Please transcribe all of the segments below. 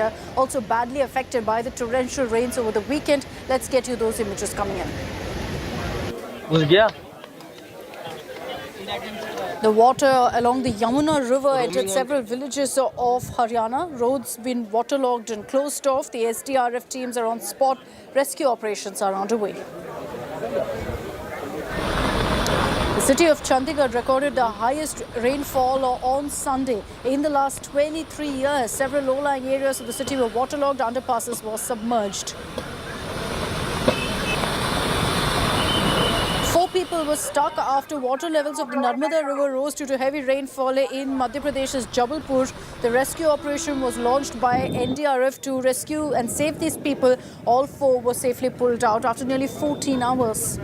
area also badly affected by the torrential rains over the weekend. Let's get you those images coming in. The water along the Yamuna river entered several villages of Haryana. Roads been waterlogged and closed off. The SDRF teams are on spot. Rescue operations are underway. The city of Chandigarh recorded the highest rainfall on Sunday in the last 23 years. Several low-lying areas of the city were waterlogged. Underpasses were submerged. 4 people were stuck after water levels of the Narmada river rose due to heavy rainfall in Madhya Pradesh's Jabalpur. The rescue operation was launched by NDRF to rescue and save these people. All 4 were safely pulled out after nearly 14 hours.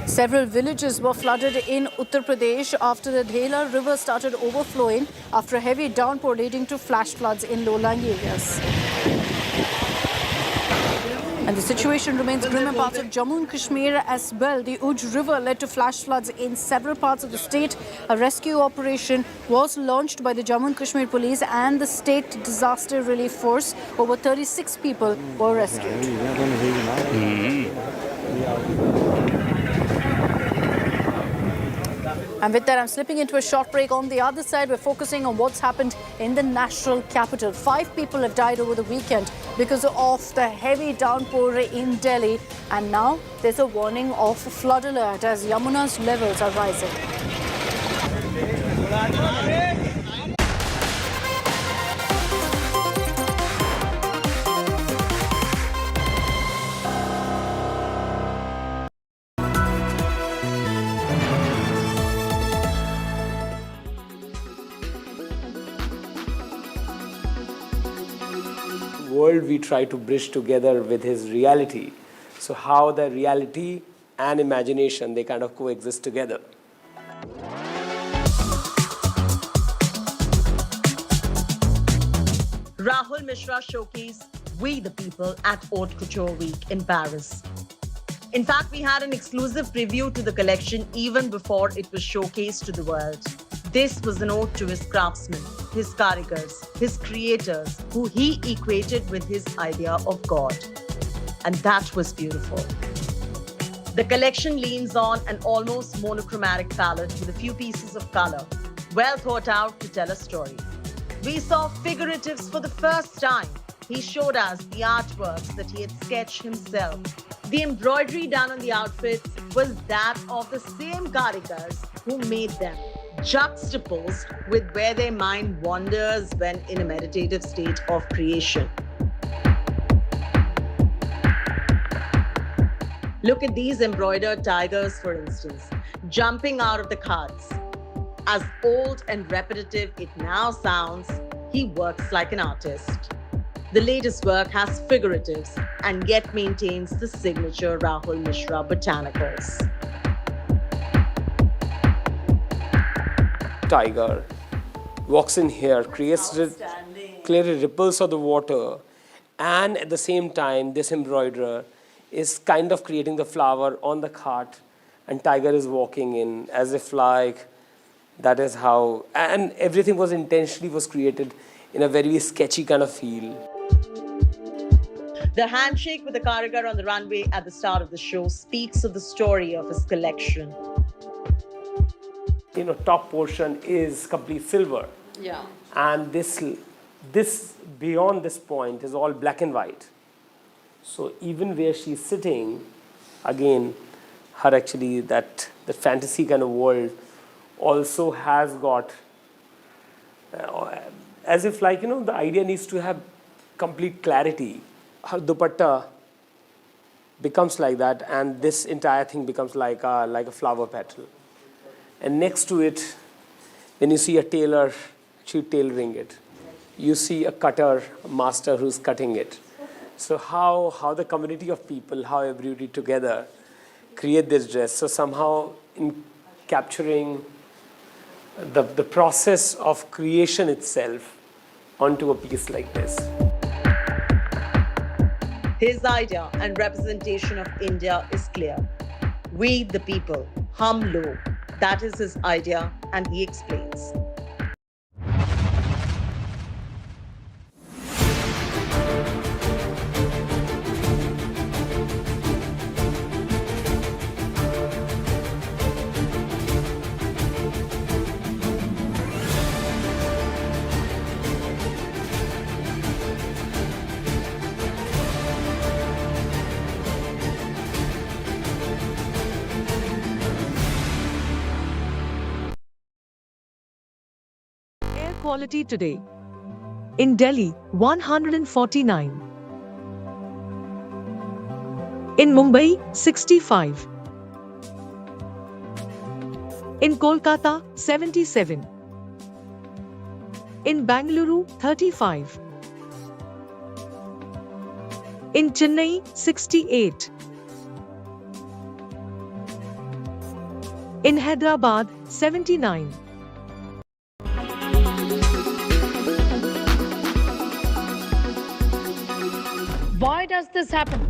Several villages were flooded in Uttar Pradesh after the Dhela river started overflowing after a heavy downpour leading to flash floods in low-lying areas. And the situation remains grim in parts of Jammu and Kashmir as well. The Uj River led to flash floods in several parts of the state. A rescue operation was launched by the Jammu and Kashmir Police and the State Disaster Relief Force. Over 36 people were rescued. And with that, I'm slipping into a short break. On the other side, we're focusing on what's happened in the national capital. 5 people have died over the weekend because of the heavy downpour in Delhi. And now there's a warning of flood alert as Yamuna's levels are rising. World we try to bridge together with his reality. So how the reality and imagination, they kind of coexist together. Rahul Mishra showcased We the People at Haute Couture Week in Paris. In fact, we had an exclusive preview to the collection even before it was showcased to the world. This was an ode to his craftsmen, his karigars, his creators, who he equated with his idea of God. And that was beautiful. The collection leans on an almost monochromatic palette with a few pieces of color, well thought out to tell a story. We saw figuratives for the first time. He showed us the artworks that he had sketched himself. The embroidery done on the outfits was that of the same karigars who made them, juxtaposed with where their mind wanders when in a meditative state of creation. Look at these embroidered tigers, for instance, jumping out of the carts. As old and repetitive it now sounds, he works like an artist. The latest work has figuratives and yet maintains the signature Rahul Mishra botanicals. Tiger walks in here, creates clearly ripples of the water, and at the same time, this embroiderer is kind of creating the flower on the cart, and tiger is walking in as if like that is how, and everything was intentionally created in a very sketchy kind of feel. The handshake with the karigar on the runway at the start of the show speaks of the story of his collection. You know, top portion is complete silver. Yeah. And this beyond this point is all black and white. So even where she's sitting, again, her actually that fantasy kind of world also has got, as if like, you know, the idea needs to have complete clarity. Her dupatta becomes like that, and this entire thing becomes like a flower petal. And next to it, when you see a tailor, she's tailoring it. You see a cutter, a master who's cutting it. So how the community of people, how everybody together create this dress. So somehow in capturing the process of creation itself onto a piece like this. His idea and representation of India is clear. We the people, hum low. That is his idea, and he explains. quality today. In Delhi, 149. In Mumbai, 65. In Kolkata, 77. In Bengaluru, 35. In Chennai, 68. In Hyderabad, 79. Why does this happen?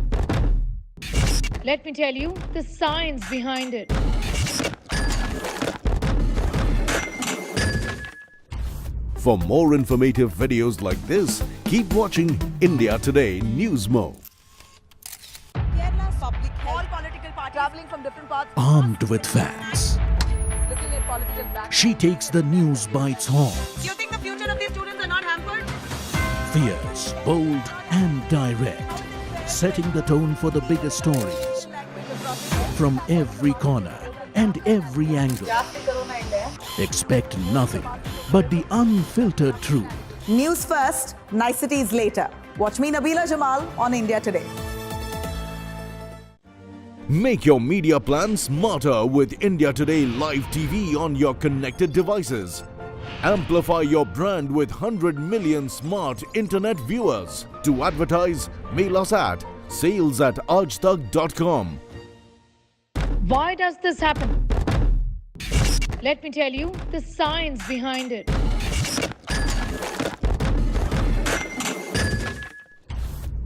Let me tell you the science behind it. For more informative videos like this, keep watching India Today News Mo. Kerala's public health. All political parties traveling from different parts. Armed with facts, Looking at political black. she takes the news by its horns. Do you think the future of these students are not hampered? Fierce, bold and direct, setting the tone for the biggest stories from every corner and every angle. Expect nothing but the unfiltered truth. News first, niceties later. Watch me, Nabila Jamal, on India Today. Make your media plan smarter with India Today Live TV on your connected devices. Amplify your brand with 100 million smart internet viewers. To advertise, mail us at sales@aajtak.com. Why does this happen? Let me tell you the science behind it.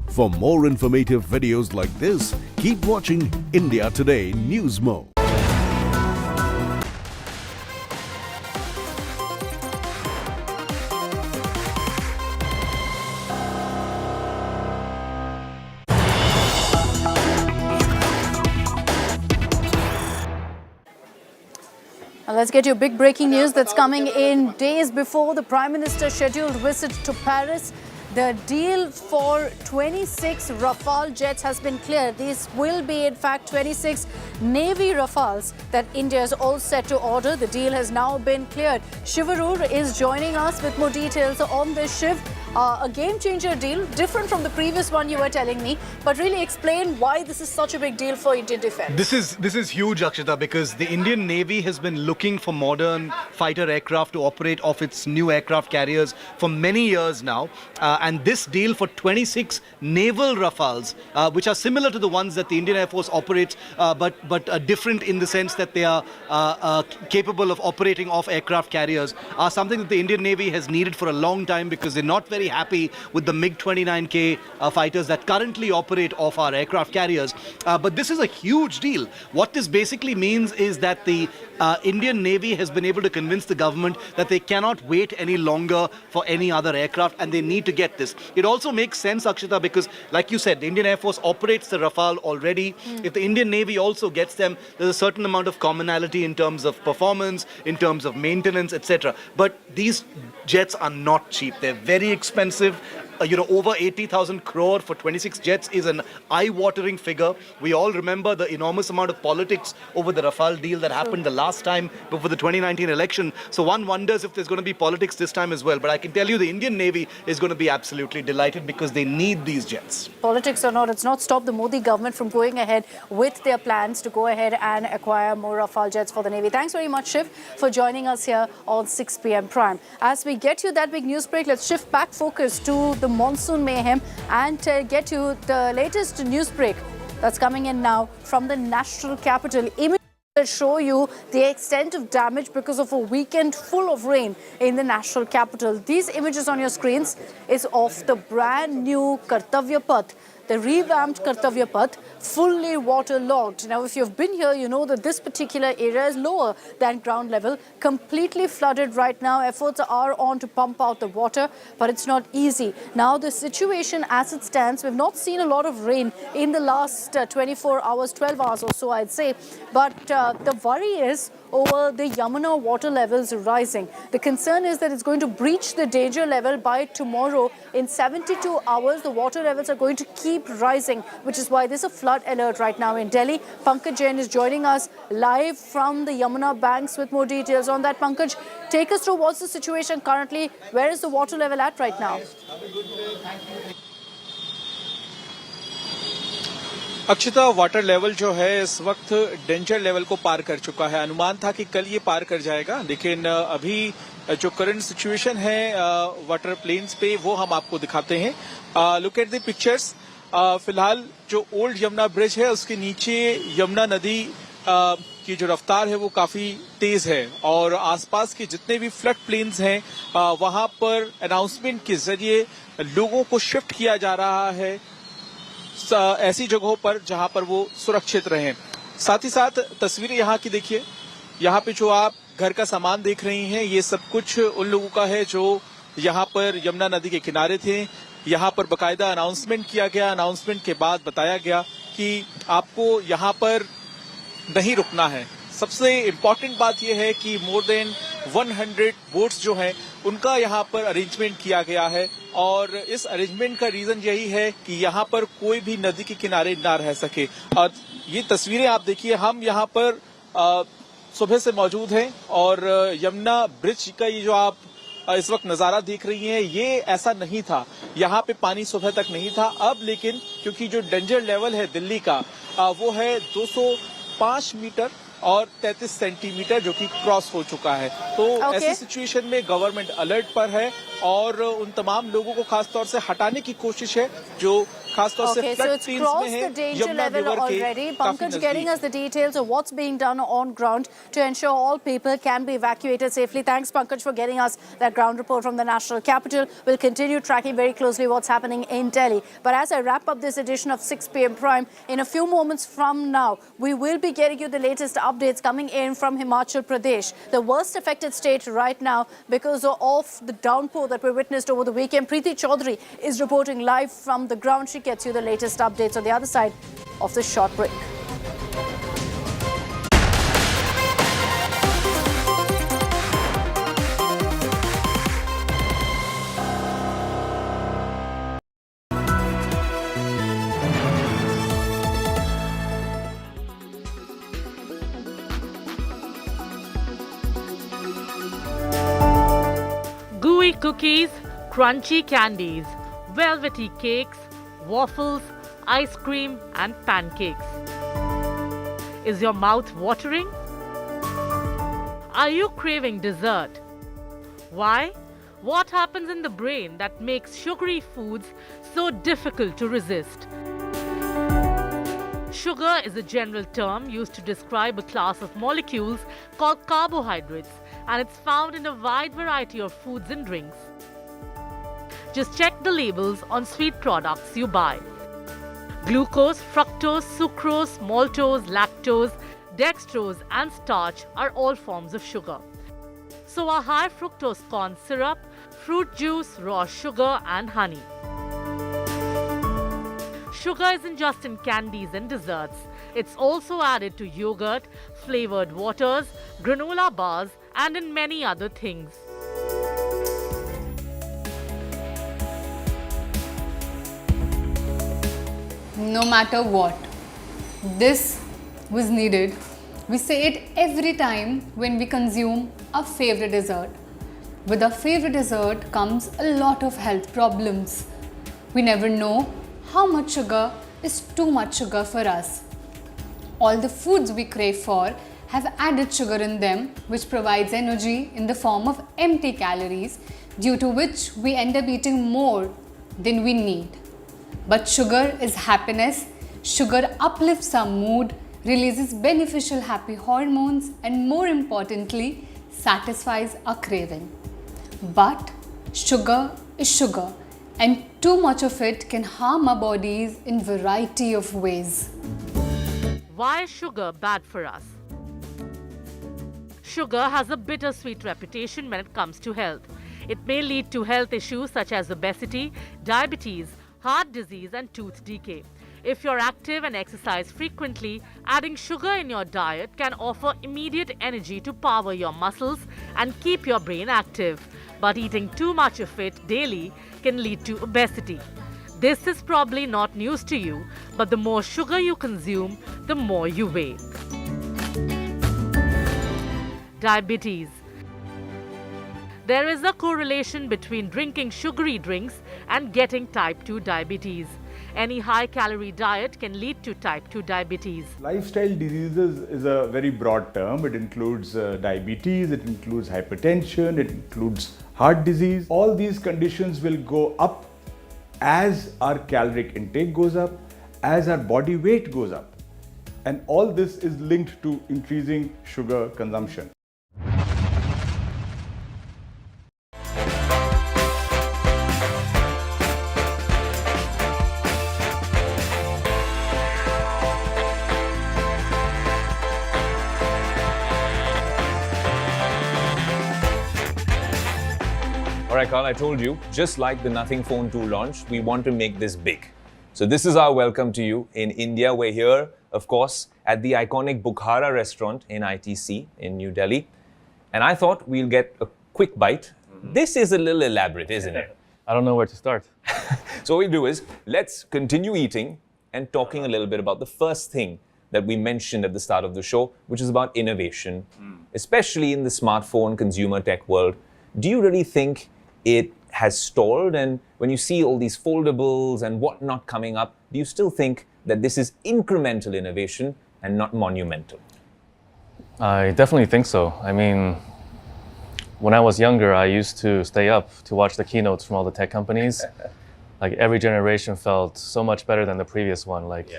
For more informative videos like this, keep watching India Today News Mo. Now let's get you big breaking news that's coming in days before the Prime Minister's scheduled visit to Paris. The deal for 26 Rafale jets has been cleared. These will be, in fact, 26 Navy Rafales that India is all set to order. The deal has now been cleared. Shiv Arur is joining us with more details on this. Shiv, a game-changer deal, different from the previous one you were telling me, but really explain why this is such a big deal for Indian defence. This is huge, Akshita, because the Indian Navy has been looking for modern fighter aircraft to operate off its new aircraft carriers for many years now. And this deal for 26 naval Rafales, which are similar to the ones that the Indian Air Force operates, but different in the sense that they are capable of operating off aircraft carriers, are something that the Indian Navy has needed for a long time because they're not very happy with the MiG-29K fighters that currently operate off our aircraft carriers. But this is a huge deal. What this basically means is that the Indian Navy has been able to convince the government that they cannot wait any longer for any other aircraft and they need to get this. It also makes sense, Akshita, because like you said, the Indian Air Force operates the Rafale already. If the Indian Navy also gets them, there's a certain amount of commonality in terms of performance, in terms of maintenance, etc. But these jets are not cheap. They're very expensive. Over 80,000 crore for 26 jets is an eye-watering figure. We all remember the enormous amount of politics over the Rafale deal that happened the last time before the 2019 election. So one wonders if there's going to be politics this time as well. But I can tell you the Indian Navy is going to be absolutely delighted because they need these jets. Politics or not, it's not stopped the Modi government from going ahead with their plans to go ahead and acquire more Rafale jets for the Navy. Thanks very much, Shiv, for joining us here on 6 p.m. Prime. As we get you that big news break, let's shift back focus to the monsoon mayhem and get you the latest news break that's coming in now from the national capital. Images that show you the extent of damage because of a weekend full of rain in the national capital. These images on your screens is of the brand new Kartavya Path, the revamped Kartavya Path, fully waterlogged. Now, if you've been here, you know that this particular area is lower than ground level, completely flooded right now. Efforts are on to pump out the water, but it's not easy. Now, the situation as it stands, we've not seen a lot of rain in the last 24 hours, 12 hours or so, I'd say. But the worry is, over the Yamuna water levels rising. The concern is that it's going to breach the danger level by tomorrow. In 72 hours, the water levels are going to keep rising, which is why there's a flood alert right now in Delhi. Pankaj Jain is joining us live from the Yamuna banks with more details on that. Pankaj, take us through what's the situation currently. Where is the water level at right now? Akshita, water level जो है इस वक्त danger level को पार कर चुका है। अनुमान था कि कल ये पार कर जाएगा, लेकिन अभी जो करंट सिचुएशन है वाटर प्लेन्स पे वो हम आपको दिखाते हैं। Look at the pictures. फिलहाल जो ओल्ड यमुना ब्रिज है उसके नीचे यमुना नदी की जो रफ्तार है वो काफी तेज है और आसपास के जितने भी फ्लड प्लेन्स हैं वहां पर अनाउंसमेंट के जरिए लोगों को शिफ्ट किया जा रहा है ऐसी जगहों पर जहां पर वो सुरक्षित रहें। साथ ही साथ तस्वीरें यहाँ की देखिए। यहाँ पे जो आप घर का सामान देख रही हैं ये सब कुछ उन लोगों का है जो यहाँ पर यमुना नदी के किनारे थे। यहाँ पर बाकायदा अनाउंसमेंट किया गया। अनाउंसमेंट के बाद बताया गया कि आपको यहाँ पर नहीं रुकना है। सबसे इम्पोर्टेंट बात यह है कि मोर देन 100 बोट्स जो हैं उनका यहाँ पर अरेंजमेंट किया गया है और इस अरेंजमेंट का रीजन यही है कि यहाँ पर कोई भी नदी के किनारे ना रह सके। और ये तस्वीरें आप देखिए, हम यहाँ पर सुबह से मौजूद हैं और यमुना ब्रिज का ये जो आप इस वक्त नजारा देख रही हैं ये ऐसा नहीं था। यहाँ पे पानी सुबह तक नहीं था। अब लेकिन क्योंकि जो डेंजर लेवल है दिल्ली का वो है 205 मीटर और 33 सेंटीमीटर जो कि क्रॉस हो चुका है। तो ऐसी सिचुएशन में गवर्नमेंट अलर्ट पर है और उन तमाम लोगों को खासतौर से हटाने की कोशिश है जो खासतौर से फ्लड प्लेन्स में है यमुना रिवर के। Pankaj getting us the details of what's being done on ground to ensure all people can be evacuated safely. Thanks, Pankaj, for getting us that ground report from the national capital. We'll continue tracking very closely what's happening in Delhi. But as I wrap up this edition of 6 p.m. Prime, in a few moments from now, we will be getting you the latest updates coming in from Himachal Pradesh, the worst affected state right now because of the downpour that we witnessed over the weekend. Preeti Chaudhary is reporting live from the ground. She gets you the latest updates on the other side of this short break. Gooey cookies, crunchy candies, velvety cakes, waffles, ice cream and pancakes. Is your mouth watering? Are you craving dessert? Why? What happens in the brain that makes sugary foods so difficult to resist? Sugar is a general term used to describe a class of molecules called carbohydrates, and it's found in a wide variety of foods and drinks. Just check the labels on sweet products you buy. Glucose, fructose, sucrose, maltose, lactose, dextrose and starch are all forms of sugar. So are high fructose corn syrup, fruit juice, raw sugar and honey. Sugar isn't just in candies and desserts. It's also added to yogurt, flavored waters, granola bars and in many other things. No matter what, this was needed. We say it every time when we consume our favorite dessert. With our favorite dessert comes a lot of health problems. We never know how much sugar is too much sugar for us. All the foods we crave for have added sugar in them, which provides energy in the form of empty calories, due to which we end up eating more than we need. But sugar is happiness. Sugar uplifts our mood, releases beneficial happy hormones, and more importantly, satisfies our craving. But sugar is sugar, and too much of it can harm our bodies in variety of ways. Why is sugar bad for us? Sugar has a bittersweet reputation when it comes to health. It may lead to health issues such as obesity, diabetes, heart disease and tooth decay. If you're active and exercise frequently, adding sugar in your diet can offer immediate energy to power your muscles and keep your brain active. But eating too much of it daily can lead to obesity. This is probably not news to you, but the more sugar you consume, the more you weigh. Diabetes. There is a correlation between drinking sugary drinks and getting type 2 diabetes. Any high-calorie diet can lead to type 2 diabetes. Lifestyle diseases is a very broad term. It includes diabetes, it includes hypertension, it includes heart disease. All these conditions will go up as our caloric intake goes up, as our body weight goes up. And all this is linked to increasing sugar consumption. Alright Carl, I told you, just like the Nothing Phone 2 launch, we want to make this big. So this is our welcome to you in India. We're here, of course, at the iconic Bukhara restaurant in ITC in New Delhi. And I thought we'll get a quick bite. This is a little elaborate, isn't it? I don't know where to start. So what we'll do is, let's continue eating and talking a little bit about the first thing that we mentioned at the start of the show, which is about innovation, especially in the smartphone consumer tech world. Do you really think it has stalled? And when you see all these foldables and whatnot coming up, do you still think that this is incremental innovation and not monumental? I definitely think so. I mean, when I was younger, I used to stay up to watch the keynotes from all the tech companies. Like every generation felt so much better than the previous one. Like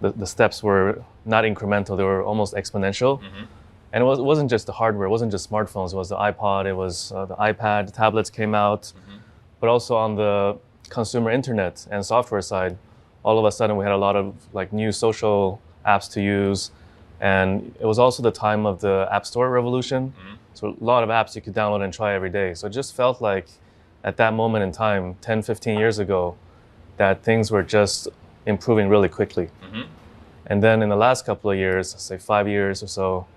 the steps were not incremental, they were almost exponential. And it wasn't just the hardware, it wasn't just smartphones, it was the iPod, it was the iPad, the tablets came out, but also on the consumer internet and software side, all of a sudden we had a lot of like new social apps to use. And it was also the time of the App Store revolution. So a lot of apps you could download and try every day. So it just felt like at that moment in time, 10, 15 years ago, that things were just improving really quickly. And then in the last couple of years, say 5 years or so,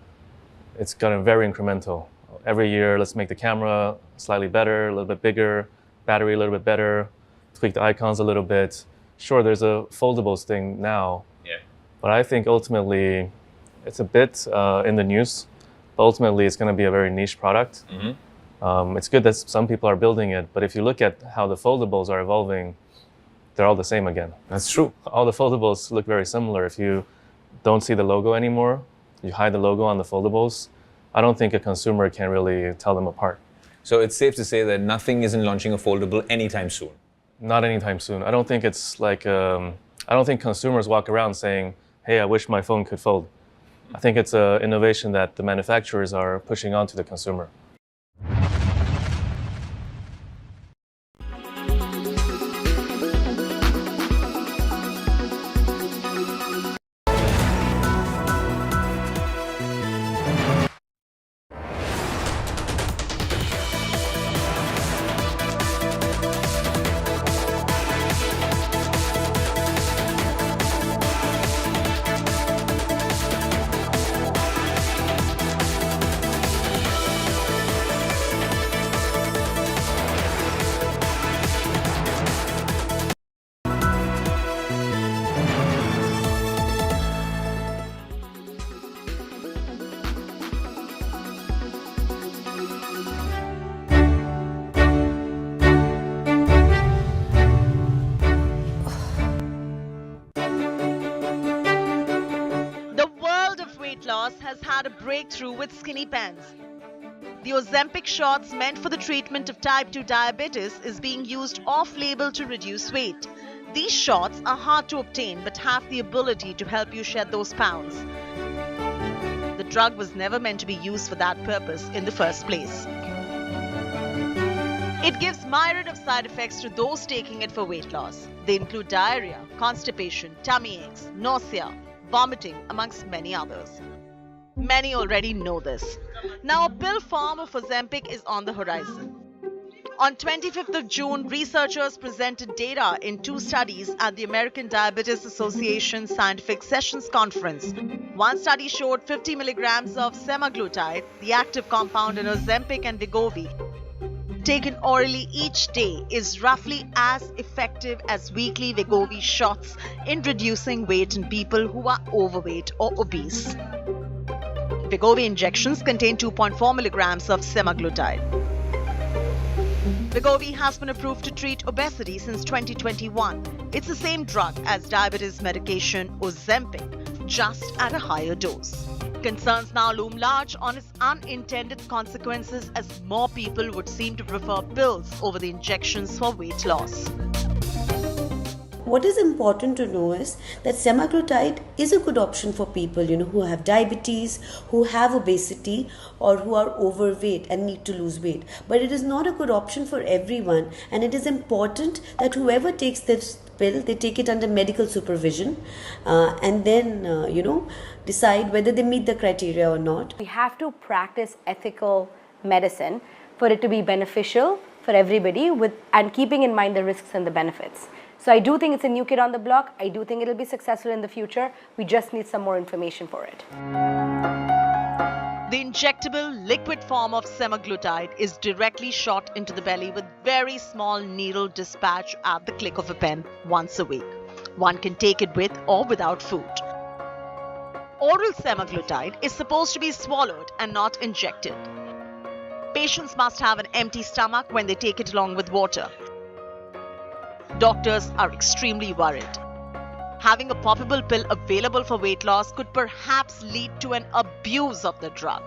it's gotten very incremental. Every year, let's make the camera slightly better, a little bit bigger, battery a little bit better, tweak the icons a little bit. Sure, there's a foldables thing now, but I think ultimately it's a bit in the news, but ultimately it's going to be a very niche product. It's good that some people are building it, but if you look at how the foldables are evolving, they're all the same again. That's true. All the foldables look very similar. If you don't see the logo anymore, you hide the logo on the foldables, I don't think a consumer can really tell them apart. So it's safe to say that nothing isn't launching a foldable anytime soon? Not anytime soon. I don't think it's like, I don't think consumers walk around saying, hey, I wish my phone could fold. I think it's an innovation that the manufacturers are pushing onto the consumer. Has had a breakthrough with skinny pens. The Ozempic shots meant for the treatment of type 2 diabetes is being used off-label to reduce weight. These shots are hard to obtain but have the ability to help you shed those pounds. The drug was never meant to be used for that purpose in the first place. It gives myriad of side effects to those taking it for weight loss. They include diarrhea, constipation, tummy aches, nausea, vomiting, amongst many others. Many already know this. Now a pill form of Ozempic is on the horizon. On 25th of June, researchers presented data in 2 studies at the American Diabetes Association Scientific Sessions Conference. One study showed 50 milligrams of semaglutide, the active compound in Ozempic and Wegovy, taken orally each day is roughly as effective as weekly Wegovy shots in reducing weight in people who are overweight or obese. Wegovy injections contain 2.4 milligrams of semaglutide. Wegovy has been approved to treat obesity since 2021. It's the same drug as diabetes medication Ozempic, just at a higher dose. Concerns now loom large on its unintended consequences as more people would seem to prefer pills over the injections for weight loss. What is important to know is that semaglutide is a good option for people, who have diabetes, who have obesity, or who are overweight and need to lose weight. But it is not a good option for everyone, and it is important that whoever takes this pill, they take it under medical supervision, and then, decide whether they meet the criteria or not. We have to practice ethical medicine for it to be beneficial for everybody, and keeping in mind the risks and the benefits. So I do think it's a new kid on the block. I do think it'll be successful in the future. We just need some more information for it. The injectable liquid form of semaglutide is directly shot into the belly with very small needle dispatch at the click of a pen once a week. One can take it with or without food. Oral semaglutide is supposed to be swallowed and not injected. Patients must have an empty stomach when they take it along with water. Doctors are extremely worried. Having a poppable pill available for weight loss could perhaps lead to an abuse of the drug.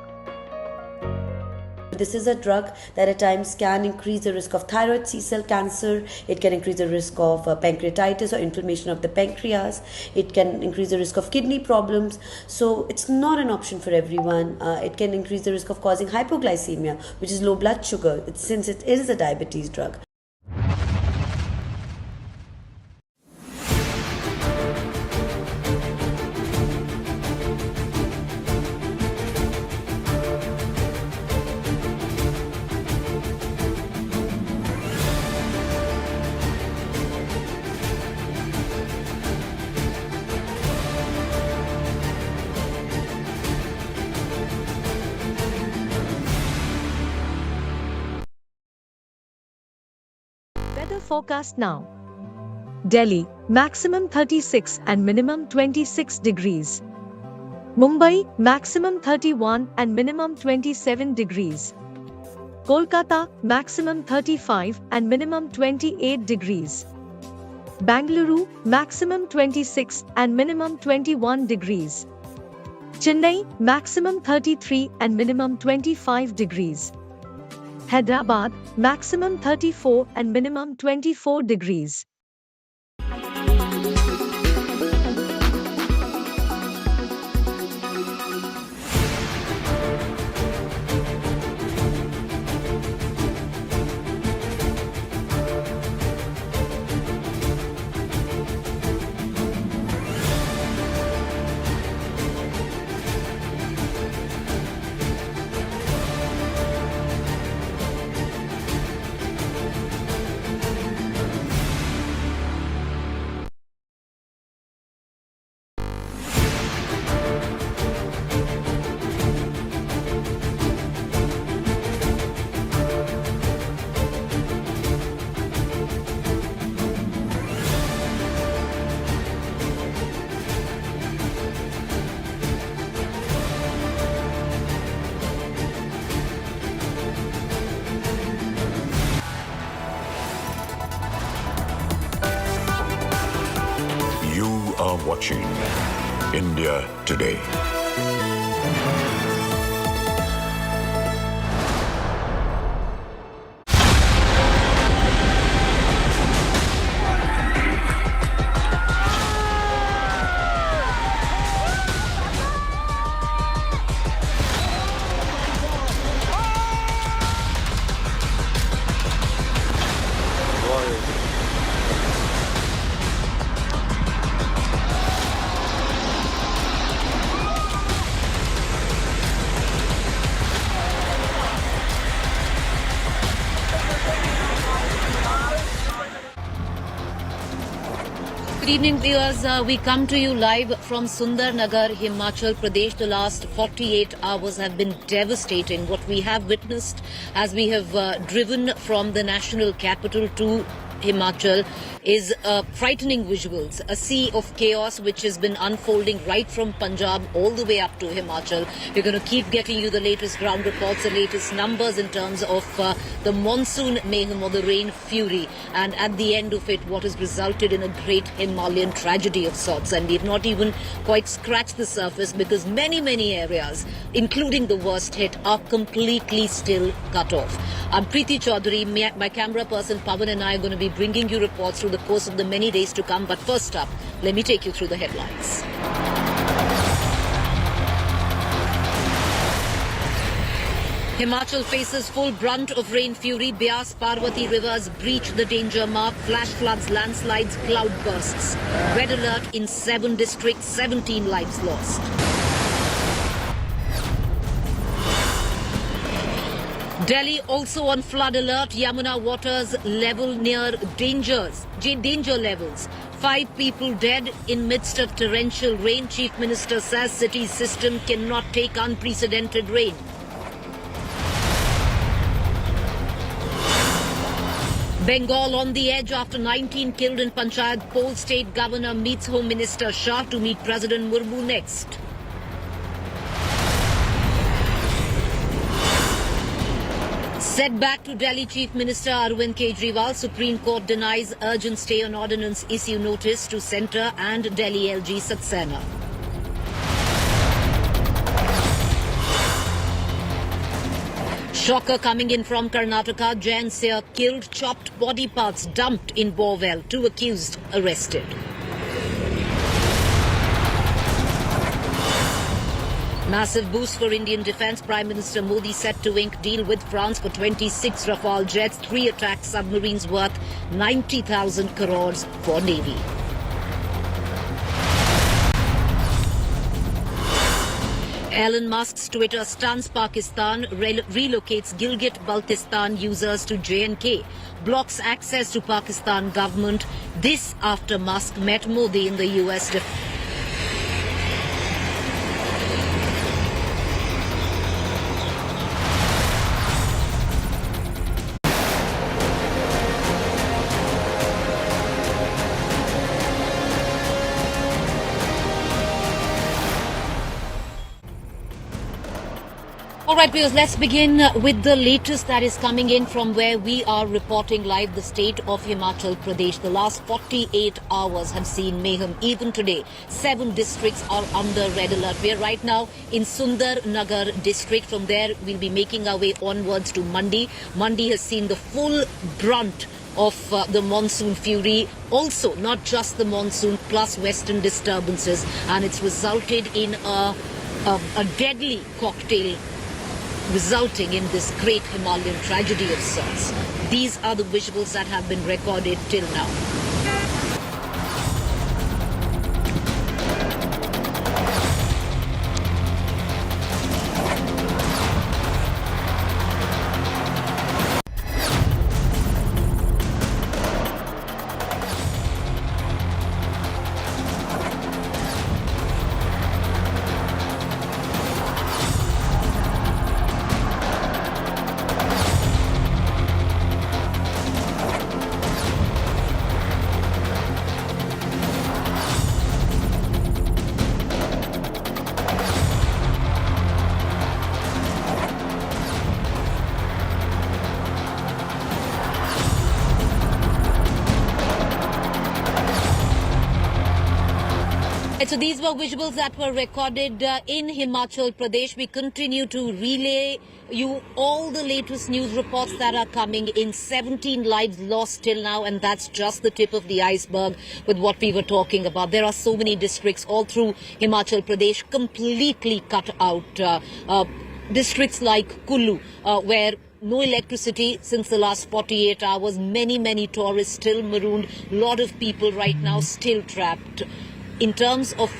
This is a drug that at times can increase the risk of thyroid C-cell cancer. It can increase the risk of pancreatitis or inflammation of the pancreas. It can increase the risk of kidney problems. So it's not an option for everyone. It can increase the risk of causing hypoglycemia, which is low blood sugar, since it is a diabetes drug. Weather forecast now. Delhi, maximum 36 and minimum 26 degrees. Mumbai, maximum 31 and minimum 27 degrees. Kolkata, maximum 35 and minimum 28 degrees. Bengaluru, maximum 26 and minimum 21 degrees. Chennai, maximum 33 and minimum 25 degrees. Hyderabad, maximum 34 and minimum 24 degrees. are watching India Today. Good evening, viewers. We come to you live from Sundarnagar, Himachal Pradesh. The last 48 hours have been devastating. What we have witnessed as we have driven from the national capital to Himachal is frightening visuals. A sea of chaos which has been unfolding right from Punjab all the way up to Himachal. We're going to keep getting you the latest ground reports, the latest numbers in terms of the monsoon mayhem or the rain fury. And at the end of it, what has resulted in a great Himalayan tragedy of sorts. And we've not even quite scratched the surface because many areas, including the worst hit, are completely still cut off. I'm Preeti Chaudhary. My camera person Pawan and I are going to be bringing you reports through the course of the many days to come. But first up, let me take you through the headlines. Himachal faces full brunt of rain fury. Beas Parvati rivers breach the danger mark. Flash floods, landslides, cloud bursts. Red alert in 7 districts, 17 lives lost. Delhi also on flood alert. Yamuna waters level near danger levels. 5 people dead in midst of torrential rain. Chief Minister says city's system cannot take unprecedented rain. Bengal on the edge after 19 killed in Panchayat poll. State Governor meets Home Minister Shah to meet President Murmu next. Setback to Delhi Chief Minister Arvind Kejriwal. Supreme Court denies urgent stay on ordinance issue notice to Centre and Delhi LG Saxena. Shocker coming in from Karnataka. Jain Seer killed, chopped body parts dumped in borewell. 2 accused arrested. Massive boost for Indian defence. Prime Minister Modi set to ink deal with France for 26 Rafale jets, 3 attack submarines worth 90,000 crores for Navy. Elon Musk's Twitter stuns Pakistan, relocates Gilgit-Baltistan users to J&K, blocks access to Pakistan government. This after Musk met Modi in the US. All right, viewers, let's begin with the latest that is coming in from where we are reporting live. The state of Himachal Pradesh. The last 48 hours have seen mayhem. Even today, 7 districts are under red alert. We are right now in Sundarnagar district. From there, we'll be making our way onwards to Mandi. Mandi has seen the full brunt of the monsoon fury. Also, not just the monsoon, plus western disturbances. And it's resulted in a deadly cocktail, resulting in this great Himalayan tragedy of sorts. These are the visuals that have been recorded till now. So these were visuals that were recorded in Himachal Pradesh. We continue to relay you all the latest news reports that are coming in. 17 lives lost till now, and that's just the tip of the iceberg with what we were talking about. There are so many districts all through Himachal Pradesh completely cut out. Districts like Kullu, where no electricity since the last 48 hours. Many tourists still marooned. A lot of people right now still trapped. In terms of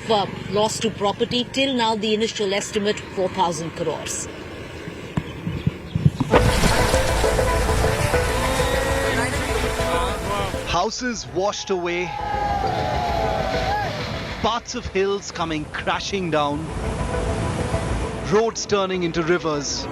loss to property, till now the initial estimate 4,000 crores. Houses washed away, Parts of hills coming crashing down, roads turning into rivers.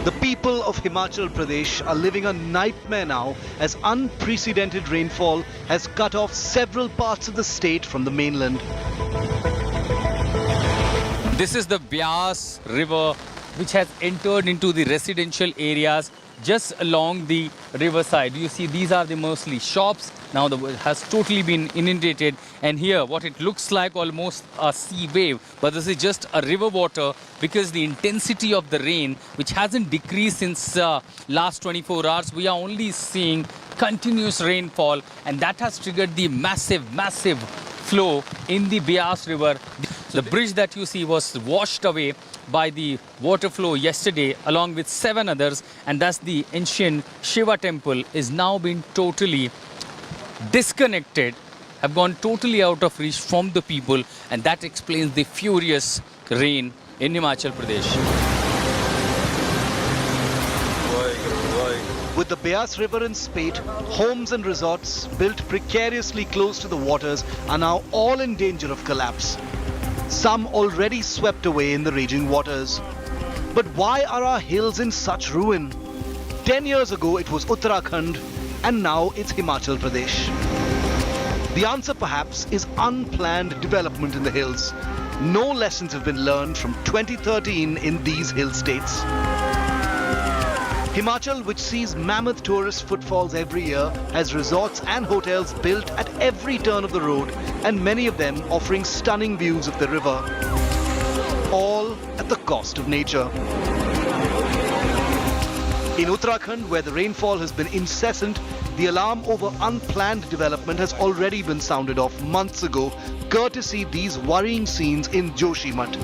The people of Himachal Pradesh are living a nightmare now as unprecedented rainfall has cut off several parts of the state from the mainland. This is the Beas River, which has entered into the residential areas just along the riverside. You see, these are the mostly shops. Now the has totally been inundated, and here what it looks like almost a sea wave, but this is just a river water because the intensity of the rain, which hasn't decreased since last 24 hours, we are only seeing continuous rainfall, and that has triggered the massive flow in the Beas River. The bridge that you see was washed away by the water flow yesterday along with 7 others, and thus the ancient Shiva temple is now being totally disconnected, have gone totally out of reach from the people, and that explains the furious rain in Himachal Pradesh. With the Beas River in spate, homes and resorts built precariously close to the waters are now all in danger of collapse. Some already swept away in the raging waters. But why are our hills in such ruin? 10 years ago it was Uttarakhand, and now it's Himachal Pradesh. The answer perhaps is unplanned development in the hills. No lessons have been learned from 2013 in these hill states. Himachal, which sees mammoth tourist footfalls every year, has resorts and hotels built at every turn of the road, and many of them offering stunning views of the river, all at the cost of nature. In Uttarakhand, where the rainfall has been incessant, the alarm over unplanned development has already been sounded off months ago, courtesy these worrying scenes in Joshimath.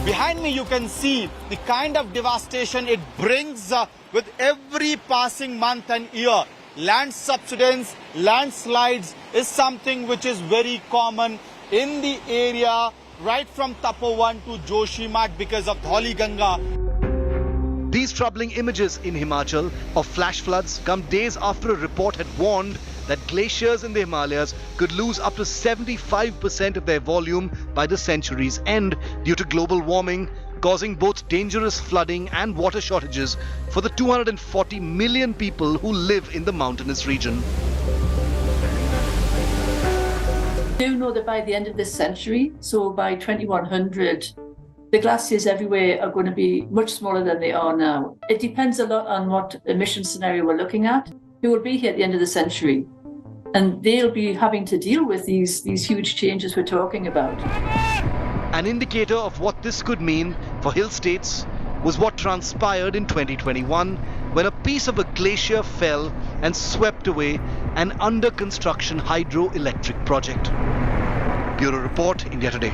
Behind me you can see the kind of devastation it brings with every passing month and year. Land subsidence, landslides is something which is very common in the area right from Tapovan to Joshimath because of Dholi Ganga. These troubling images in Himachal of flash floods come days after a report had warned that glaciers in the Himalayas could lose up to 75% of their volume by the century's end due to global warming, causing both dangerous flooding and water shortages for the 240 million people who live in the mountainous region. We do know that by the end of this century, so by 2100, the glaciers everywhere are going to be much smaller than they are now. It depends a lot on what emission scenario we're looking at. Who will be here at the end of the century, and they'll be having to deal with these huge changes we're talking about. An indicator of what this could mean for hill states was what transpired in 2021 when a piece of a glacier fell and swept away an under construction hydroelectric project. Bureau Report, Indiatoday.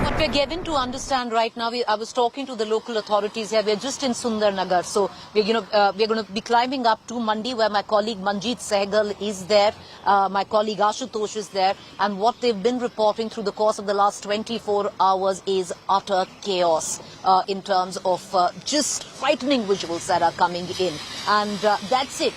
What we're given to understand right now, I was talking to the local authorities here. We're just in Sundar Nagar, so we're going to be climbing up to Mandi, where my colleague Manjeet Sehgal is there, my colleague Ashutosh is there, and what they've been reporting through the course of the last 24 hours is utter chaos in terms of just frightening visuals that are coming in, and that's it.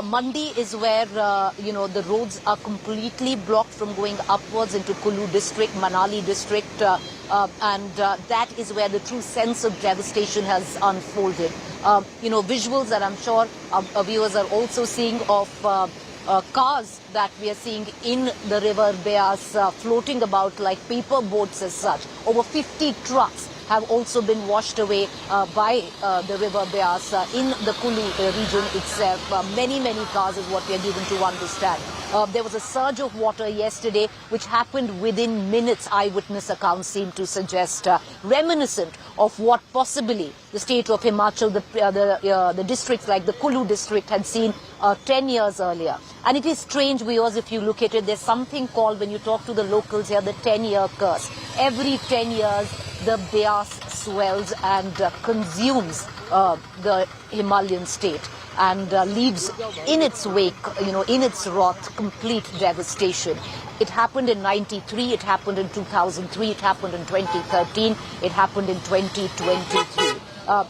Mandi is where, the roads are completely blocked from going upwards into Kulu district, Manali district, and that is where the true sense of devastation has unfolded. Visuals that I'm sure our viewers are also seeing of cars that we are seeing in the river Beas floating about like paper boats as such. Over 50 trucks have also been washed away by the river Beas in the Kulu region itself. Many cars is what we are given to understand. There was a surge of water yesterday which happened within minutes, eyewitness accounts seem to suggest, reminiscent of what possibly the state of Himachal, the districts like the Kulu district had seen 10 years earlier. And it is strange, viewers, if you look at it, there's something called, when you talk to the locals here, the 10-year curse. Every 10 years, the Beas swells and consumes the Himalayan state and leaves in its wake, in its wrath, complete devastation. It happened in 93, it happened in 2003, it happened in 2013, it happened in 2023.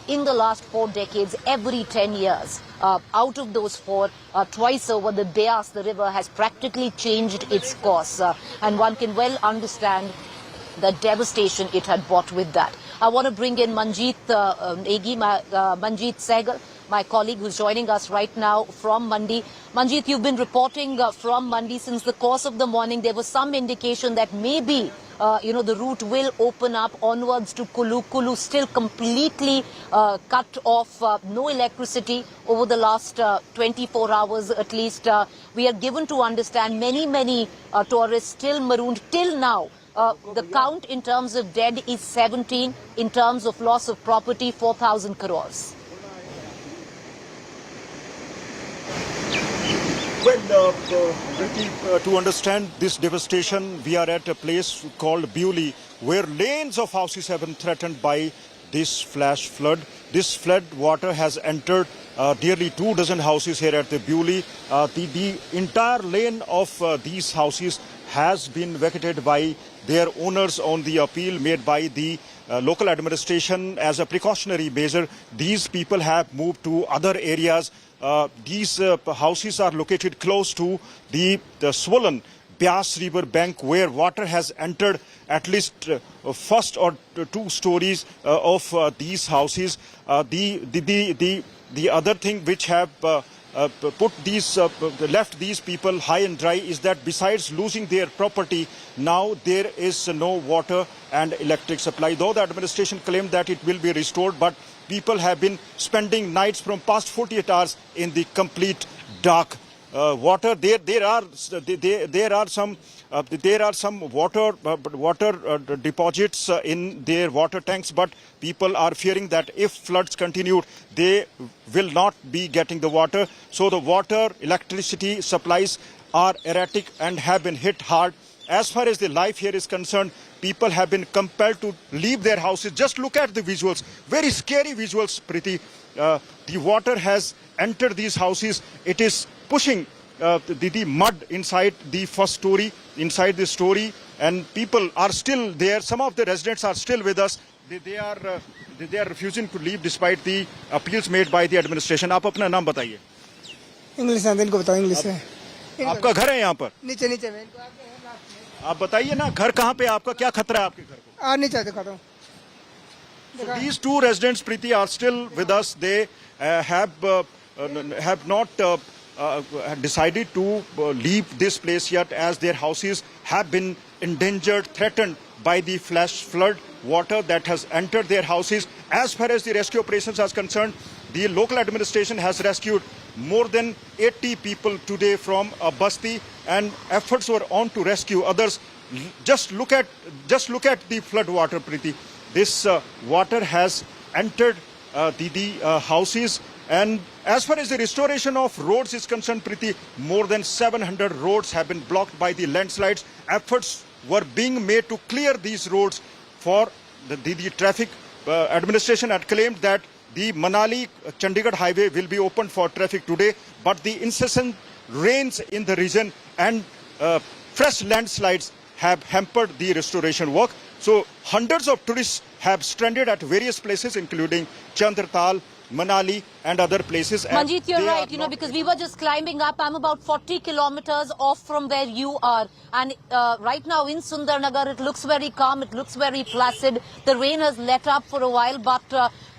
in the last 4 decades, every 10 years. Out of those 4, twice over, the Beas, the river, has practically changed its course. And one can well understand the devastation it had brought with that. I want to bring in Manjeet Sehgal, my colleague who's joining us right now from Mandi. Manjeet, you've been reporting from Mandi since the course of the morning. There was some indication that maybe the route will open up onwards to Kulu. Kulu still completely cut off, no electricity over the last 24 hours at least. We are given to understand many tourists still marooned till now. The count in terms of dead is 17, in terms of loss of property 4,000 crores. Well, to understand this devastation, we are at a place called Bewley, where lanes of houses have been threatened by this flash flood. This flood water has entered nearly 24 houses here at the Bewley. The entire lane of these houses has been vacated by their owners on the appeal made by the local administration as a precautionary measure. These people have moved to other areas. These houses are located close to the swollen Beas River bank, where water has entered at least first or 2 stories of these houses. The other thing which have left these people high and dry is that besides losing their property, now there is no water and electric supply. Though the administration claimed that it will be restored, but people have been spending nights from past 48 hours in the complete dark. Water. There are some water deposits in their water tanks, but people are fearing that if floods continue, they will not be getting the water. So the water, electricity supplies are erratic and have been hit hard. As far as the life here is concerned, people have been compelled to leave their houses. Just look at the visuals, very scary visuals, Preeti. The water has entered these houses. It is pushing the mud inside the first story, inside the story, and people are still there. Some of the residents are still with us. They are refusing to leave despite the appeals made by the administration. आप अपना नाम बताइए. English है, इनको बताओ English है. आपका घर है यहाँ पर? नीचे में. आप बताइए ना, घर कहाँ पे आपका, क्या खतरा है आपके घर को? नीचे दिखाता हूँ. So these 2 residents, Preeti, are still with us. They have not decided to leave this place yet, as their houses have been endangered, threatened by the flash flood water that has entered their houses. As far as the rescue operations are concerned, the local administration has rescued more than 80 people today from Basti, and efforts were on to rescue others. Just look at the flood water, Preeti. This water has entered the houses. And as far as the restoration of roads is concerned, Preeti, more than 700 roads have been blocked by the landslides. Efforts were being made to clear these roads for the traffic. Administration had claimed that the Manali-Chandigarh highway will be opened for traffic today, but the incessant rains in the region and fresh landslides have hampered the restoration work. So hundreds of tourists have stranded at various places, including Chandratal, Manali and other places. Manjeet, you're right, because we were just climbing up. I'm about 40 kilometers off from where you are. And right now in Sundarnagar, it looks very calm. It looks very placid. The rain has let up for a while, but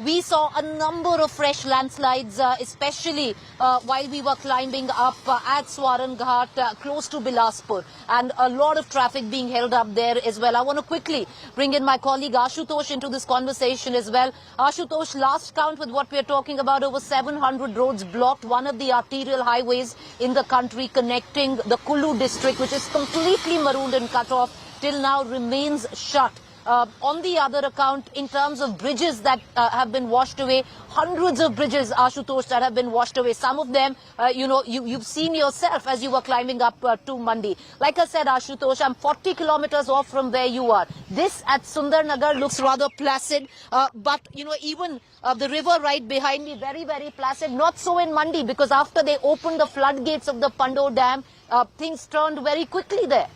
we saw a number of fresh landslides, especially while we were climbing up at Swaran Ghat, close to Bilaspur. And a lot of traffic being held up there as well. I want to quickly bring in my colleague Ashutosh into this conversation as well. Ashutosh, last count with what we're talking about, over 700 roads blocked, one of the arterial highways in the country connecting the Kulu district, which is completely marooned and cut off, till now remains shut. On the other account, in terms of bridges that have been washed away, hundreds of bridges, Ashutosh, that have been washed away. Some of them, you've seen yourself as you were climbing up to Mandi. Like I said, Ashutosh, I'm 40 kilometers off from where you are. This at Sundarnagar looks rather placid, but, even the river right behind me, very, very placid. Not so in Mandi, because after they opened the floodgates of the Pando Dam, things turned very quickly there.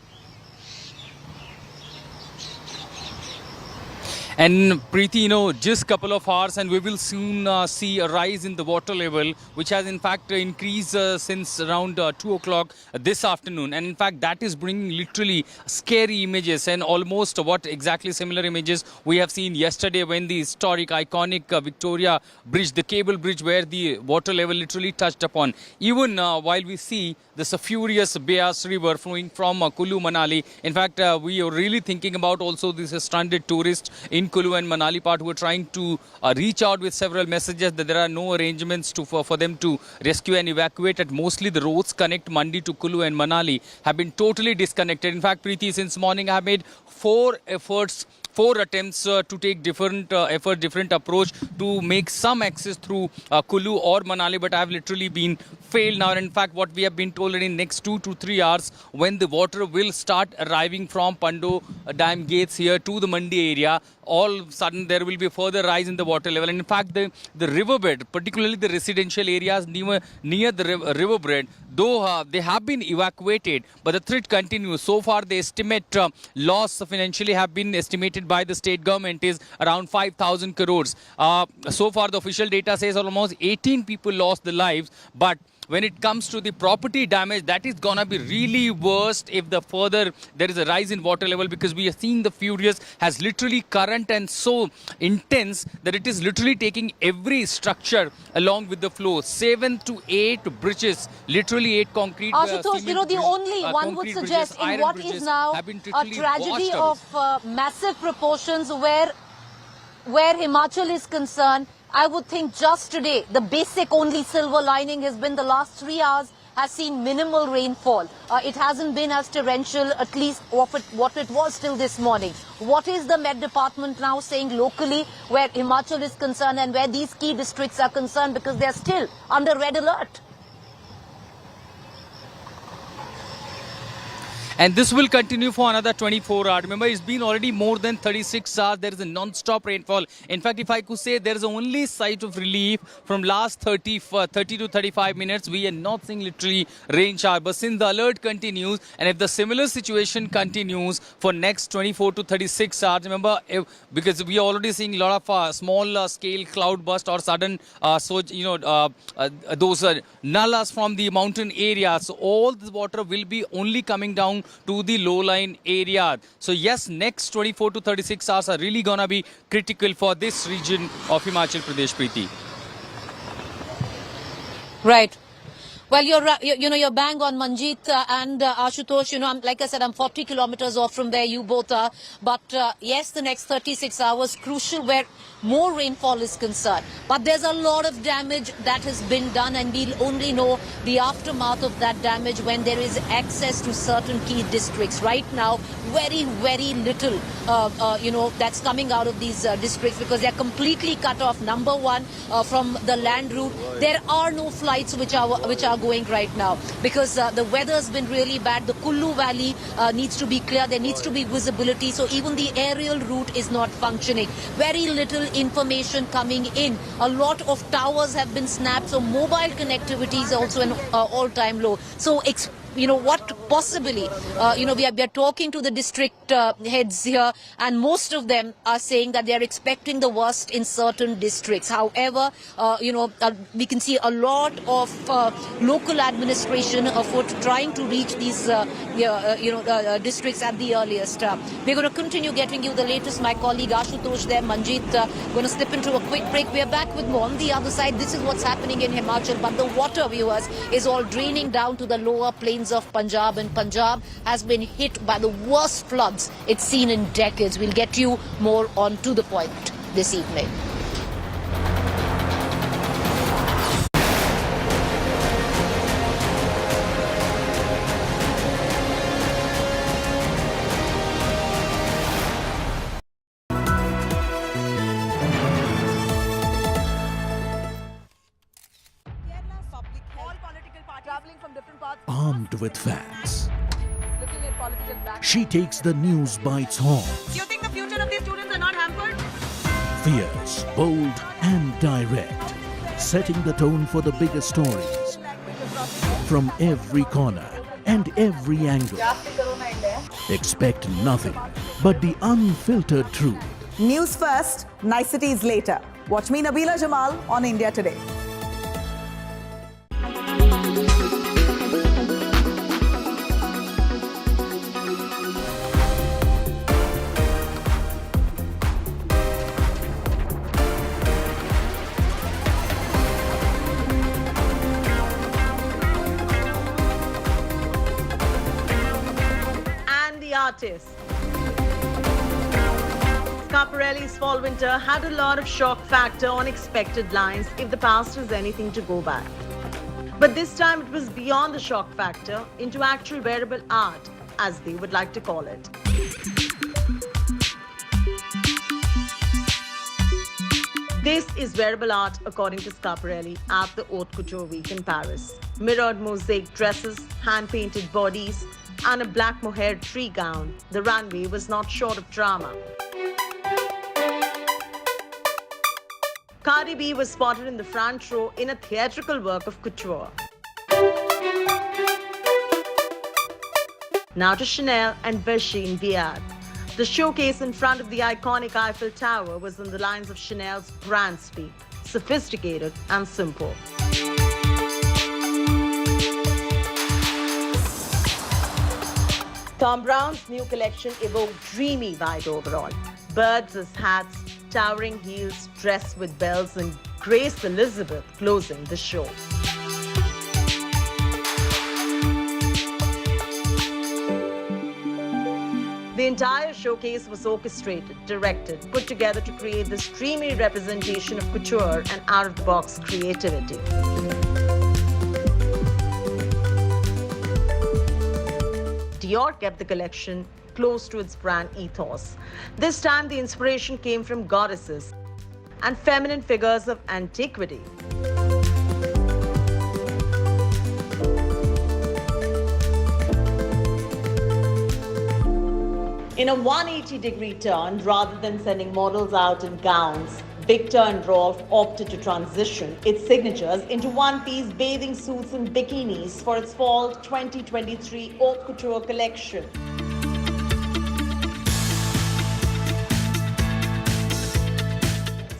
And Preeti, just couple of hours and we will soon see a rise in the water level, which has in fact increased since around 2 o'clock this afternoon. And in fact, that is bringing literally scary images and almost what exactly similar images we have seen yesterday when the historic, iconic Victoria Bridge, the cable bridge where the water level literally touched upon. Even while we see this furious Beas River flowing from Kulu, Manali. In fact, we are really thinking about also these stranded tourists in Kulu and Manali part who are trying to reach out with several messages that there are no arrangements for them to rescue and evacuate. At mostly the roads connect Mandi to Kulu and Manali have been totally disconnected. In fact, Preeti, since morning I have made 4 attempts to take different approach to make some access through Kulu or Manali, but I have literally been failed now. And in fact, what we have been told in next 2 to 3 hours, when the water will start arriving from Pando dam gates here to the Mandi area, all of a sudden there will be further rise in the water level. And in fact, the riverbed, particularly the residential areas near the riverbed, though they have been evacuated, but the threat continues. So far, the estimate loss financially have been estimated by the state government is around 5,000 crores. So far, the official data says almost 18 people lost their lives, but when it comes to the property damage, that is gonna be really worst if the further there is a rise in water level, because we are seeing the furious has literally current and so intense that it is literally taking every structure along with the flow. 7 to 8 bridges, literally 8 concrete Ashutosh, the only one would suggest in what is now a tragedy of massive proportions where Himachal is concerned, I would think just today, the basic only silver lining has been the last 3 hours has seen minimal rainfall. It hasn't been as torrential, at least what it was till this morning. What is the Met Department now saying locally where Himachal is concerned and where these key districts are concerned, because they're still under red alert? And this will continue for another 24 hours. Remember, it's been already more than 36 hours. There is a non-stop rainfall. In fact, if I could say, there is only sight of relief from last 30 to 35 minutes. We are not seeing literally rain shower. But since the alert continues, and if the similar situation continues for next 24 to 36 hours, remember, because we are already seeing a lot of small scale cloud burst or sudden, those nullas from the mountain area. So all this water will be only coming down to the low-lying area. So yes, next 24 to 36 hours are really gonna be critical for this region of Himachal Pradesh, Preeti. Right. Well, you're bang on, Manjeet and Ashutosh. Like I said, I'm 40 kilometers off from where you both are. But yes, the next 36 hours crucial where more rainfall is concerned. But there's a lot of damage that has been done, and we'll only know the aftermath of that damage when there is access to certain key districts. Right now, very, very little, that's coming out of these districts because they're completely cut off. Number one, from the land route, there are no flights which are going right now because the weather's been really bad. The Kullu Valley needs to be clear. There needs to be visibility. So even the aerial route is not functioning. Very little information coming in. A lot of towers have been snapped. So mobile connectivity is also an all-time low. So what possibly, we are talking to the district heads here, and most of them are saying that they are expecting the worst in certain districts. However, we can see a lot of local administration afoot trying to reach these, districts at the earliest. We're going to continue getting you the latest. My colleague Ashutosh there, Manjeet, going to slip into a quick break. We are back with more on the other side. This is what's happening in Himachal, but the water, viewers, is all draining down to the lower plains of Punjab, and Punjab has been hit by the worst floods it's seen in decades. We'll get you more on To The Point this evening. Armed with facts, she takes the news by its horns. Do you think the future of these students are not hampered? Fierce, bold and direct, setting the tone for the biggest stories. From every corner and every angle. Expect nothing but the unfiltered truth News first, niceties later. Watch me, Nabila Jamal, on India Today. And the artist. Schiaparelli's Fall Winter had a lot of shock factor on expected lines if the past is anything to go by. But this time it was beyond the shock factor into actual wearable art, as they would like to call it. This is wearable art according to Schiaparelli at the Haute Couture Week in Paris. Mirrored mosaic dresses, hand-painted bodies, and a black mohair tree gown. The runway was not short of drama. Cardi B was spotted in the front row in a theatrical work of couture. Now to Chanel and Versace in Viad. The showcase in front of the iconic Eiffel Tower was on the lines of Chanel's brand speak, sophisticated and simple. Thom Browne's new collection evoked dreamy vibe overall. Birds as hats, towering heels dressed with bells, and Grace Elizabeth closing the show. The entire showcase was orchestrated, directed, put together to create this dreamy representation of couture and out-of-the-box creativity. Dior kept the collection close to its brand ethos. This time, the inspiration came from goddesses and feminine figures of antiquity. In a 180-degree turn, rather than sending models out in gowns, Victor and Rolf opted to transition its signatures into one-piece bathing suits and bikinis for its fall 2023 haute couture collection.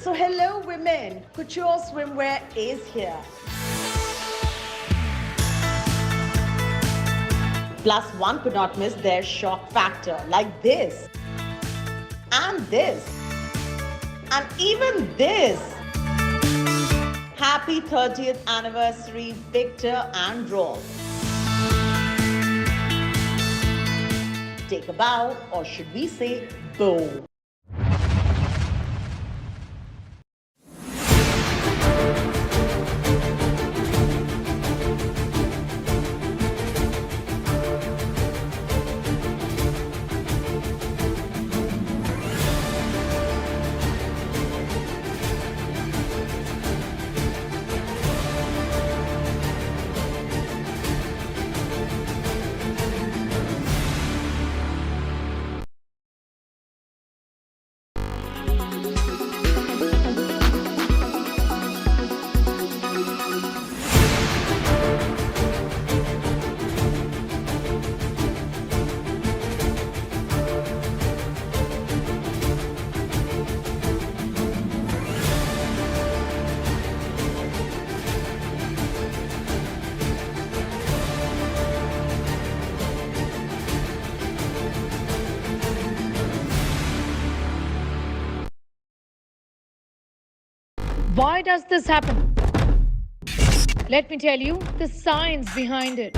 So hello women, couture swimwear is here. Plus, one could not miss their shock factor, like this, and this, and even this. Happy 30th anniversary, Victor and Rolf. Take a bow, or should we say bow? Why does this happen? Let me tell you the science behind it.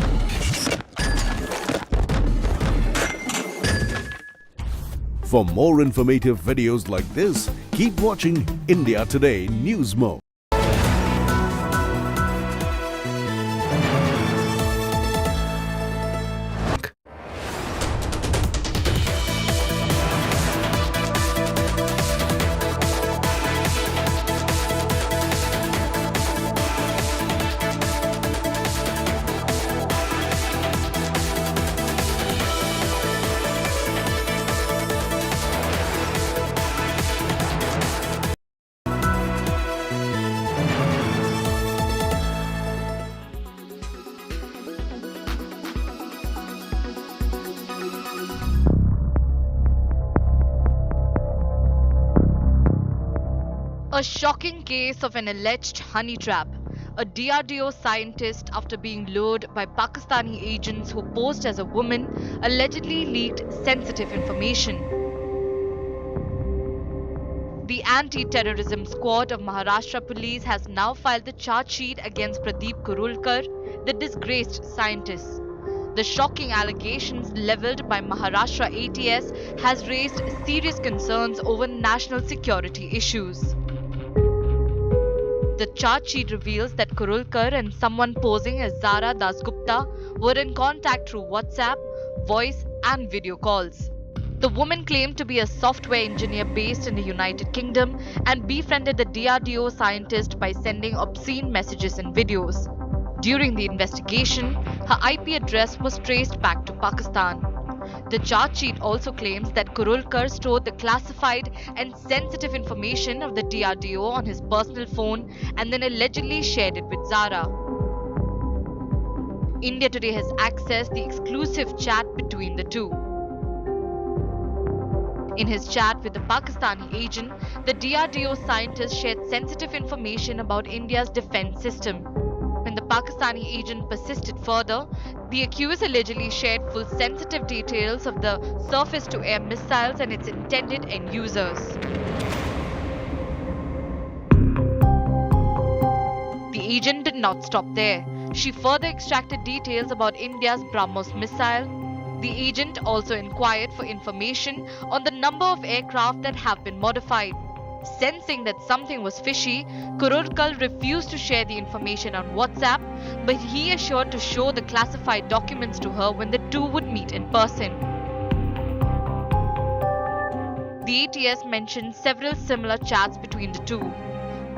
For more informative videos like this, keep watching India Today News Mo. A shocking case of an alleged honey trap. A DRDO scientist, after being lured by Pakistani agents who posed as a woman, allegedly leaked sensitive information. The Anti-Terrorism Squad of Maharashtra Police has now filed the charge sheet against Pradeep Kurulkar, the disgraced scientist. The shocking allegations leveled by Maharashtra ATS has raised serious concerns over national security issues. The charge sheet reveals that Kurulkar and someone posing as Zara Dasgupta were in contact through WhatsApp, voice and video calls. The woman claimed to be a software engineer based in the United Kingdom and befriended the DRDO scientist by sending obscene messages and videos. During the investigation, her IP address was traced back to Pakistan. The charge sheet also claims that Kurulkar stored the classified and sensitive information of the DRDO on his personal phone and then allegedly shared it with Zara. Indiatoday has accessed the exclusive chat between the two. In his chat with the Pakistani agent, the DRDO scientist shared sensitive information about India's defense system. When the Pakistani agent persisted further, the accused allegedly shared full sensitive details of the surface-to-air missiles and its intended end users. The agent did not stop there. She further extracted details about India's BrahMos missile. The agent also inquired for information on the number of aircraft that have been modified. Sensing that something was fishy, Kurulkar refused to share the information on WhatsApp, but he assured to show the classified documents to her when the two would meet in person. The ATS mentioned several similar chats between the two.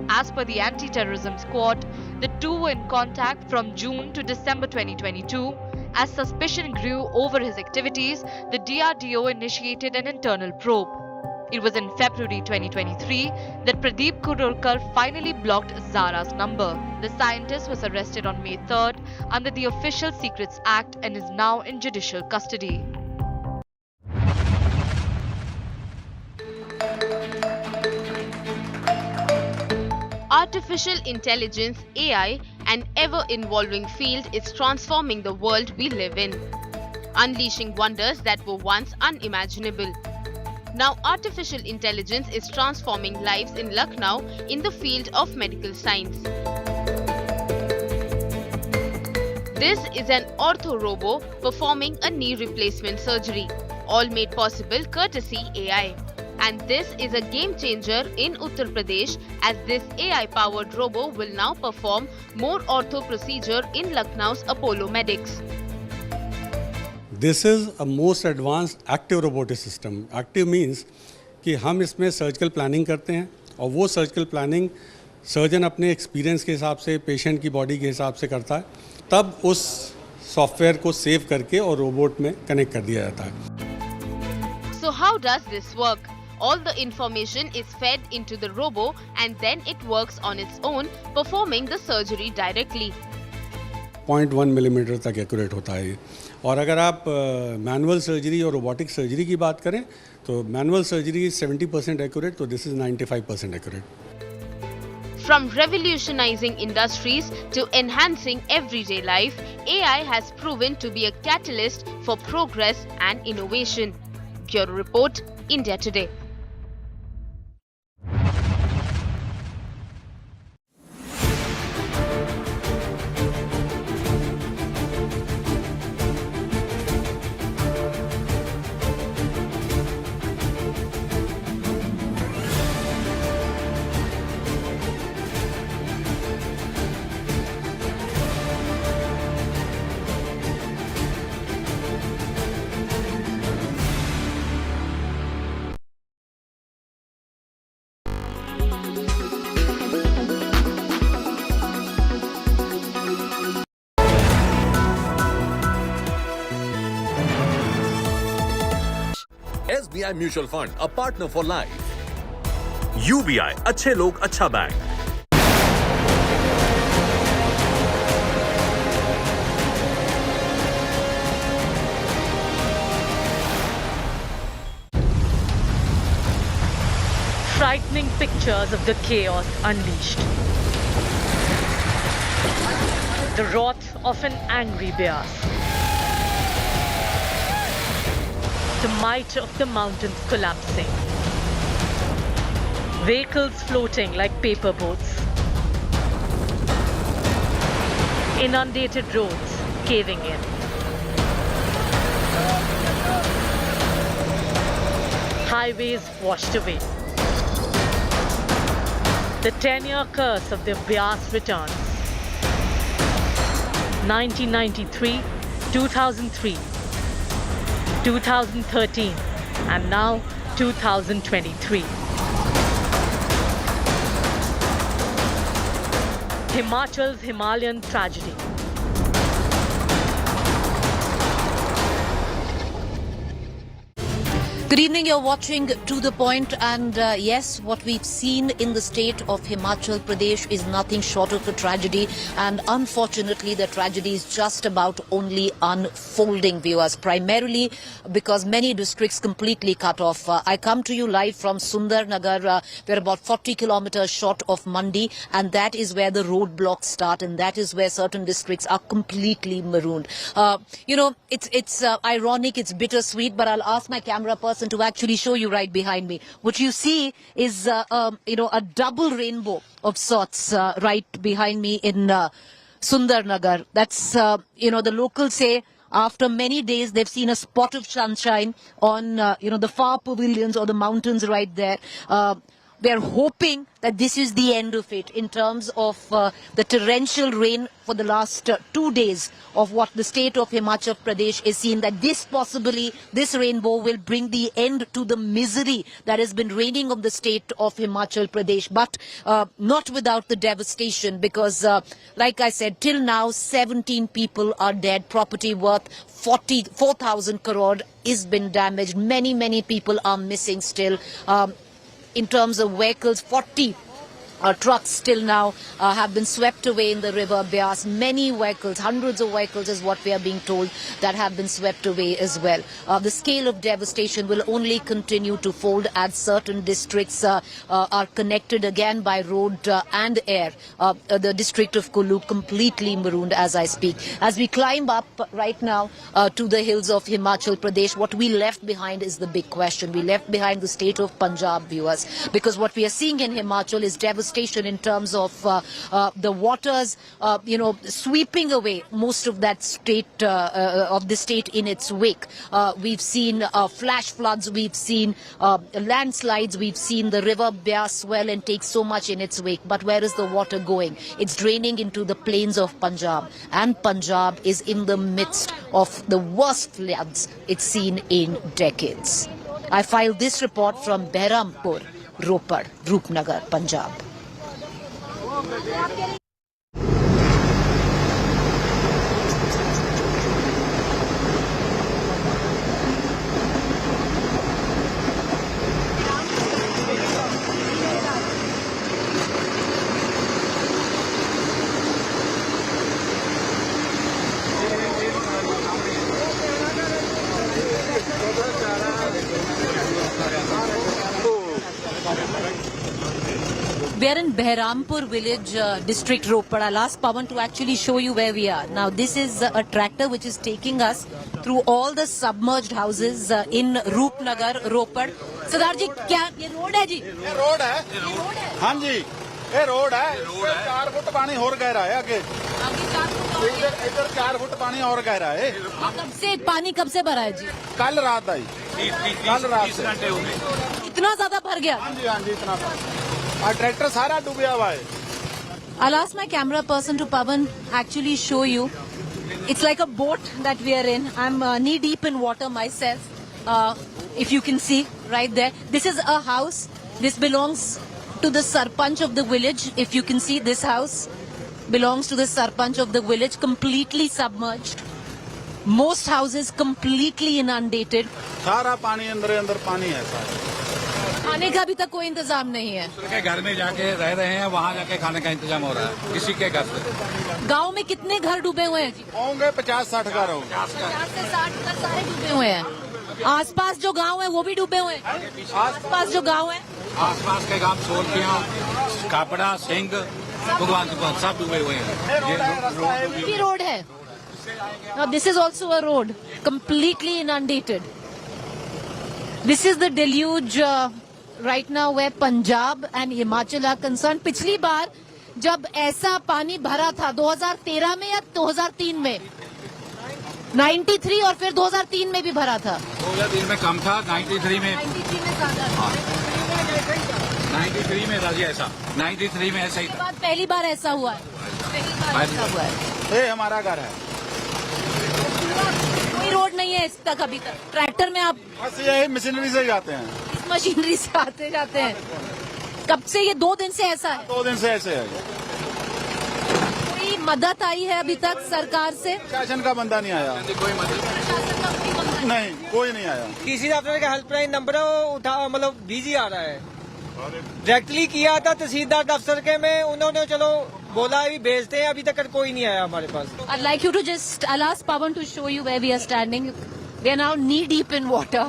As per the Anti-Terrorism Squad, the two were in contact from June to December 2022. As suspicion grew over his activities, the DRDO initiated an internal probe. It was in February 2023 that Pradeep Kurulkar finally blocked Zara's number. The scientist was arrested on May 3rd under the Official Secrets Act and is now in judicial custody. Artificial intelligence, AI, an ever-evolving field is transforming the world we live in, unleashing wonders that were once unimaginable. Now, artificial intelligence is transforming lives in Lucknow in the field of medical science. This is an ortho-robo performing a knee replacement surgery, all made possible courtesy AI. And this is a game changer in Uttar Pradesh, as this AI-powered robo will now perform more ortho procedure in Lucknow's Apollo Medics. This is a most advanced active robotic system. Active means कि हम इसमें surgical planning करते हैं और वो surgical planning surgeon अपने experience के हिसाब से पेशेंट की बॉडी के हिसाब से करता है, तब उस सॉफ्टवेयर को सेव करके और रोबोट में कनेक्ट कर दिया जाता है. So how does this work? All the information is fed into the robo and then it works on its own, performing the surgery directly. 0.1 millimetre तक एक्यूरेट होता है. और अगर आप मैनुअल सर्जरी और रोबोटिक सर्जरी की बात करें तो मैनुअल सर्जरी 70% एक्यूरेट, तो this is 95% accurate. From revolutionizing industries to enhancing everyday life, AI has proven to be a catalyst for progress and innovation. Bureau Report, India Today. SBI Mutual Fund, a partner for life. UBI, अच्छे लोग अच्छा bank. frightening pictures of the chaos unleashed. The wrath of an angry Beas. The might of the mountains collapsing. Vehicles floating like paper boats. Inundated roads caving in. Highways washed away. The 10-year curse of the Beas returns. 1993, 2003, 2013, and now 2023. Himachal's Himalayan tragedy. Good evening, you're watching To The Point, and yes, what we've seen in the state of Himachal Pradesh is nothing short of a tragedy, and unfortunately the tragedy is just about only unfolding, viewers, primarily because many districts completely cut off. I come to you live from Sundarnagar. We're about 40 kilometers short of Mandi, and that is where the roadblocks start, and that is where certain districts are completely marooned. You know, it's ironic, it's bittersweet, but I'll ask my camera person to actually show you right behind me. What you see is, you know, a double rainbow of sorts right behind me in Sundarnagar. That's, you know, the locals say after many days they've seen a spot of sunshine on, you know, the far pavilions or the mountains right there. They're hoping that this is the end of it in terms of the torrential rain for the last 2 days of what the state of Himachal Pradesh is seeing, that this possibly, this rainbow will bring the end to the misery that has been reigning on the state of Himachal Pradesh. But not without the devastation, because like I said, till now 17 people are dead, property worth 4,000 crore is been damaged. Many people are missing still. In terms of vehicles, 40 trucks still now have been swept away in the river Beas. Many vehicles, hundreds of vehicles is what we are being told, that have been swept away as well. The scale of devastation will only continue to fold as certain districts are connected again by road and air. The district of Kullu completely marooned as I speak. As we climb up right now to the hills of Himachal Pradesh, what we left behind is the big question. We left behind the state of Punjab, viewers, because what we are seeing in Himachal is devastation in terms of the waters, you know, sweeping away most of that state of the state in its wake. We've seen flash floods, we've seen landslides, we've seen the river Beas swell and take so much in its wake. But where is the water going? It's draining into the plains of Punjab, and Punjab is in the midst of the worst floods it's seen in decades. I filed this report from Behrampur, Ropar, Roopnagar, Punjab. We are in Behrampur village, district Ropar. I'll ask Pawan to actually show you where we are. Now, this is a tractor which is taking us through all the submerged houses in Roopnagar, Ropar. Sardar ji, क्या ये road है जी? ये road है। हाँ जी, ये road है। 4 foot पानी और गहरा है आगे। इधर 4 फुट पानी और गहरा है। पानी कब से भरा है जी? कल रात आई। कल रात 30 घंटे हो गए। इतना ज्यादा भर गया? हाँ जी, इतना भर। और ट्रैक्टर सारा डूबा हुआ है। I'll ask my camera person to Pawan actually show you. It's like a boat that we are in. I'm knee deep in water myself. If you can see right there. This is a house. This belongs to the Sarpanch of the village. If you can see, this house belongs to the Sarpanch of the village, completely submerged. Most houses completely inundated. सारा पानी अंदर पानी है सारा। खाने का भी तक कोई इंतजाम नहीं है। दूसरे के घर में जाके रह रहे हैं, वहाँ जाके खाने का इंतजाम हो रहा है किसी के घर से। गांव में कितने घर डूबे हुए हैं जी? होंगे 50-60 घर होंगे। 50 से 60 घर सारे डूबे हुए हैं। आसपास जो गांव है वो भी डूबे हुए हैं। आसपास जो गांव है, आसपास के गांव सोलपिया, कापड़ा, सिंह, भगवान सब डूबे हुए हैं। ये रोड है। Now this is also a road completely inundated. This is the deluge right now where Punjab and Himachal are concerned. पिछली बार जब ऐसा पानी भरा था 2013 में या 2003 में, 93 और फिर 2003 में भी भरा था। 2003 में कम था, 93 में 93 में राजी ऐसा, 93 में ऐसा ही था। पहली बार ऐसा हुआ है। ये हमारा घर है। कोई रोड नहीं है इस तक अभी तक। ट्रैक्टर में आप बस यही मशीनरी से जाते हैं। इस मशीनरी से आते जाते हैं। कब से ये 2 दिन से ऐसा है? 2 दिन से ऐसे है। कोई मदद आई है अभी तक सरकार से? शासन का बंदा नहीं आया। कोई मदद नहीं, कोई नहीं आया। किसी दफ्तर का हेल्पलाइन नंबर उठा, मतलब बिजी आ रहा है। डायरेक्टली किया था तहसीलदार दफ्तर के में, उन्होंने चलो बोला अभी भेजते हैं, अभी तक कोई नहीं आया हमारे पास। I'd like you to just, I'll ask Pawan to show you where we are standing. We are now knee deep in water.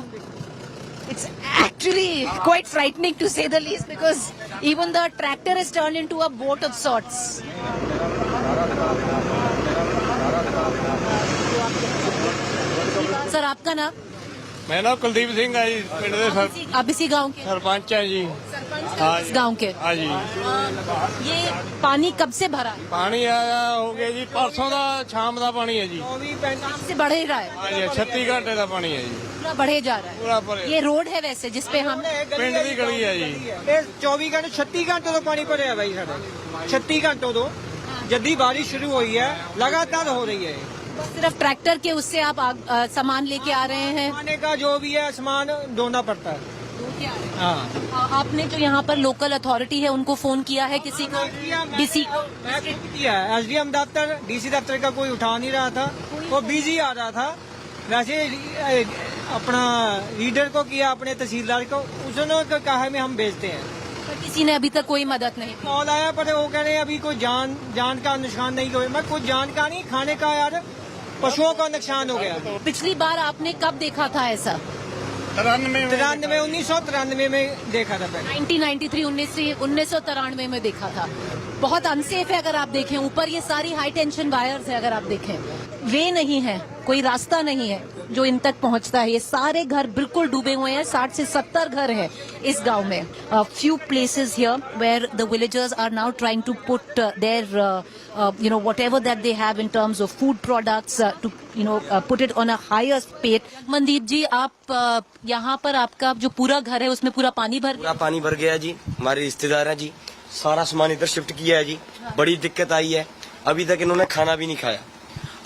It's actually quite frightening to say the least, because even the tractor is turned into a boat of sorts. Sir आपका नाम? मेरा नाम कुलदीप सिंह है जी, पिंड दे sir. आप इसी गांव के सरपंच है जी। इस गांव के? हाँ जी। ये पानी कब से भरा है? पानी आया हो गया जी, परसों का शाम का पानी है जी। से बढ़ ही रहा है? हाँ जी, 36 घंटे का पानी है जी। पूरा बढ़े जा रहा है। पूरा बढ़े। ये रोड है वैसे जिसपे हम पिंड की गली है जी। 24 घंटे 36 घंटे तो पानी भरे है भाई साढ़े। 36 घंटों तो जल्दी बारिश शुरू हुई है, लगातार हो रही है। सिर्फ ट्रैक्टर के उससे आप सामान लेके आ रहे हैं? खाने का जो भी है सामान ढोना पड़ता है। हाँ। आपने जो यहाँ पर लोकल अथॉरिटी है उनको फोन किया है किसी को? डीसी किया है, SDM दफ्तर, DC दफ्तर का कोई उठा नहीं रहा था, वो बिजी आ रहा था। वैसे अपना लीडर को किया, अपने तहसीलदार को, उसने कहा है हम भेजते हैं। किसी ने अभी तक कोई मदद नहीं? कॉल आया पर वो कह रहे हैं अभी कोई जान का नुकसान नहीं हुआ। मैं कुछ जान का नहीं, खाने का यार पशुओं का नुकसान हो गया। पिछली बार आपने कब देखा था ऐसा? 1993 में देखा था। 1993 1993 में देखा था। बहुत अनसेफ है अगर आप देखें। ऊपर ये सारी हाई टेंशन वायर्स है, अगर आप देखें वे नहीं है, कोई रास्ता नहीं है जो इन तक पहुंचता है। ये सारे घर बिल्कुल डूबे हुए हैं। 60 से 70 घर हैं इस गांव में। Few places here where the villagers are now trying to put their whatever that they have in terms of food products to put it on a higher rate. Mandeep ji, आप यहाँ पर आपका जो पूरा घर है उसमें पूरा पानी भर गया जी। हमारे रिश्तेदार हैं जी, सारा सामान इधर शिफ्ट किया है जी। बड़ी दिक्कत आई है, अभी तक इन्होंने खाना भी नहीं खाया।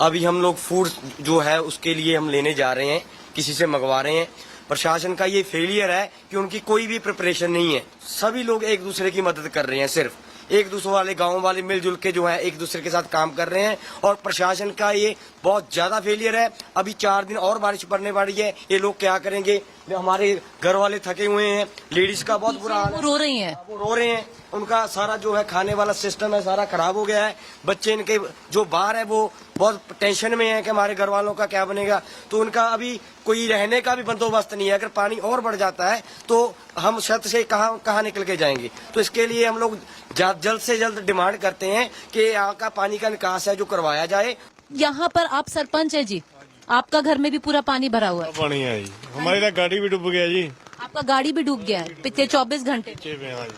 अभी हम लोग फूड जो है उसके लिए हम लेने जा रहे हैं, किसी से मंगवा रहे हैं। प्रशासन का ये फेलियर है कि उनकी कोई भी प्रिपरेशन नहीं है। सभी लोग एक दूसरे की मदद कर रहे हैं, सिर्फ एक दूसरे वाले गांव वाले मिलजुल के जो है एक दूसरे के साथ काम कर रहे हैं। और प्रशासन का ये बहुत ज्यादा फेलियर है। अभी 4 दिन और बारिश पड़ने वाली है, ये लोग क्या करेंगे? हमारे घर वाले थके हुए हैं, लेडीज का बहुत बुरा हाल है, रो रही हैं। वो रो रहे हैं। उनका सारा जो है खाने वाला सिस्टम है सारा खराब हो गया है। बच्चे इनके जो बाहर है वो बहुत टेंशन में है कि हमारे घर वालों का क्या बनेगा। तो उनका अभी कोई रहने का भी बंदोबस्त नहीं है। अगर पानी और बढ़ जाता है तो हम छत से कहाँ निकल के जाएंगे। तो इसके लिए हम लोग जल्द से जल्द डिमांड करते हैं कि यहाँ का पानी का निकास है जो करवाया जाए। यहाँ पर आप सरपंच है जी, आपका घर में भी पूरा पानी भरा हुआ है? पानी है जी, हमारी गाड़ी भी डूब गया जी। आपका गाड़ी भी डूब गया है पिछले 24 घंटे?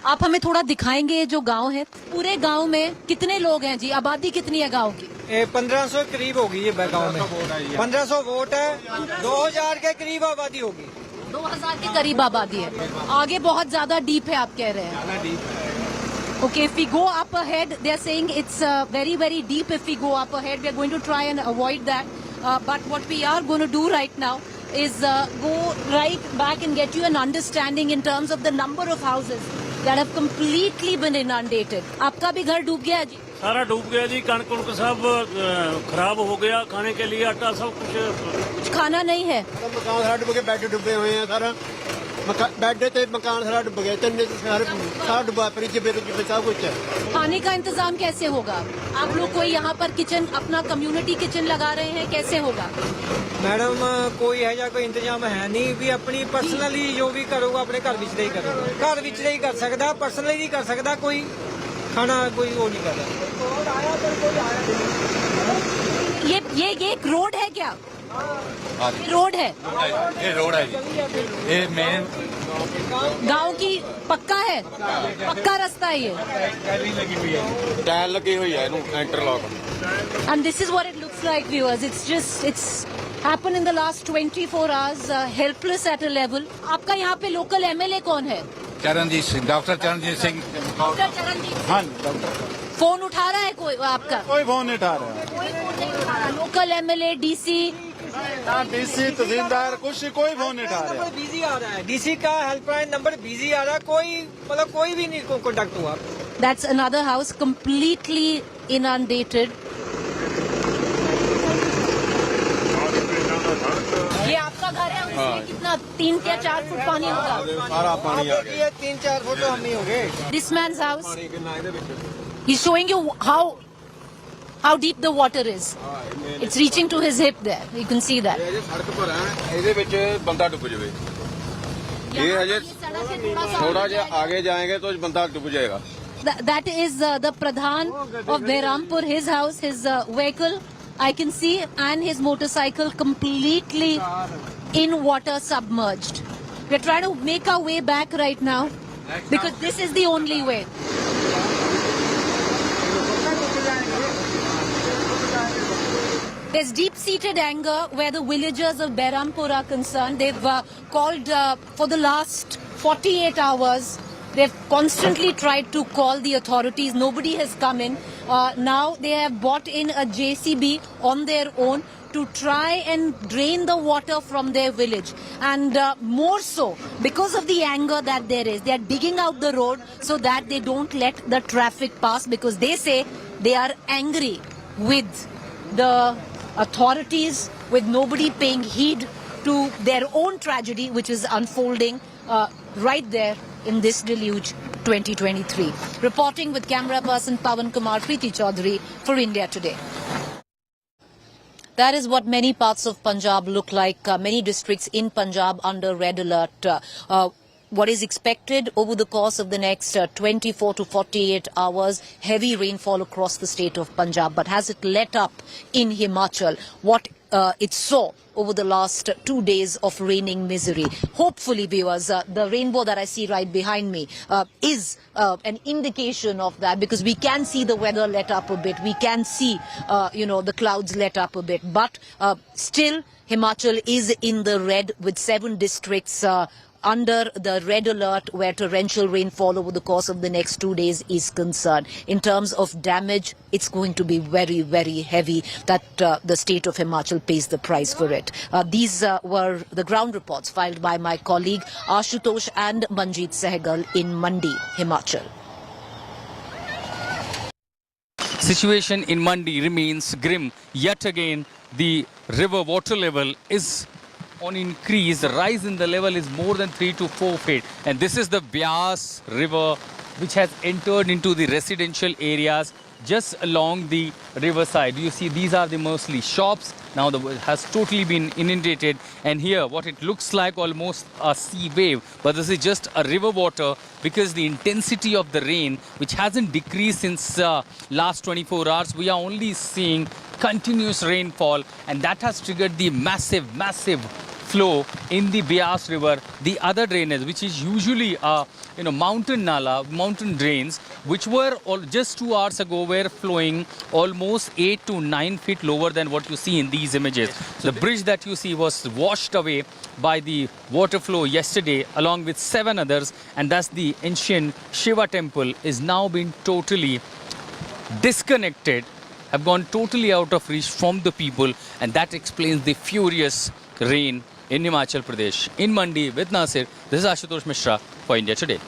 आप हमें थोड़ा दिखाएंगे जो गांव है? पूरे गांव में कितने लोग हैं जी? आबादी कितनी है गांव की? 1500 करीब होगी ये गांव में। 1500 वोट है, 2000 के करीब आबादी होगी। 2000 के करीब आबादी है। आगे बहुत ज्यादा डीप है आप कह रहे हैं? Okay, if we go up ahead, they are saying it's very, very deep. If we go up ahead, we are going to try and avoid that. But what we are going to do right now is go right back and get you an understanding in terms of the number of houses that have completely been inundated. आपका भी घर डूब गया जी? सारा डूब गया जी। कणक उनका सब खराब हो गया। खाने के लिए आटा सब कुछ खाना नहीं है। मकान सारा डूब के, बैठे डूबे हुए हैं सारा। बेड ते मकान सारा डूब गया, इतने सारा डूबा, फ्रिज सब कुछ है। खाने का इंतजाम कैसे होगा? आप लोग कोई यहाँ पर किचन, अपना कम्युनिटी किचन लगा रहे हैं, कैसे होगा? मैडम कोई है या कोई इंतजाम है नहीं, भी अपनी पर्सनली जो भी करोगा अपने घर विच ही करोगा, घर विच ही कर सकता, पर्सनली नहीं कर सकता, कोई खाना कोई वो नहीं कर रहा। ये एक रोड है क्या? रोड है, ये रोड है जी, ये मेन गांव की पक्का है, पक्का रास्ता है ये, टाइल लगी हुई है interlock. And this is what it looks like, viewers. It's happened in the last 24 hours. Helpless at a level. आपका यहाँ पे लोकल MLA कौन है? चरणजीत सिंह, डॉक्टर चरणजीत सिंह। डॉक्टर चरणजीत सिंह। हाँ डॉक्टर। फोन उठा रहा है कोई आपका? कोई फोन नहीं उठा रहा है। कोई फोन नहीं उठा रहा। लोकल MLA, DC, डीसी तहसीलदार कुछ कोई फोन नहीं उठा रहा है। बिजी आ रहा है, डीसी का हेल्पलाइन नंबर बिजी आ रहा है, कोई मतलब कोई भी नहीं कॉन्टेक्ट हुआ। That's another house completely inundated. ये आपका घर है, उसमें कितना 3 या 4 फुट पानी होगा? सारा पानी आ गया। 3-4 फुट तो हम नहीं हो गए। This man's house. He's showing you how deep the water is. It's reaching to his hip there. You can see that. सड़क पर है, ਇਹਦੇ ਵਿੱਚ ਬੰਦਾ ਡੁੱਬ ਜਾਵੇ। ये हजे थोड़ा जा आगे जाएंगे तो बंदा डूब जाएगा। That is the Pradhan of Behrampur, his house, his vehicle, I can see, and his motorcycle completely in water, submerged. We're trying to make our way back right now because this is the only way. There's deep-seated anger where the villagers of Behrampur are concerned. They've called for the last 48 hours. They've constantly tried to call the authorities. Nobody has come in. Now they have bought in a JCB on their own to try and drain the water from their village. And more so, because of the anger that there is, they are digging out the road so that they don't let the traffic pass, because they say they are angry with the authorities, with nobody paying heed to their own tragedy, which is unfolding right there in this deluge 2023. Reporting with camera person Pawan Kumar, Preeti Chaudhary for India Today. That is what many parts of Punjab look like. Many districts in Punjab under red alert. What is expected over the course of the next 24 to 48 hours, heavy rainfall across the state of Punjab. But has it let up in Himachal? What it saw over the last 2 days of raining misery. Hopefully, viewers, the rainbow that I see right behind me is an indication of that, because we can see the weather let up a bit. We can see, the clouds let up a bit. But still, Himachal is in the red with 7 districts under the red alert where torrential rainfall over the course of the next 2 days is concerned. In terms of damage, it's going to be very, very heavy that the state of Himachal pays the price for it. These were the ground reports filed by my colleague Ashutosh and Manjeet Sehgal in Mandi, Himachal. Situation in Mandi remains grim. Yet again, the river water level is on increase. The rise in the level is more than 3 to 4 feet. And this is the Beas River, which has entered into the residential areas just along the riverside. You see, these are the mostly shops. Now the has totally been inundated, and here what it looks like almost a sea wave, but this is just a river water, because the intensity of the rain, which hasn't decreased since last 24 hours, we are only seeing continuous rainfall, and that has triggered the massive flow in the Beas River. The other drainage, which is usually mountain nala, mountain drains, which were just 2 hours ago were flowing almost 8 to 9 feet lower than what you see in these images. The bridge that you see was washed away by the water flow yesterday, along with 7 others, and thus the ancient Shiva temple is now been totally disconnected, have gone totally out of reach from the people, and that explains the furious rain in Himachal Pradesh. In Mandi with Nasir, this is Ashutosh Mishra for India Today.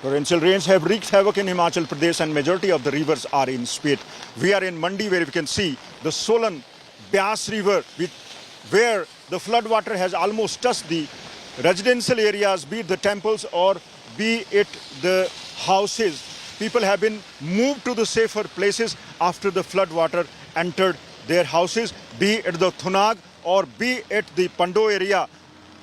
Torrential rains have wreaked havoc in Himachal Pradesh, and majority of the rivers are in spate. We are in Mandi, where we can see the swollen Beas River, where the flood water has almost touched the residential areas, be it the temples or be it the houses, people have been moved to the safer places after the flood water entered their houses, be it the Thunag or be it the Pando area.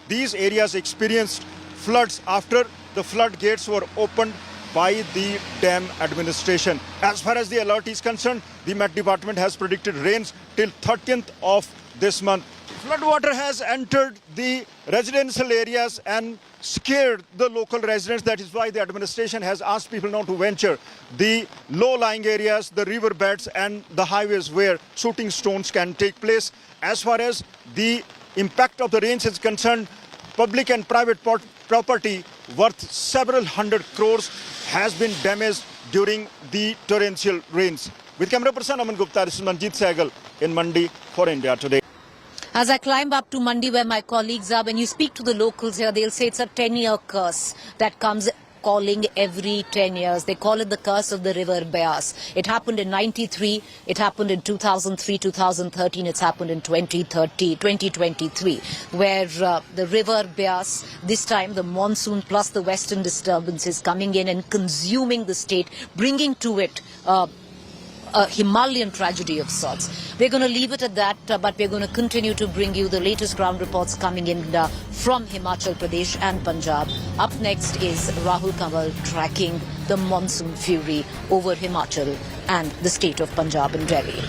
These areas experienced floods after the floodgates were opened by the dam administration. As far as the alert is concerned, the Met Department has predicted rains till 30th of this month. Floodwater has entered the residential areas and scared the local residents. That is why the administration has asked people not to venture the low-lying areas, the riverbeds and the highways where shooting stones can take place. As far as the impact of the rains is concerned, public and private property worth several hundred crores has been damaged during the torrential rains. With camera person Aman Gupta, this is Manjeet Sehgal in Mandi for India Today. As I climb up to Mandi where my colleagues are, when you speak to the locals here, they'll say it's a 10-year curse that comes calling every 10 years. They call it the curse of the river Beas. It happened in 93, it happened in 2003, 2013, it's happened in 2023, where the river Beas, this time the monsoon plus the western disturbance is coming in and consuming the state, bringing to it a Himalayan tragedy of sorts. We're going to leave it at that, but we're going to continue to bring you the latest ground reports coming in from Himachal Pradesh and Punjab. Up next is Rahul tracking the monsoon fury over Himachal and the state of Punjab and Delhi.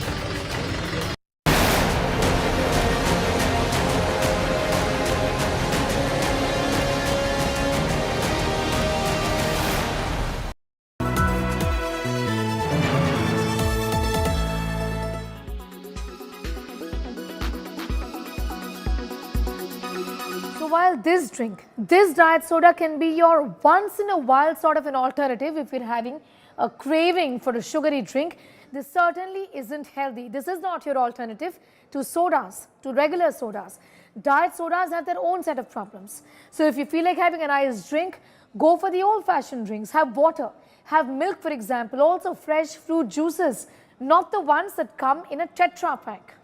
While this diet soda can be your once in a while sort of an alternative if you're having a craving for a sugary drink, this certainly isn't healthy. This is not your alternative to sodas, to regular sodas. Diet sodas have their own set of problems. So if you feel like having an iced drink, go for the old-fashioned drinks. Have water, have milk for example, also fresh fruit juices, not the ones that come in a Tetra pack.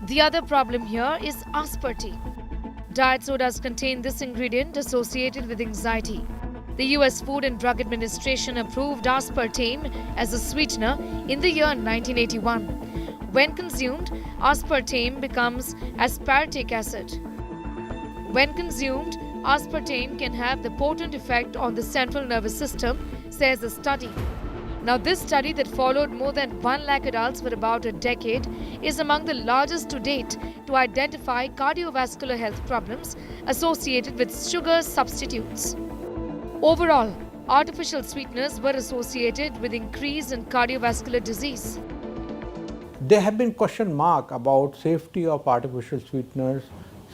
The other problem here is aspartame. Diet sodas contain this ingredient associated with anxiety. The US Food and Drug Administration approved aspartame as a sweetener in the year 1981. When consumed, aspartame becomes aspartic acid. When consumed, aspartame can have the potent effect on the central nervous system, says the study. Now, this study that followed more than 1 lakh adults for about a decade is among the largest to date to identify cardiovascular health problems associated with sugar substitutes. Overall, artificial sweeteners were associated with increase in cardiovascular disease. There have been question marks about safety of artificial sweeteners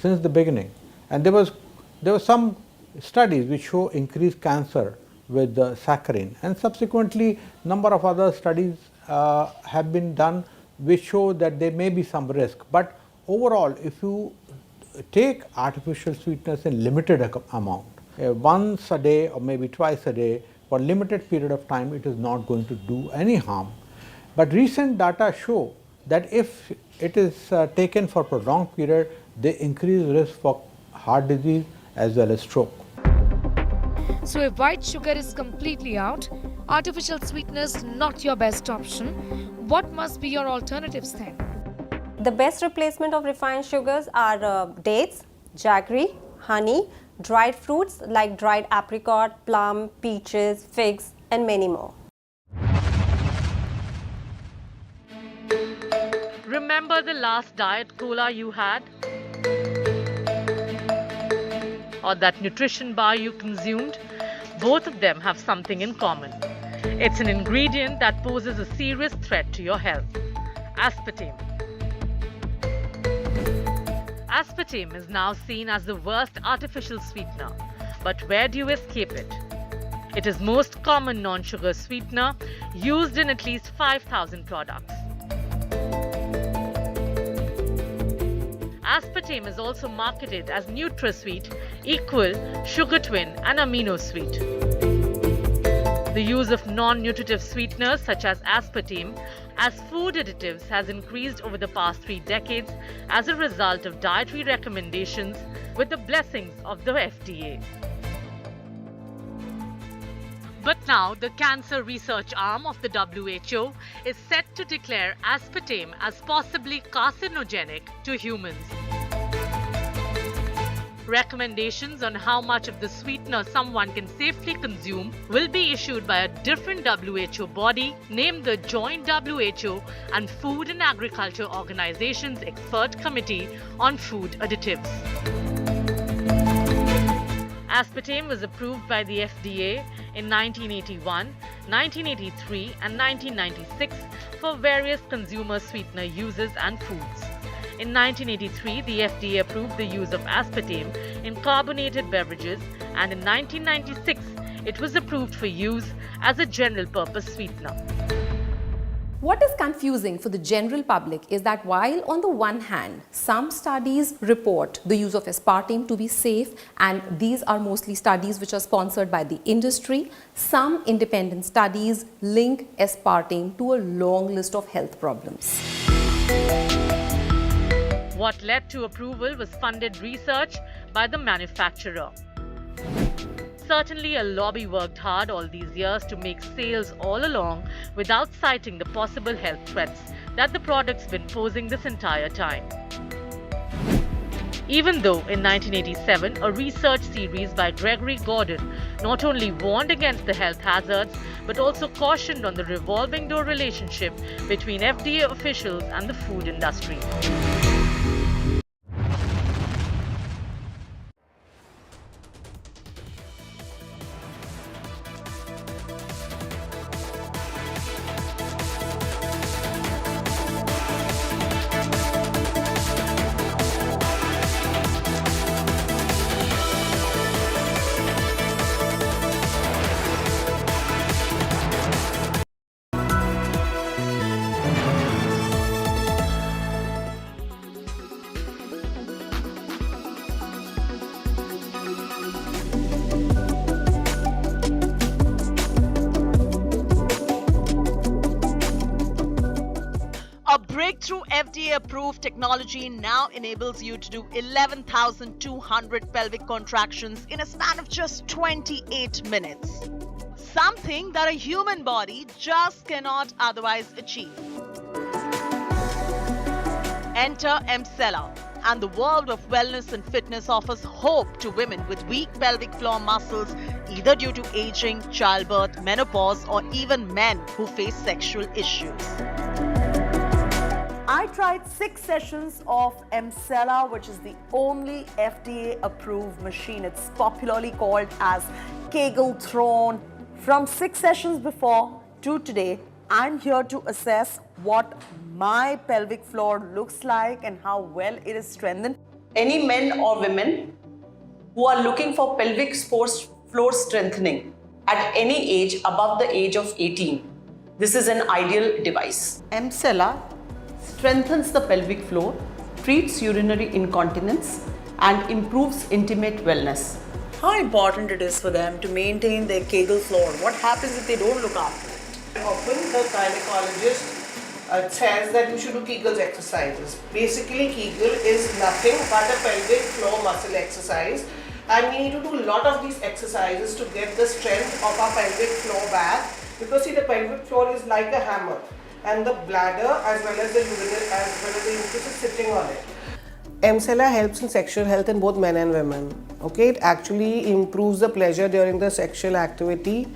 since the beginning, and there were some studies which show increased cancer with the saccharin, and subsequently number of other studies have been done which show that there may be some risk. But overall, if you take artificial sweeteners in limited amount, once a day or maybe twice a day for a limited period of time, it is not going to do any harm. But recent data show that if it is taken for prolonged period, they increase risk for heart disease as well as stroke. So if white sugar is completely out, artificial sweeteners not your best option, what must be your alternatives then? The best replacement of refined sugars are dates, jaggery, honey, dried fruits like dried apricot, plum, peaches, figs and many more. Remember the last diet cola you had? Or that nutrition bar you consumed? Both of them have something in common. It's an ingredient that poses a serious threat to your health. Aspartame. Aspartame is now seen as the worst artificial sweetener. But where do you escape it? It is most common non-sugar sweetener used in at least 5,000 products. Aspartame is also marketed as NutraSweet, Equal, Sugar Twin and Amino Sweet. The use of non-nutritive sweeteners such as aspartame as food additives has increased over the past 3 decades as a result of dietary recommendations with the blessings of the FDA. But now, the cancer research arm of the WHO is set to declare aspartame as possibly carcinogenic to humans. Recommendations on how much of the sweetener someone can safely consume will be issued by a different WHO body named the Joint WHO and Food and Agriculture Organization's Expert Committee on Food Additives. Aspartame was approved by the FDA in 1981, 1983 and 1996 for various consumer sweetener uses and foods. In 1983, the FDA approved the use of aspartame in carbonated beverages, and in 1996, it was approved for use as a general-purpose sweetener. What is confusing for the general public is that while on the one hand, some studies report the use of aspartame to be safe, and these are mostly studies which are sponsored by the industry, some independent studies link aspartame to a long list of health problems. What led to approval was funded research by the manufacturer. Certainly, a lobby worked hard all these years to make sales all along without citing the possible health threats that the product's been posing this entire time. Even though in 1987, a research series by Gregory Gordon not only warned against the health hazards, but also cautioned on the revolving door relationship between FDA officials and the food industry. A breakthrough FDA-approved technology now enables you to do 11,200 pelvic contractions in a span of just 28 minutes. Something that a human body just cannot otherwise achieve. Enter Emcella, and the world of wellness and fitness offers hope to women with weak pelvic floor muscles, either due to aging, childbirth, menopause, or even men who face sexual issues. I tried 6 sessions of Emcella, which is the only FDA-approved machine. It's popularly called as Kegel Throne. From 6 sessions before to today, I'm here to assess what my pelvic floor looks like and how well it is strengthened. Any men or women who are looking for pelvic floor strengthening at any age above the age of 18, this is an ideal device. Emcella strengthens the pelvic floor, treats urinary incontinence, and improves intimate wellness. How important it is for them to maintain their Kegel floor? What happens if they don't look after it? Often the gynecologist says that you should do Kegel exercises. Basically, Kegel is nothing but a pelvic floor muscle exercise, and we need to do a lot of these exercises to get the strength of our pelvic floor back, because see, the pelvic floor is like a hammer, and the bladder as well as the uterus is sitting on it. Emcella helps in sexual health in both men and women. Okay, it actually improves the pleasure during the sexual activity.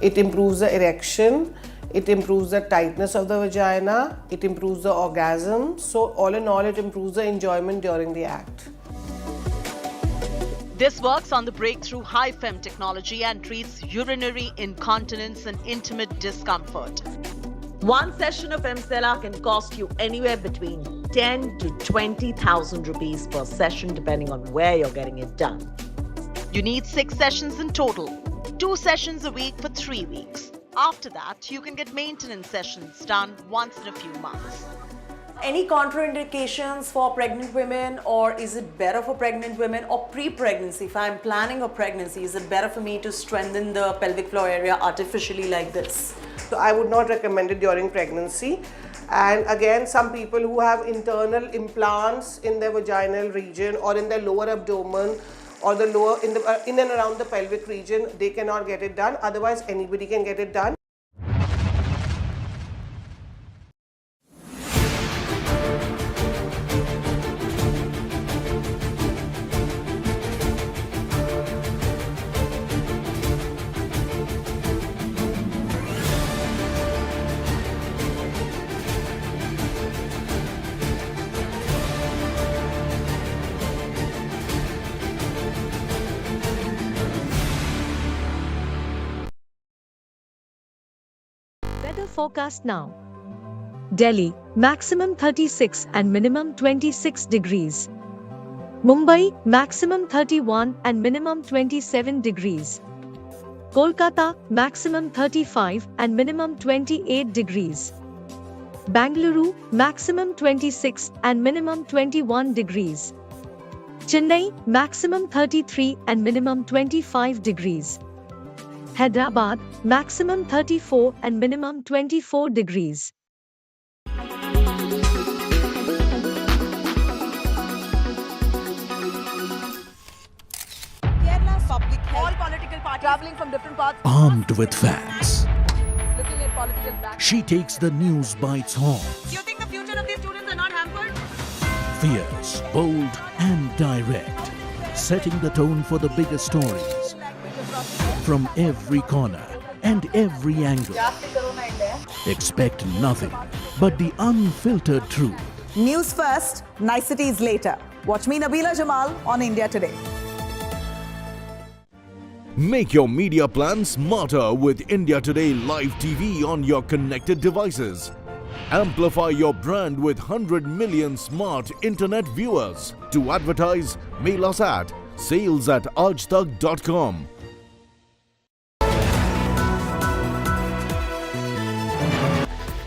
It improves the erection. It improves the tightness of the vagina. It improves the orgasm. So all in all, it improves the enjoyment during the act. This works on the breakthrough high-fem technology and treats urinary incontinence and intimate discomfort. One session of Emcella can cost you anywhere between 10 to 20,000 rupees per session, depending on where you're getting it done. You need 6 sessions in total, 2 sessions a week for 3 weeks. After that, you can get maintenance sessions done once in a few months. Any contraindications for pregnant women, or is it better for pregnant women or pre-pregnancy? If I'm planning a pregnancy, is it better for me to strengthen the pelvic floor area artificially like this? So I would not recommend it during pregnancy. And again, some people who have internal implants in their vaginal region or in their lower abdomen or the lower in and around the pelvic region, they cannot get it done. Otherwise, anybody can get it done. Weather forecast now. Delhi, maximum 36 and minimum 26 degrees. Mumbai, maximum 31 and minimum 27 degrees. Kolkata, maximum 35 and minimum 28 degrees. Bengaluru, maximum 26 and minimum 21 degrees. Chennai, maximum 33 and minimum 25 degrees. Hyderabad, maximum 34 and minimum 24 degrees. Kerala's public health. All political parties traveling from different parts. Armed with facts, Looking at political back. she takes the news by its horns. Do you think the future of these students are not hampered? Fierce, bold, and direct, setting the tone for the biggest stories from every corner and every angle. Expect nothing but the unfiltered truth. News first, niceties later. Watch me, Nabila Jamal, on India Today. Make your media plan smarter with India Today live TV on your connected devices. Amplify your brand with 100 million smart internet viewers. To advertise, mail us at sales@aajtak.com.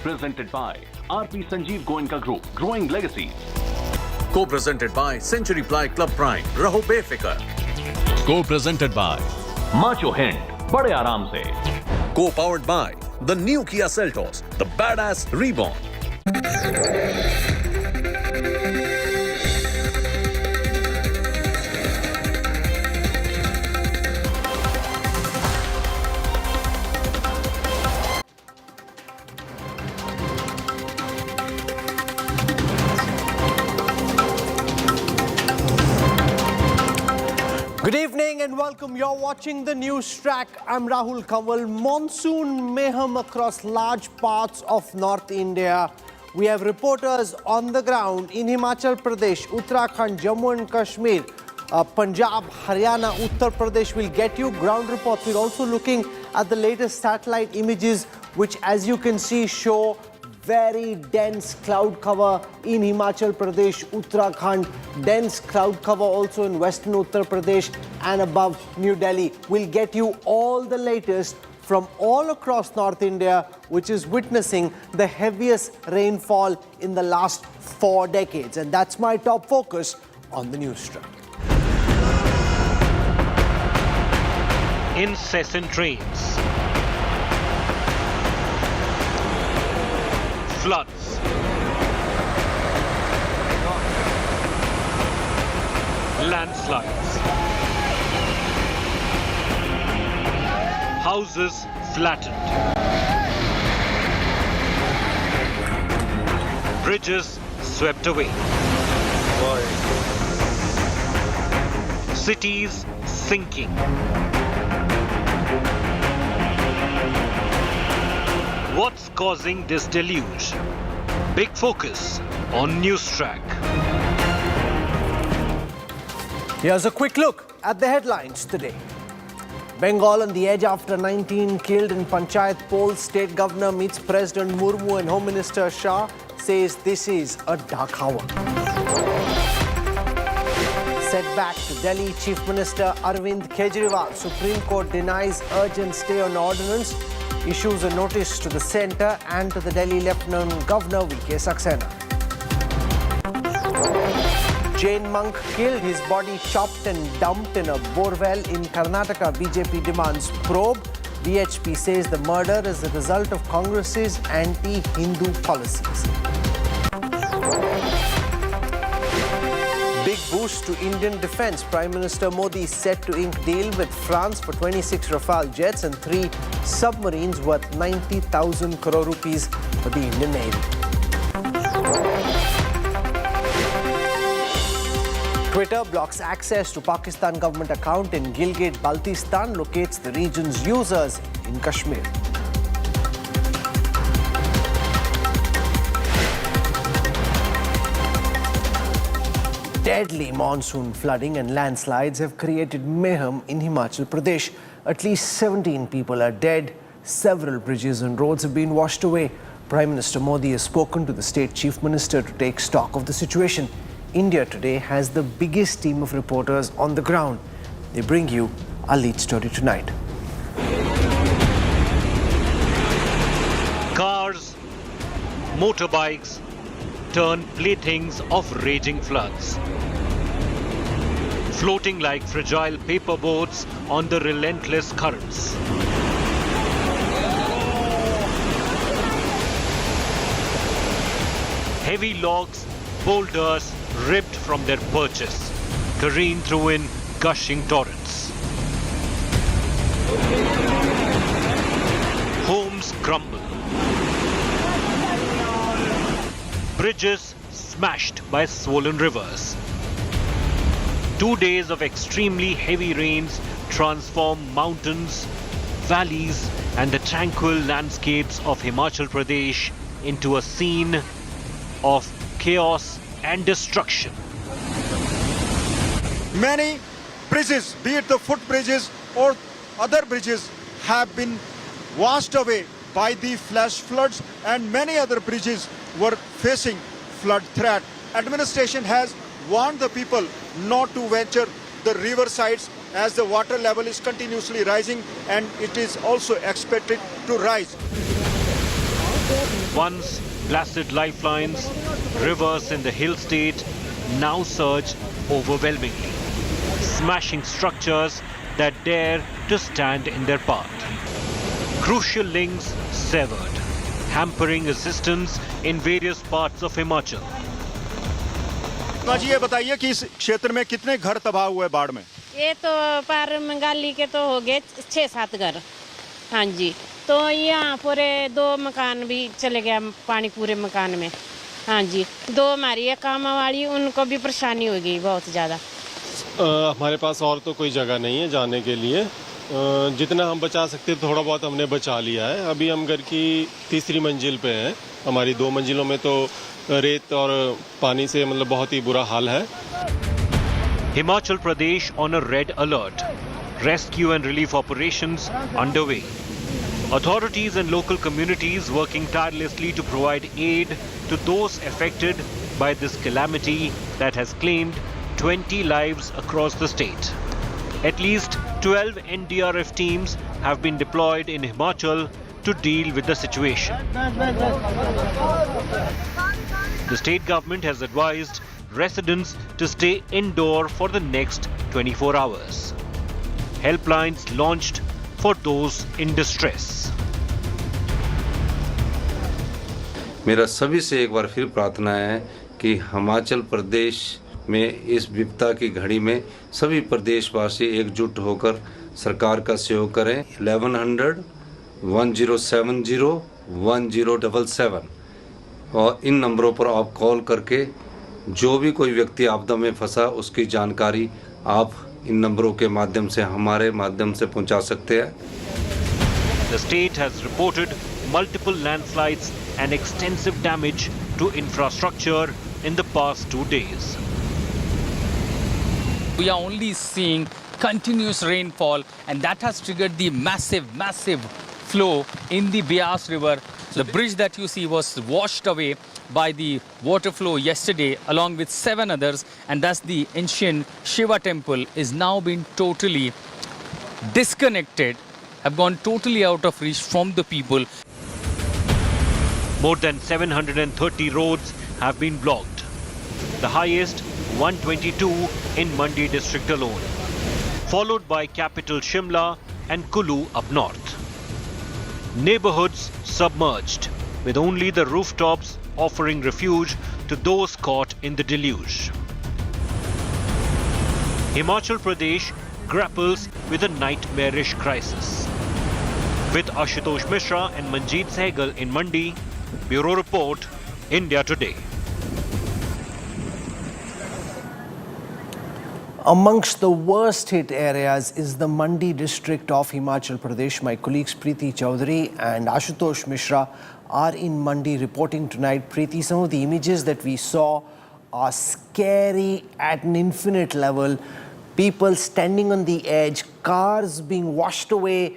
Presented by RP Sanjeev Goenka Group, Growing Legacies. Co-presented by Century Ply Club Prime, Raho Befikar. Co-presented by Macho Hind, Bade Aaram Se. Co-powered by the new Kia Seltos, the badass reborn. Good evening and welcome. You're watching the news track. I'm Rahul Kanwal. Monsoon mayhem across large parts of North India. We have reporters on the ground in Himachal Pradesh, Uttarakhand, Jammu and Kashmir, Punjab, Haryana, Uttar Pradesh. Will get you ground reports. We're also looking at the latest satellite images, which, as you can see, show very dense cloud cover in Himachal Pradesh, Uttarakhand, dense cloud cover also in western Uttar Pradesh and above New Delhi. We'll get you all the latest from all across North India, which is witnessing the heaviest rainfall in the last 4 decades. And that's my top focus on the news track. Incessant rains, floods, landslides, houses flattened, bridges swept away, cities sinking. What's causing this deluge? Big focus on Newstrack. Here's a quick look at the headlines today. Bengal on the edge after 19 killed in Panchayat polls. State governor meets President Murmu and Home Minister Shah, says this is a dark hour. Setback to Delhi Chief Minister Arvind Kejriwal. Supreme Court denies urgent stay on ordinance. Issues a notice to the centre and to the Delhi Lieutenant Governor V.K. Saxena. Jain monk killed, his body chopped and dumped in a borewell in Karnataka. BJP demands probe. VHP says the murder is the result of Congress's anti-Hindu policies. Big boost to Indian defence. Prime Minister Modi is set to ink deal with France for 26 Rafale jets and 3 submarines worth 90,000 crore rupees for the Indian Navy. Twitter blocks access to Pakistan government account in Gilgit-Baltistan, locates the region's users in Kashmir. Deadly monsoon flooding and landslides have created mayhem in Himachal Pradesh. At least 17 people are dead. Several bridges and roads have been washed away. Prime Minister Modi has spoken to the state chief minister to take stock of the situation. Indiatoday has the biggest team of reporters on the ground. They bring you our lead story tonight. Cars, motorbikes turn playthings of raging floods. Floating like fragile paper boats on the relentless currents. Heavy logs, boulders ripped from their perches, careen through in gushing torrents. Homes crumble. Bridges smashed by swollen rivers. 2 days of extremely heavy rains transform mountains, valleys, and the tranquil landscapes of Himachal Pradesh into a scene of chaos and destruction. Many bridges, be it the footbridges or other bridges, have been washed away by the flash floods, and many other bridges were facing flood threat. Administration has warned the people not to venture the riversides as the water level is continuously rising and it is also expected to rise. Once placid lifelines, rivers in the hill state now surge overwhelmingly, smashing structures that dare to stand in their path. Crucial links severed, hampering assistance in various parts of Himachal. जी ये बताइए कि इस क्षेत्र में कितने घर तबाह हुए बाढ़ में? ये तो पार मंगाली के तो हो गए 6-7 घर। हाँ जी, तो यहाँ पूरे 2 मकान भी चले गया पानी पूरे मकान में। हाँ जी, 2 हमारी है काम वाली, उनको भी परेशानी हो गई बहुत ज़्यादा। हमारे पास और तो कोई जगह नहीं है जाने के लिए, जितना हम बचा सकते थोड़ा बहुत हमने बचा लिया है। अभी हम घर की 3री मंजिल पे हैं। हमारी 2 मंजिलों में तो रेत और पानी से मतलब बहुत ही बुरा हाल है। Himachal Pradesh on a red alert. Rescue and relief operations underway. Authorities and local communities working tirelessly to provide aid to those affected by this calamity that has claimed 20 lives across the state. At least 12 NDRF teams have been deployed in Himachal to deal with the situation. The state government has advised residents to stay indoor for the next 24 hours. Helplines launched for those in distress. मेरा सभी से एक बार फिर प्रार्थना है कि हिमाचल प्रदेश में इस विपदा की घड़ी में सभी प्रदेशवासी एकजुट होकर सरकार का सहयोग करें। 1100 1070 1077 और इन नंबरों पर आप कॉल करके जो भी कोई व्यक्ति आपदा में फंसा उसकी जानकारी आप इन नंबरों के माध्यम से हमारे माध्यम से पहुंचा सकते हैं। The state has reported multiple landslides and extensive damage to infrastructure in the past 2 days. We are only seeing continuous rainfall, and that has triggered the massive flow in the Beas River. The bridge that you see was washed away by the water flow yesterday along with 7 others, and thus the ancient Shiva temple is now been totally disconnected, have gone totally out of reach from the people. More than 730 roads have been blocked. The highest 122 in Mandi district alone, followed by capital Shimla and Kulu up north. Neighborhoods submerged, with only the rooftops offering refuge to those caught in the deluge. Himachal Pradesh grapples with a nightmarish crisis. With Ashutosh Mishra and Manjeet Sehgal in Mandi, Bureau Report, India Today. Amongst the worst hit areas is the Mandi district of Himachal Pradesh. My colleagues Preeti Chowdhury and Ashutosh Mishra are in Mandi reporting tonight. Preeti, some of the images that we saw are scary at an infinite level. People standing on the edge, cars being washed away,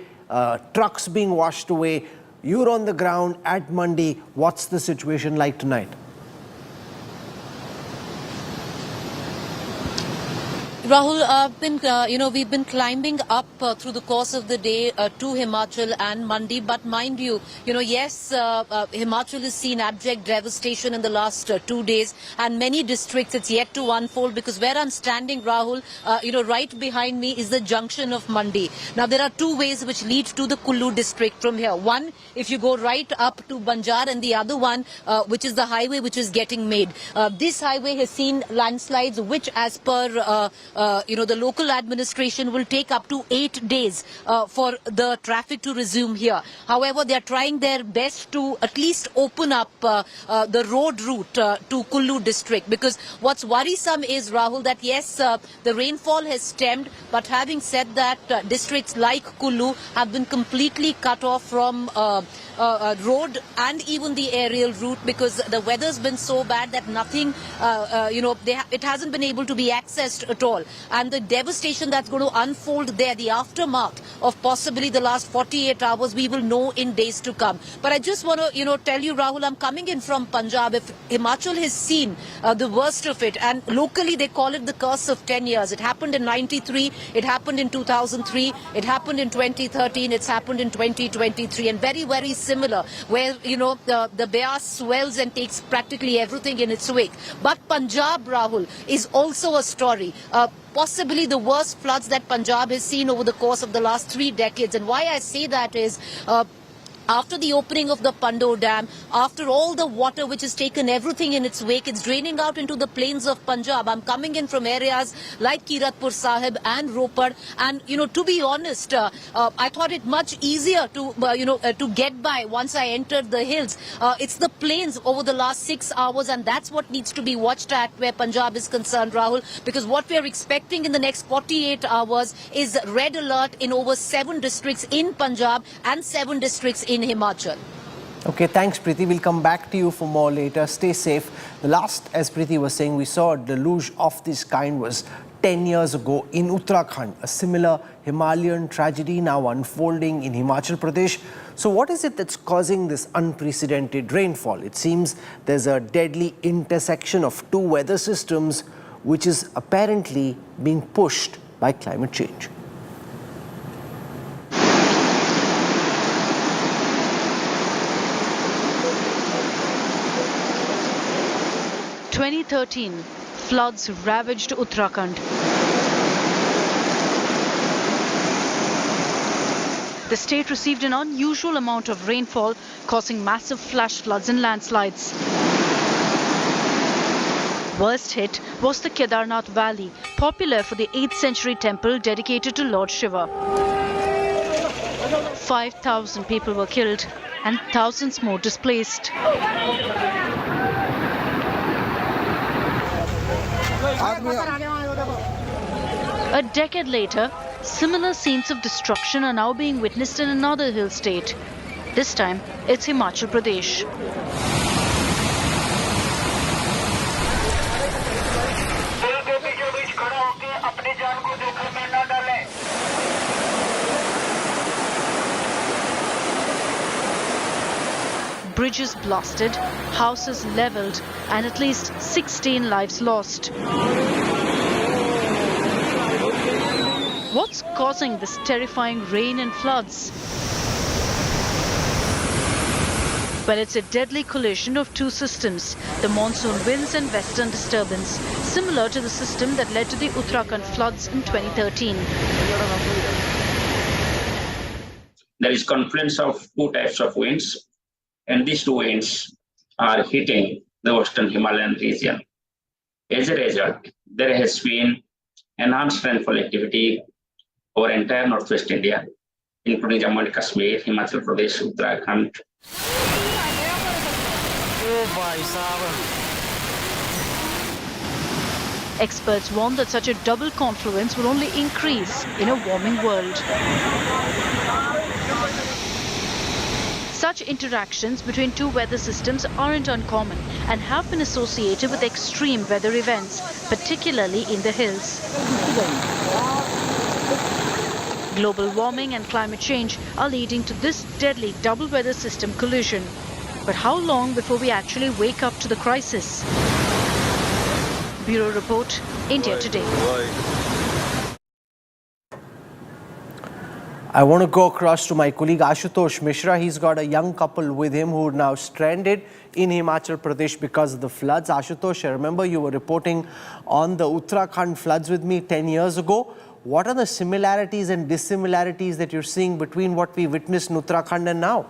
trucks being washed away. You're on the ground at Mandi. What's the situation like tonight? Rahul, we've been climbing up through the course of the day to Himachal and Mandi. But mind you, yes, Himachal has seen abject devastation in the last 2 days, and many districts it's yet to unfold, because where I'm standing, Rahul, right behind me is the junction of Mandi. Now, there are two ways which lead to the Kullu district from here. One, if you go right up to Banjar, and the other one, which is the highway which is getting made. This highway has seen landslides which, as per the local administration, will take up to 8 days for the traffic to resume here. However, they are trying their best to at least open up the road route to Kullu district, because what's worrisome is, Rahul, that yes, the rainfall has stemmed, but having said that, districts like Kullu have been completely cut off from road and even the aerial route, because the weather's been so bad that nothing, it hasn't been able to be accessed at all. And the devastation that's going to unfold there, the aftermath of possibly the last 48 hours, we will know in days to come. But I just want to, tell you, Rahul, I'm coming in from Punjab. If Himachal has seen the worst of it, and locally they call it the curse of 10 years. It happened in 93, it happened in 2003, it happened in 2013, it's happened in 2023, and very, very similar, where, the Beas swells and takes practically everything in its wake. But Punjab, Rahul, is also a story. Possibly the worst floods that Punjab has seen over the course of the last 3 decades. And why I say that is, after the opening of the Pando Dam, after all the water which has taken everything in its wake, it's draining out into the plains of Punjab. I'm coming in from areas like Kiratpur Sahib and Ropar, and to be honest, I thought it much easier to get by once I entered the hills. It's the plains over the last 6 hours, and that's what needs to be watched at where Punjab is concerned, Rahul, because what we're expecting in the next 48 hours is red alert in over 7 districts in Punjab and 7 districts in Himachal. Okay, thanks, Preeti. We'll come back to you for more later. Stay safe. The last, as Preeti was saying, we saw a deluge of this kind was 10 years ago in Uttarakhand. A similar Himalayan tragedy now unfolding in Himachal Pradesh. So what is it that's causing this unprecedented rainfall? It seems there's a deadly intersection of 2 weather systems, which is apparently being pushed by climate change. 2013, floods ravaged Uttarakhand. The state received an unusual amount of rainfall, causing massive flash floods and landslides. Worst hit was the Kedarnath Valley, popular for the 8th century temple dedicated to Lord Shiva. 5,000 people were killed and thousands more displaced. A decade later, similar scenes of destruction are now being witnessed in another hill state. This time, it's Himachal Pradesh. Bridges blasted, houses leveled, and at least 16 lives lost. What's causing this terrifying rain and floods? Well, it's a deadly collision of two systems, the monsoon winds and western disturbance, similar to the system that led to the Uttarakhand floods in 2013. There is confluence of two types of winds, and these two winds are hitting the western Himalayan region. As a result, there has been enhanced rainfall activity over entire northwest India, including Jammu and Kashmir, Himachal Pradesh, Uttarakhand. Experts warn that such a double confluence will only increase in a warming world. Such interactions between two weather systems aren't uncommon and have been associated with extreme weather events, particularly in the hills. Global warming and climate change are leading to this deadly double weather system collision. But how long before we actually wake up to the crisis? Bureau Report, India Today. I want to go across to my colleague Ashutosh Mishra. He's got a young couple with him who are now stranded in Himachal Pradesh because of the floods. Ashutosh, I remember you were reporting on the Uttarakhand floods with me 10 years ago. What are the similarities and dissimilarities that you're seeing between what we witnessed in Uttarakhand and now?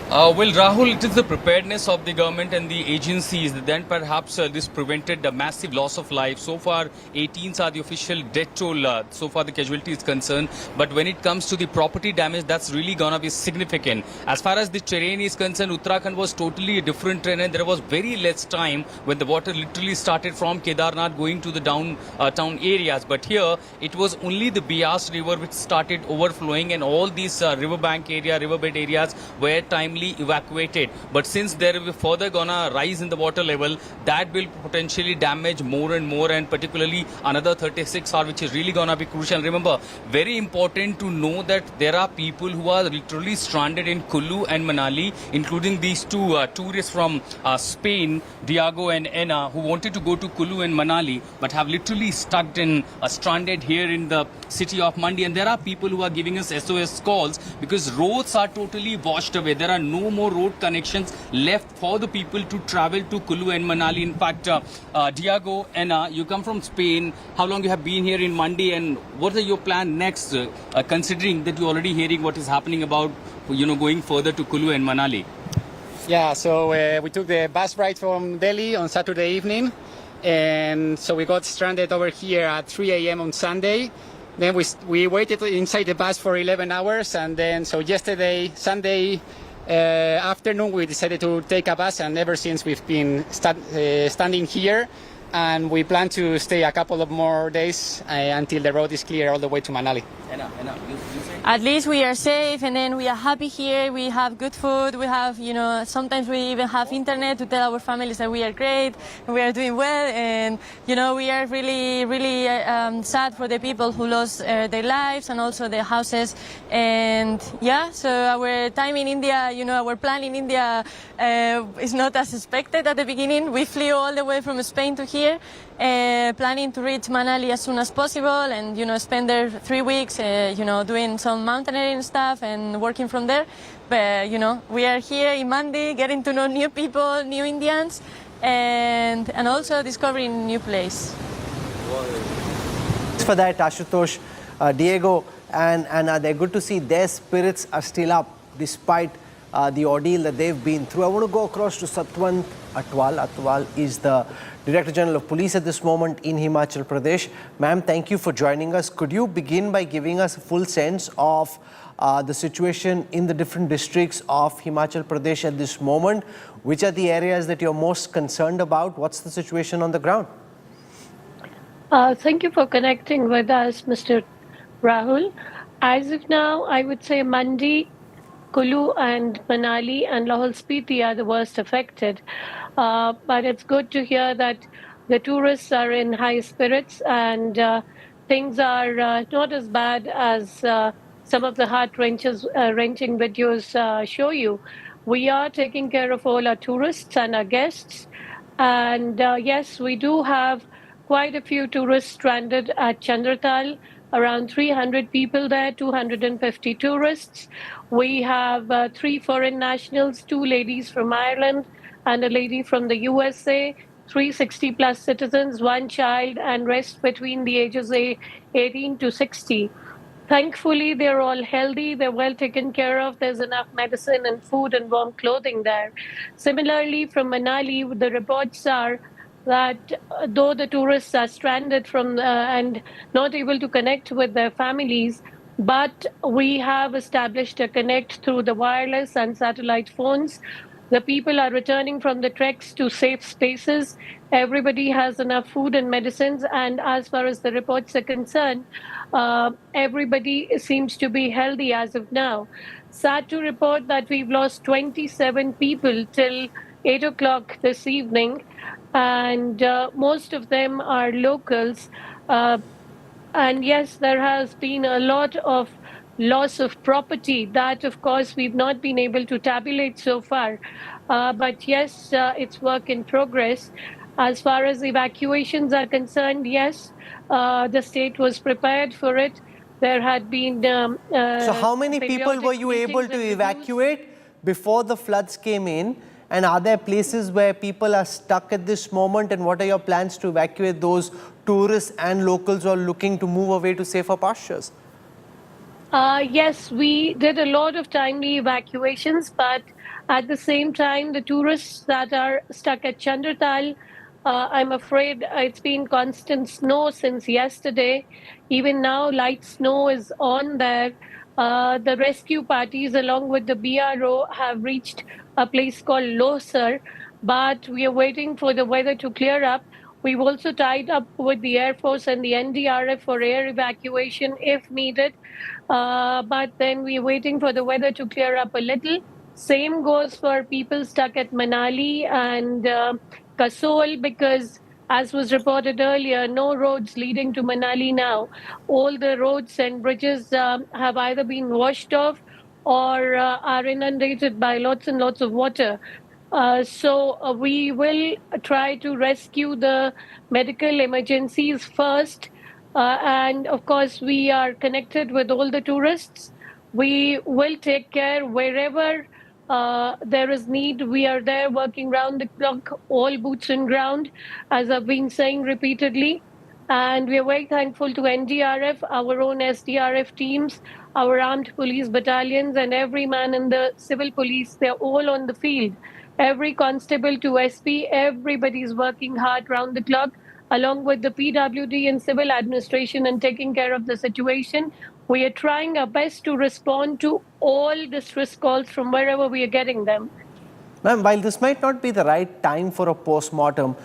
Well, Rahul, it is the preparedness of the government and the agencies that then perhaps this prevented a massive loss of life. So far, 18 are the official death toll, so far the casualty is concerned. But when it comes to the property damage, that's really going to be significant. As far as the terrain is concerned, Uttarakhand was totally a different terrain. There was very less time when the water literally started from Kedarnath going to the town areas. But here, it was only the Beas river which started overflowing, and all these riverbank area, riverbed areas were timely evacuated. But since there will further gonna rise in the water level, that will potentially damage more and more, and particularly another 36 hours, which is really gonna be crucial. Remember, very important to know that there are people who are literally stranded in Kullu and Manali, including these two tourists from Spain, Diego and Enna, who wanted to go to Kullu and Manali but have literally stuck in stranded here in the city of Mandi. And there are people who are giving us SOS calls because roads are totally washed away. There are no more road connections left for the people to travel to Kullu and Manali. In fact, Diego, Enna, you come from Spain. How long you have been here in Mandi, and what are your plan next, considering that you're already hearing what is happening about, going further to Kullu and Manali? Yeah, so we took the bus ride from Delhi on Saturday evening, and so we got stranded over here at 3 a.m. on Sunday. Then we waited inside the bus for 11 hours, and then so yesterday, Sunday afternoon, we decided to take a bus, and ever since we've been standing here, and we plan to stay a couple of more days until the road is clear all the way to Manali. At least we are safe, and then we are happy here. We have good food. We have, sometimes we even have internet to tell our families that we are great, and we are doing well, and, we are really, really sad for the people who lost their lives and also their houses. And yeah, so our time in India, our plan in India is not as expected at the beginning. We flew all the way from Spain to here, planning to reach Manali as soon as possible and, spend there 3 weeks, doing some mountaineering stuff and working from there. But, we are here in Mandi, getting to know new people, new Indians, and also discovering a new place. Thanks for that, Ashutosh. Diego and Anna, they're good to see their spirits are still up despite the ordeal that they've been through. I want to go across to Satwant Atwal. Atwal is the Director General of Police at this moment in Himachal Pradesh. Ma'am, thank you for joining us. Could you begin by giving us a full sense of the situation in the different districts of Himachal Pradesh at this moment? Which are the areas that you're most concerned about? What's the situation on the ground? Thank you for connecting with us, Mr. Rahul. As of now, I would say Mandi, Kullu and Manali and Lahore Spiti are the worst affected. But it's good to hear that the tourists are in high spirits and things are not as bad as some of the heart-wrenching videos show you. We are taking care of all our tourists and our guests. And yes, we do have quite a few tourists stranded at Chandratal, around 300 people there, 250 tourists. We have 3 foreign nationals, 2 ladies from Ireland and a lady from the USA, 360 plus citizens, 1 child, and rest between the ages 18 to 60. Thankfully, they're all healthy, they're well taken care of, there's enough medicine and food and warm clothing there. Similarly, from Manali, the reports are that though the tourists are stranded from and not able to connect with their families, but we have established a connect through the wireless and satellite phones. The people are returning from the treks to safe spaces. Everybody has enough food and medicines, and as far as the reports are concerned, everybody seems to be healthy as of now. Sad to report that we've lost 27 people till 8 o'clock this evening, and most of them are locals. And yes, there has been a lot of loss of property that, of course, we've not been able to tabulate so far. But yes, it's work in progress. As far as evacuations are concerned, yes, the state was prepared for it. There had been... so how many people were you able to evacuate before the floods came in? And are there places where people are stuck at this moment? And what are your plans to evacuate those tourists and locals who are looking to move away to safer pastures? Yes, we did a lot of timely evacuations, but at the same time, the tourists that are stuck at Chandratal, I'm afraid it's been constant snow since yesterday. Even now, light snow is on there. The rescue parties, along with the BRO, have reached a place called Losar, but we are waiting for the weather to clear up. We've also tied up with the Air Force and the NDRF for air evacuation if needed. But then we're waiting for the weather to clear up a little. Same goes for people stuck at Manali and Kasol, because as was reported earlier, no roads leading to Manali now. All the roads and bridges have either been washed off or are inundated by lots and lots of water. So we will try to rescue the medical emergencies first. And of course, we are connected with all the tourists. We will take care wherever there is need. We are there working round the clock, all boots on ground, as I've been saying repeatedly. And we are very thankful to NDRF, our own SDRF teams, our armed police battalions, and every man in the civil police. They're all on the field. Every constable to SP, everybody's working hard round the clock, along with the PWD and civil administration, and taking care of the situation. We are trying our best to respond to all distress calls from wherever we are getting them. Ma'am, while this might not be the right time for a post-mortem,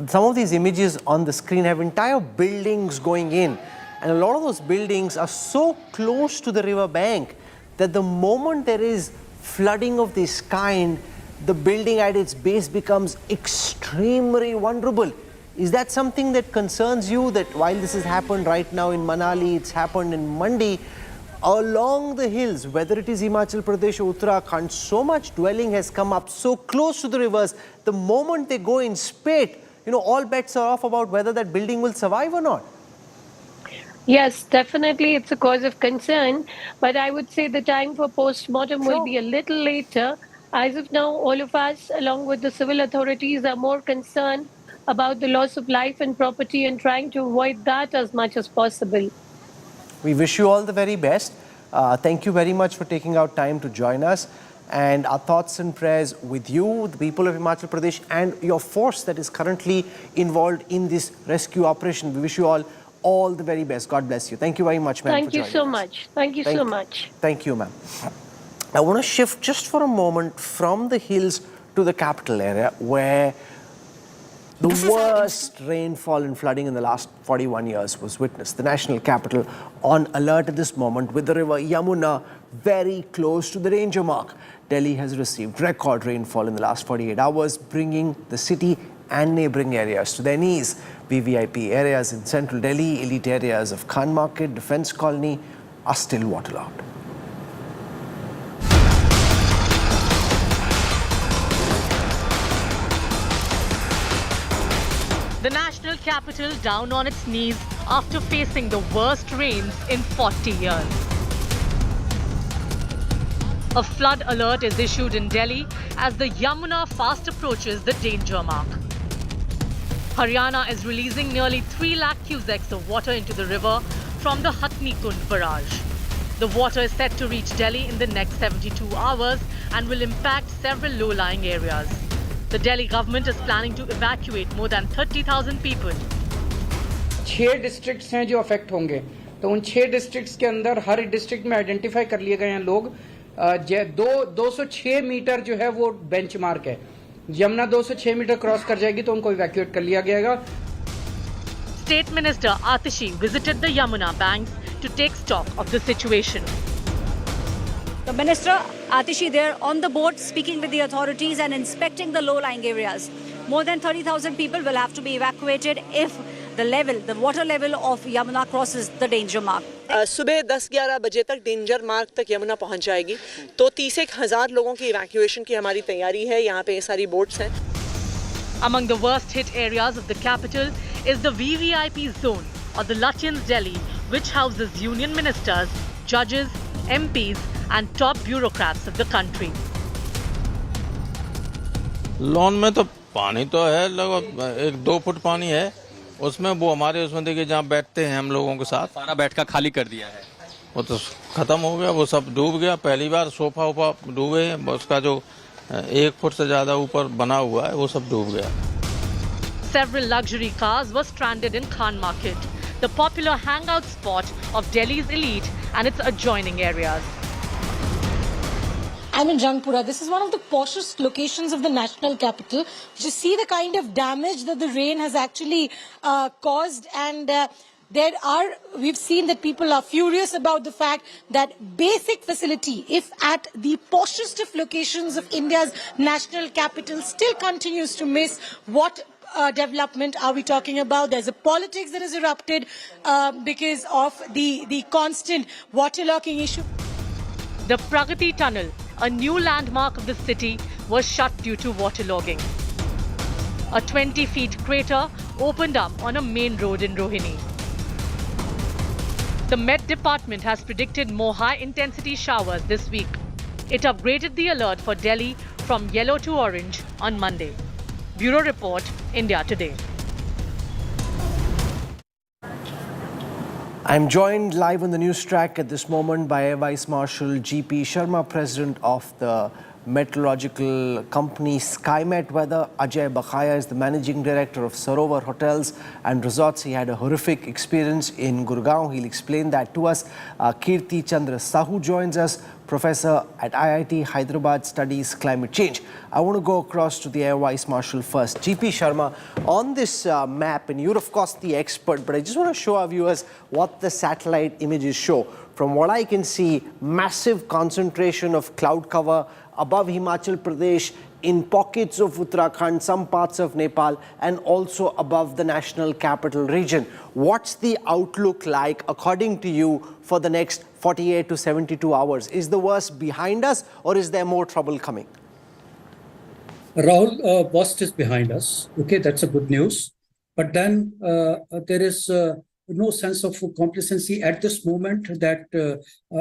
some of these images on the screen have entire buildings going in. And a lot of those buildings are so close to the river bank that the moment there is flooding of this kind, the building at its base becomes extremely vulnerable. Is that something that concerns you, that while this has happened right now in Manali, it's happened in Mandi, along the hills, whether it is Himachal Pradesh or Uttarakhand, so much dwelling has come up so close to the rivers, the moment they go in spate, all bets are off about whether that building will survive or not. Yes, definitely it's a cause of concern, but I would say the time for post-mortem will be a little later. As of now, all of us, along with the civil authorities, are more concerned about the loss of life and property and trying to avoid that as much as possible. We wish you all the very best. Thank you very much for taking out time to join us. And our thoughts and prayers with you, the people of Himachal Pradesh, and your force that is currently involved in this rescue operation. We wish you all the very best. God bless you. Thank you very much, ma'am. Thank you so much. Thank you so much. Thank you, ma'am. I want to shift just for a moment from the hills to the capital area, where the worst rainfall and flooding in the last 41 years was witnessed. The national capital on alert at this moment, with the river Yamuna very close to the danger mark. Delhi has received record rainfall in the last 48 hours, bringing the city and neighbouring areas to their knees. VVIP areas in central Delhi, elite areas of Khan Market, Defence Colony are still waterlogged. The National national capital down on its knees after facing the worst rains in 40 years. A flood alert is issued in Delhi as the Yamuna fast approaches the danger mark. Haryana is releasing nearly 3 lakh cusecs of water into the river from the Hatni Kund barrage. The water is set to reach Delhi in the next 72 hours and will impact several low-lying areas. The Delhi government is planning to evacuate more than 30,000 people. 6 districts हैं जो affect होंगे, तो उन 6 districts के अंदर हर district में identify कर लिए गए हैं लोग। 206 मीटर जो है वो बेंचमार्क है। यमुना 206 मीटर क्रॉस कर जाएगी तो उनको इवैक्यूएट कर लिया जाएगा। State Minister Atishi visited the Yamuna banks to take stock of the situation. The Minister Atishi there on the boat speaking with the authorities and inspecting the low-lying areas. More than 30,000 people will have to be evacuated if the water level of Yamuna crosses the danger mark. सुबह 10-11 बजे तक danger mark तक यमुना पहुंच जाएगी, तो 30,000 लोगों की evacuation की हमारी तैयारी है। यहाँ पे सारी बोट्स हैं। Among the worst hit areas of the capital is the VVIP zone or the Lutyens Delhi, which houses union ministers, judges, MPs and top bureaucrats of the country. Lawn में तो पानी तो है, लगभग 1-2 फुट पानी है। उसमें वो हमारे उसमें देखिए जहाँ बैठते हैं हम लोगों के साथ, सारा बैठका खाली कर दिया है। वो तो खत्म हो गया, वो सब डूब गया। पहली बार सोफा वोफा डूबे हैं, उसका जो 1 फुट से ज्यादा ऊपर बना हुआ है वो सब डूब गया। Several luxury cars were stranded in Khan Market, the popular hangout spot of Delhi's elite and its adjoining areas. I'm in Rangpura. This is one of the poshest locations of the national capital. Just see the kind of damage that the rain has actually caused, and we've seen that people are furious about the fact that basic facility, if at the poshest of locations of India's national capital, still continues to miss. What development are we talking about? There's a politics that has erupted because of the constant waterlogging issue. The Pragati Tunnel, a new landmark of the city, was shut due to waterlogging. A 20-feet crater opened up on a main road in Rohini. The Met Department has predicted more high-intensity showers this week. It upgraded the alert for Delhi from yellow to orange on Monday. Bureau Report, India Today. I'm joined live on the news track at this moment by Air Vice Marshal G.P. Sharma, President of the meteorological company SkyMet Weather. Ajay Bakhaya is the Managing Director of Sarovar Hotels and Resorts. He had a horrific experience in Gurgaon. He'll explain that to us. Kirti Chandra Sahu joins us, Professor at IIT Hyderabad, studies climate change. I want to go across to the Air Vice Marshal first. GP Sharma, on this map, and you're of course the expert, but I just want to show our viewers what the satellite images show. From what I can see, massive concentration of cloud cover above Himachal Pradesh, in pockets of Uttarakhand, some parts of Nepal, and also above the national capital region. What's the outlook like, according to you, for the next 48 to 72 hours? Is the worst behind us, or is there more trouble coming? Rahul, worst is behind us. Okay, that's a good news. But then there is no sense of complacency at this moment that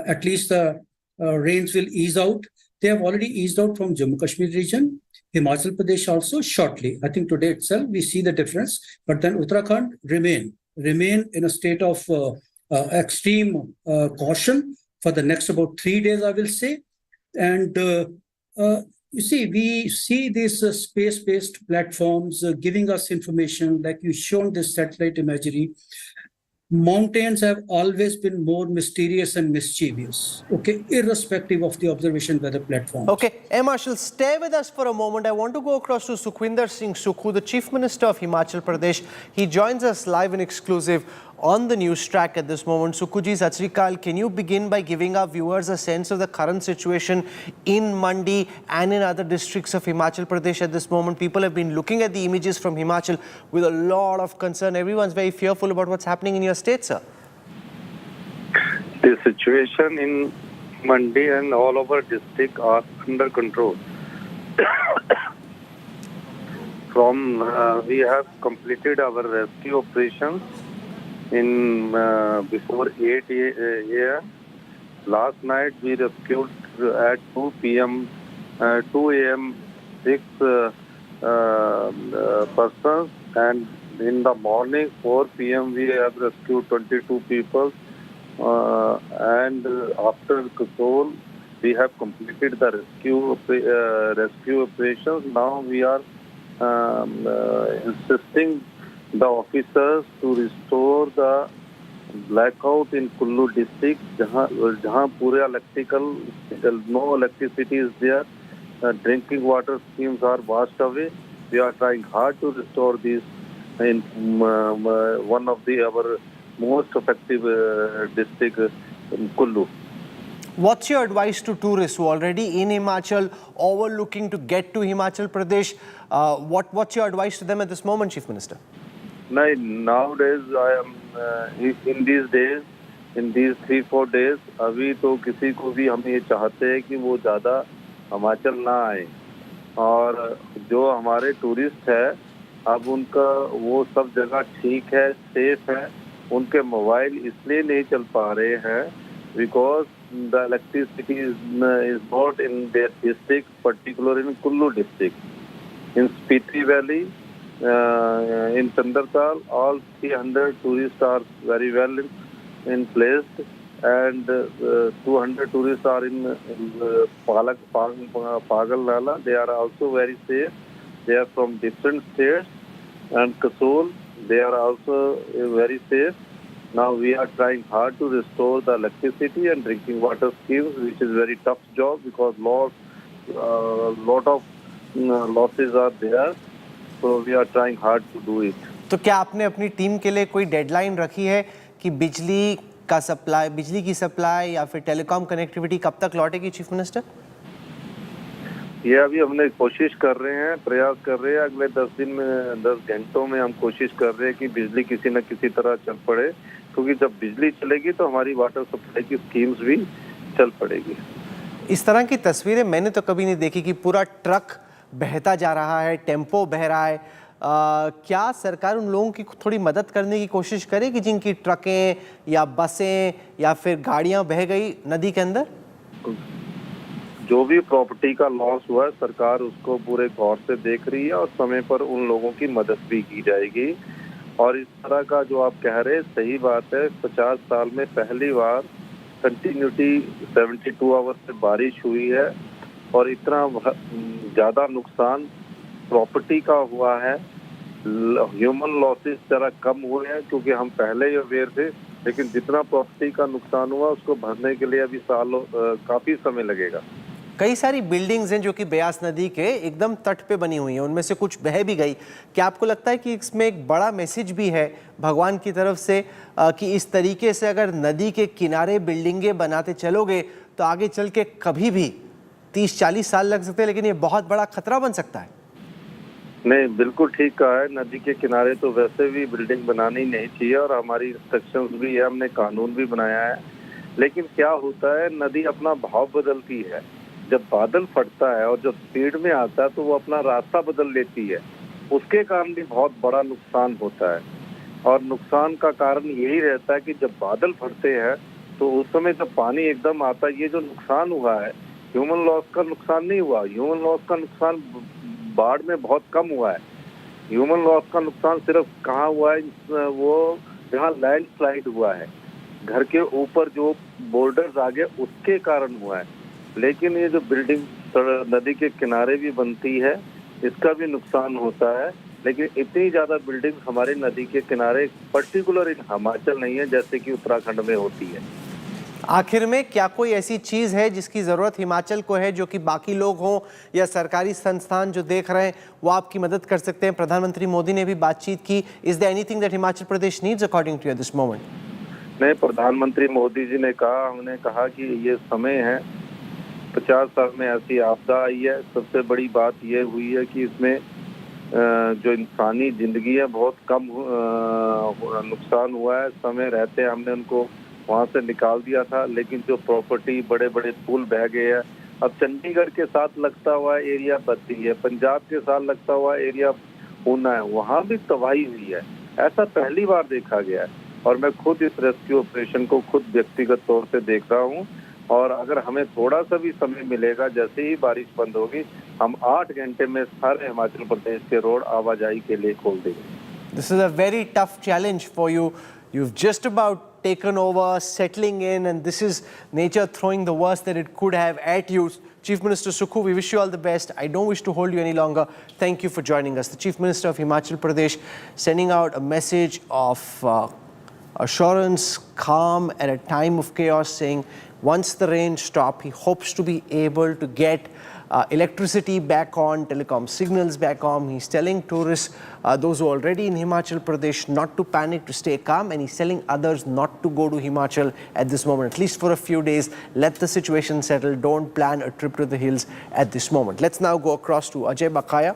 at least the rains will ease out. They have already eased out from Jammu Kashmir region, Himachal Pradesh also shortly. I think today itself we see the difference. But then Uttarakhand remain in a state of extreme caution for the next about 3 days, I will say. And you see, we see these space-based platforms giving us information, like you shown this satellite imagery. Mountains have always been more mysterious and mischievous, okay, irrespective of the observation weather platforms. Okay, Air Marshal, stay with us for a moment. I want to go across to Sukhwinder Singh Sukhu, the Chief Minister of Himachal Pradesh. He joins us live and exclusive on the news track at this moment. Sukhuji, Sat Sri Akal, can you begin by giving our viewers a sense of the current situation in Mandi and in other districts of Himachal Pradesh at this moment? People have been looking at the images from Himachal with a lot of concern. Everyone's very fearful about what's happening in your state, sir. The situation in Mandi and all over district are under control. We have completed our rescue operations in before 8 a.m. Last night we rescued at 2 p.m. 2 a.m. 6 persons, and in the morning 4 p.m. we have rescued 22 people. And after Kasol, we have completed the rescue operations. Now we are insisting the officers to restore the blackout in Kullu district, जहाँ पूरे no electricity is there. Drinking water schemes are washed away. We are trying hard to restore these in one of our most effective district, Kullu. What's your advice to tourists who are already in Himachal or were looking to get to Himachal Pradesh? What's your advice to them at this moment, Chief Minister? Nowadays, I am in these days, in these 3-4 days, अभी तो किसी को भी हम ये चाहते हैं कि वो ज़्यादा हिमाचल ना आए, और जो हमारे टूरिस्ट है अब उनका वो सब जगह ठीक है, सेफ है, उनके मोबाइल इसलिए नहीं चल पा रहे हैं because the electricity is not in their district, particularly in Kullu district. In Spiti Valley, in Chandartal, all 300 tourists are very well in placed, and 200 tourists are in Pagal Nala. They are also very safe. They are from different states, and Kasol, they are also very safe. Now we are trying hard to restore the electricity and drinking water schemes, which is very tough job because lot of losses are there. So we are trying hard to do it. तो क्या आपने अपनी team के लिए कोई deadline रखी है कि बिजली की सप्लाई या फिर टेलीकॉम कनेक्टिविटी कब तक लौटेगी, चीफ मिनिस्टर? ये अभी हमने कोशिश कर रहे हैं, प्रयास कर रहे हैं, अगले 10 घंटों में हम कोशिश कर रहे हैं कि बिजली किसी न किसी तरह चल पड़े, क्योंकि जब बिजली चलेगी तो हमारी वाटर सप्लाई की स्कीम्स भी चल पड़ेगी। इस तरह की तस्वीरें मैंने तो कभी नहीं देखी कि पूरा ट्रक बहता जा रहा है, टेम्पो बह रहा है। क्या सरकार उन लोगों की थोड़ी मदद करने की कोशिश करेगी जिनकी ट्रकें या बसें या फिर गाड़ियां बह गई नदी के अंदर? जो भी प्रॉपर्टी का लॉस हुआ है, सरकार उसको पूरे गौर से देख रही है और समय पर उन लोगों की मदद भी की जाएगी। और इस तरह का जो आप कह रहे हैं सही बात है, 50 साल में पहली बार कंटिन्यूटी 72 आवर्स से बारिश हुई है और इतना ज़्यादा नुकसान प्रॉपर्टी का हुआ है। ह्यूमन लॉसेस जरा कम हुए हैं क्योंकि हम पहले ही अवेयर थे, लेकिन जितना प्रॉपर्टी का नुकसान हुआ उसको भरने के लिए अभी काफ़ी समय लगेगा। कई सारी बिल्डिंग्स हैं जो कि ब्यास नदी के एकदम तट पे बनी हुई हैं, उनमें से कुछ बह भी गई। क्या आपको लगता है कि इसमें एक बड़ा मैसेज भी है भगवान की तरफ से कि इस तरीके से अगर नदी के किनारे बिल्डिंगें बनाते चलोगे तो आगे चल के कभी भी 30-40 साल लग सकते हैं, लेकिन ये बहुत बड़ा खतरा बन सकता है? नहीं, बिल्कुल ठीक कहा है। नदी के किनारे तो वैसे भी बिल्डिंग बनानी नहीं चाहिए और हमारी इंस्ट्रक्शंस भी है, हमने कानून भी बनाया है। लेकिन क्या होता है, नदी अपना भाव बदलती है। जब बादल फटता है और जब स्पीड में आता है तो वो अपना रास्ता बदल लेती है, उसके कारण भी बहुत बड़ा नुकसान होता है। और नुकसान का कारण यही रहता है कि जब बादल फटते हैं तो उस समय जब पानी एकदम आता है, ये जो नुकसान हुआ है ह्यूमन लॉस का नुकसान नहीं हुआ। ह्यूमन लॉस का नुकसान बाढ़ में बहुत कम हुआ है। ह्यूमन लॉस का नुकसान सिर्फ कहाँ हुआ है, वो जहाँ लैंडस्लाइड हुआ है, घर के ऊपर जो बोर्डर्स आ गए उसके कारण हुआ है। लेकिन ये जो बिल्डिंग नदी के किनारे भी बनती है इसका भी नुकसान होता है। लेकिन इतनी ज़्यादा बिल्डिंग हमारे नदी के किनारे पर्टिकुलर इन हिमाचल नहीं है जैसे कि उत्तराखंड में होती है। आखिर में क्या कोई ऐसी चीज़ है जिसकी ज़रूरत हिमाचल को है जो कि बाकी लोग हों या सरकारी संस्थान जो देख रहे हैं वो आपकी मदद कर सकते हैं? प्रधानमंत्री मोदी ने भी बातचीत की। Is there anything that Himachal Pradesh needs according to you at this moment? नहीं, प्रधानमंत्री मोदी जी ने कहा, हमने कहा कि ये समय है, 50 साल में ऐसी आपदा आई है। सबसे बड़ी बात ये हुई है कि इसमें जो इंसानी जिंदगी है बहुत कम नुकसान हुआ है। समय रहते हमने उनको वहाँ से निकाल दिया था, लेकिन जो प्रॉपर्टी, बड़े बड़े पुल बह गए हैं। अब चंडीगढ़ के साथ लगता हुआ एरिया बद्दी है, पंजाब के साथ लगता हुआ एरिया होना है वहाँ भी तबाही हुई है। ऐसा पहली बार देखा गया है और मैं खुद इस रेस्क्यू ऑपरेशन को खुद व्यक्तिगत तौर से देख रहा हूँ। और अगर हमें थोड़ा सा भी समय मिलेगा, जैसे ही बारिश बंद होगी, हम 8 घंटे में सारे हिमाचल प्रदेश के रोड आवाजाही के लिए खोल देंगे। This is a very tough challenge for you. You've just about taken over, settling in, and this is nature throwing the worst that it could have at you. Chief Minister Sukhu, we wish you all the best. I don't wish to hold you any longer. Thank you for joining us. The Chief Minister of Himachal Pradesh sending out a message of assurance, calm at a time of chaos, saying once the rain stops, he hopes to be able to get electricity back on, telecom signals back on. He's telling tourists, those who are already in Himachal Pradesh, not to panic, to stay calm, and he's telling others not to go to Himachal at this moment, at least for a few days. Let the situation settle. Don't plan a trip to the hills at this moment. Let's now go across to Ajay Bakaya.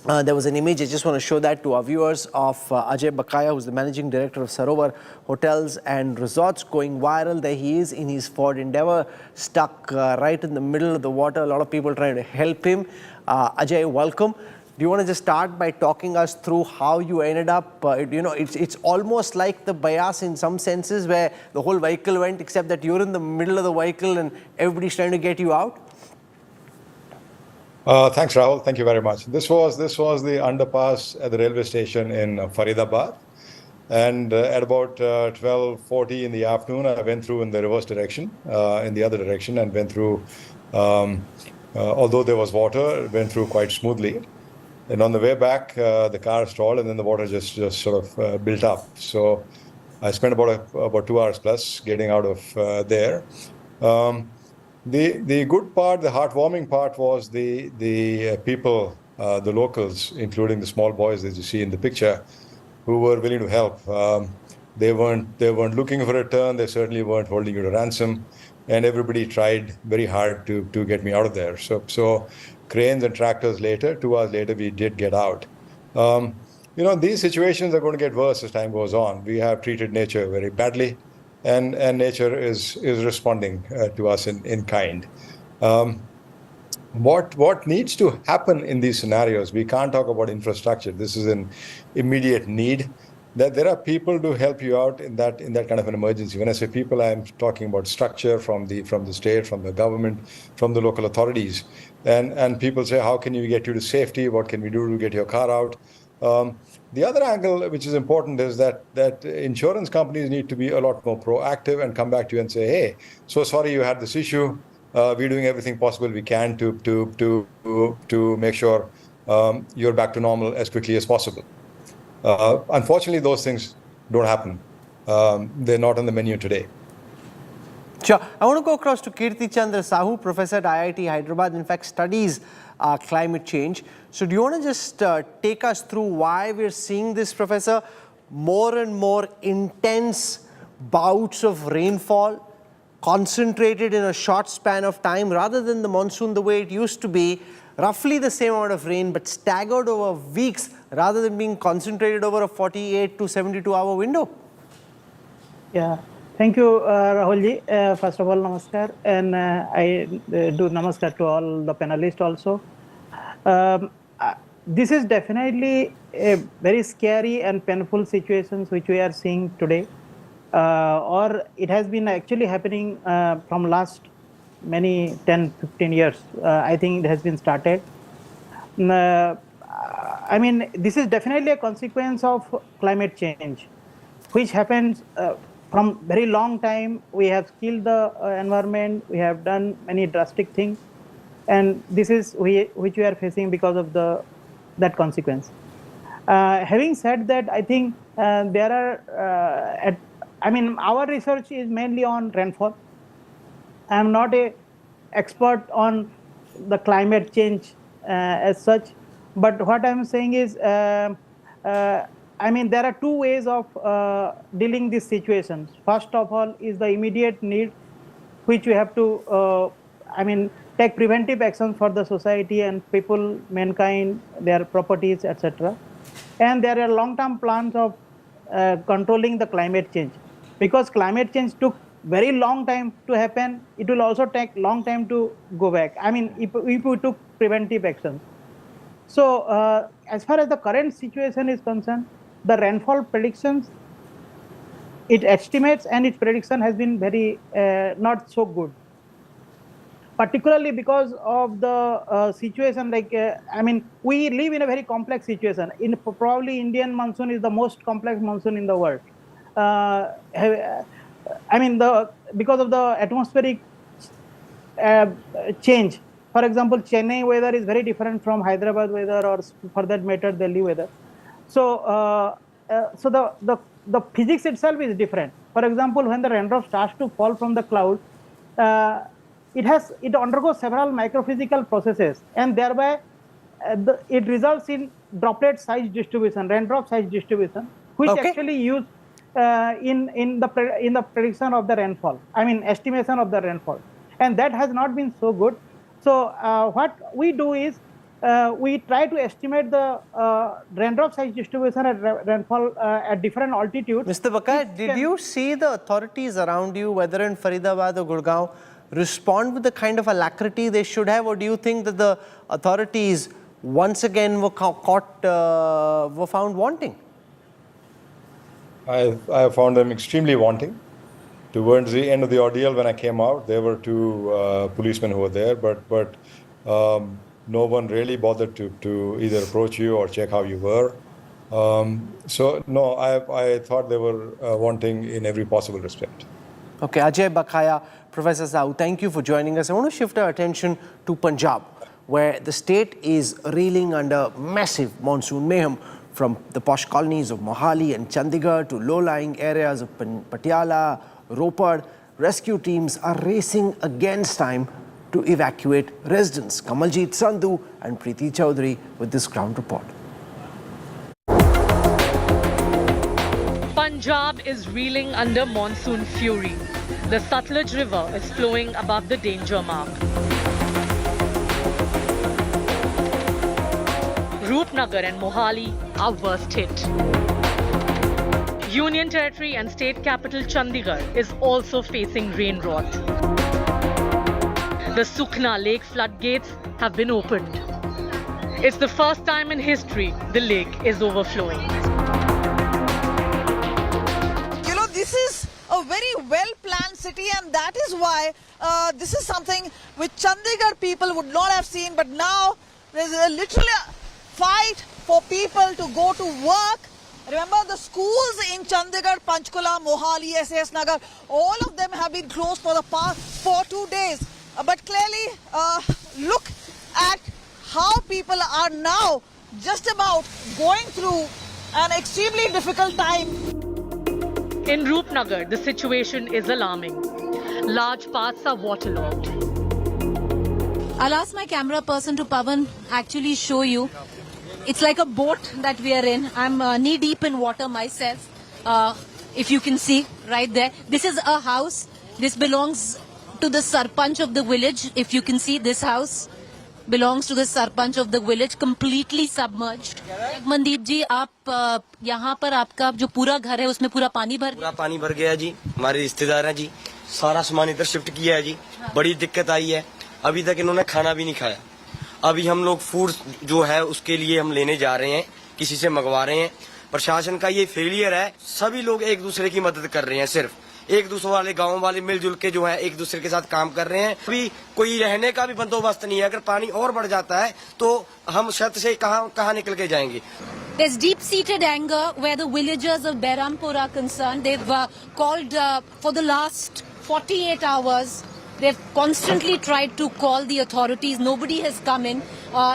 There was an image, I just want to show that to our viewers, of Ajay Bakaya, who's the managing director of Sarovar Hotels and Resorts, going viral. There he is in his Ford Endeavour, stuck right in the middle of the water. A lot of people trying to help him. Ajay, welcome. Do you want to just start by talking us through how you ended up? It's almost like the bias in some senses, where the whole vehicle went, except that you're in the middle of the vehicle and everybody's trying to get you out. Thanks, Rahul. Thank you very much. This was the underpass at the railway station in Faridabad, and at about 12:40 in the afternoon, I went through in the reverse direction, in the other direction, and went through. Although there was water, went through quite smoothly. And on the way back, the car stalled, and then the water just sort of built up. So I spent about 2 hours plus getting out of there. The good part, the heartwarming part, was the people, the locals, including the small boys that you see in the picture, who were willing to help. They weren't looking for a return. They certainly weren't holding you to ransom, and everybody tried very hard to get me out of there. So cranes and tractors later, 2 hours later, we did get out. These situations are going to get worse as time goes on. We have treated nature very badly. And nature is responding to us in kind. What needs to happen in these scenarios? We can't talk about infrastructure. This is an immediate need. That there are people to help you out in that kind of an emergency. When I say people, I'm talking about structure from the state, from the government, from the local authorities. And people say, how can we get you to safety? What can we do to get your car out? The other angle, which is important, is that insurance companies need to be a lot more proactive and come back to you and say, hey, so sorry you had this issue. We're doing everything possible we can to make sure you're back to normal as quickly as possible. Unfortunately, those things don't happen. They're not on the menu today. Sure. I want to go across to Kirti Chandra Sahu, professor at IIT Hyderabad, in fact studies climate change. So do you want to just take us through why we're seeing this, Professor? More and more intense bouts of rainfall concentrated in a short span of time, rather than the monsoon the way it used to be, roughly the same amount of rain but staggered over weeks rather than being concentrated over a 48 to 72 hour window. Yeah. Thank you, Rahulji. First of all, namaskar, and I do namaskar to all the panelists also. This is definitely a very scary and painful situation which we are seeing today, or it has been actually happening from last many 10-15 years. I think it has been started. I mean, this is definitely a consequence of climate change, which happens from very long time. We have killed the environment. We have done many drastic things, and this is which we are facing because of that consequence. Having said that, I think there are. Our research is mainly on rainfall. I am not an expert on the climate change as such, but what I am saying is. There are two ways of dealing these situations. First of all is the immediate need, which we have to, take preventive actions for the society and people, mankind, their properties, etc. And there are long-term plans of controlling the climate change. Because climate change took very long time to happen, it will also take long time to go back. If we took preventive actions. So as far as the current situation is concerned, the rainfall predictions, it estimates and its prediction has been very not so good, particularly because of the situation. Like I mean, we live in a very complex situation. In probably Indian monsoon is the most complex monsoon in the world. I mean, because of the atmospheric change. For example, Chennai weather is very different from Hyderabad weather, or for that matter, Delhi weather. So, so the physics itself is different. For example, when the raindrop starts to fall from the cloud, it undergoes several microphysical processes, and thereby it results in droplet size distribution, raindrop size distribution, which actually used in the prediction of the rainfall. I mean, estimation of the rainfall, and that has not been so good. So what we do is we try to estimate the raindrop size distribution at rainfall at different altitudes. Mr. Bakay, did you see the authorities around you, whether in Faridabad or Gurgaon, respond with the kind of alacrity they should have, or do you think that the authorities once again were were found wanting? I found them extremely wanting. Towards the end of the ordeal, when I came out, there were two policemen who were there, but no one really bothered to either approach you or check how you were. So no, I thought they were wanting in every possible respect. Okay, Ajay Bakhaya, Professor Sahu, thank you for joining us. I want to shift our attention to Punjab, where the state is reeling under massive monsoon mayhem, from the posh colonies of Mohali and Chandigarh to low-lying areas of Patiala, Ropar. Rescue teams are racing against time to evacuate residents. Kamaljeet Sandhu and Preeti Chaudhary with this ground report. Punjab is reeling under monsoon fury. The Sutlej River is flowing above the danger mark. Roopnagar and Mohali are worst hit. Union Territory and state capital Chandigarh is also facing rain rot. The Sukhna Lake floodgates have been opened. It's the first time in history the lake is overflowing. You know, this is a very well-planned city, and that is why this is something which Chandigarh people would not have seen, but now there's literally a fight for people to go to work. Remember, the schools in Chandigarh, Panchkula, Mohali, SAS Nagar, all of them have been closed for the past 2 days. But clearly, look at how people are now just about going through an extremely difficult time. In Roopnagar, the situation is alarming. Large parts are waterlogged. I'll ask my camera person to Pavan actually show you. It's like a boat that we are in. I'm knee deep in water myself. If you can see right there. This is a house. This belongs to the Sarpanch of the village. If you can see, this house belongs to the Sarpanch of the village, completely submerged. Mandeep ji, आप यहाँ पर आपका जो पूरा घर है उसमें पूरा पानी भर गया जी. हमारे रिश्तेदार हैं जी. सारा सामान इधर शिफ्ट किया है जी. बड़ी दिक्कत आई है. अभी तक इन्होंने खाना भी नहीं खाया. अभी हम लोग फूड जो है उसके लिए हम लेने जा रहे हैं, किसी से मंगवा रहे हैं. प्रशासन का ये फेलियर है. सभी लोग एक दूसरे की मदद कर रहे हैं. सिर्फ एक दूसरे वाले गांव वाले मिलजुल के जो है एक दूसरे के साथ काम कर रहे हैं. अभी कोई रहने का भी बंदोबस्त नहीं है. अगर पानी और बढ़ जाता है तो हम छत से कहाँ निकल के जाएंगे. There's deep-seated anger where the villagers of Behrampur are concerned. They've called for the last 48 hours. They've constantly tried to call the authorities. Nobody has come in.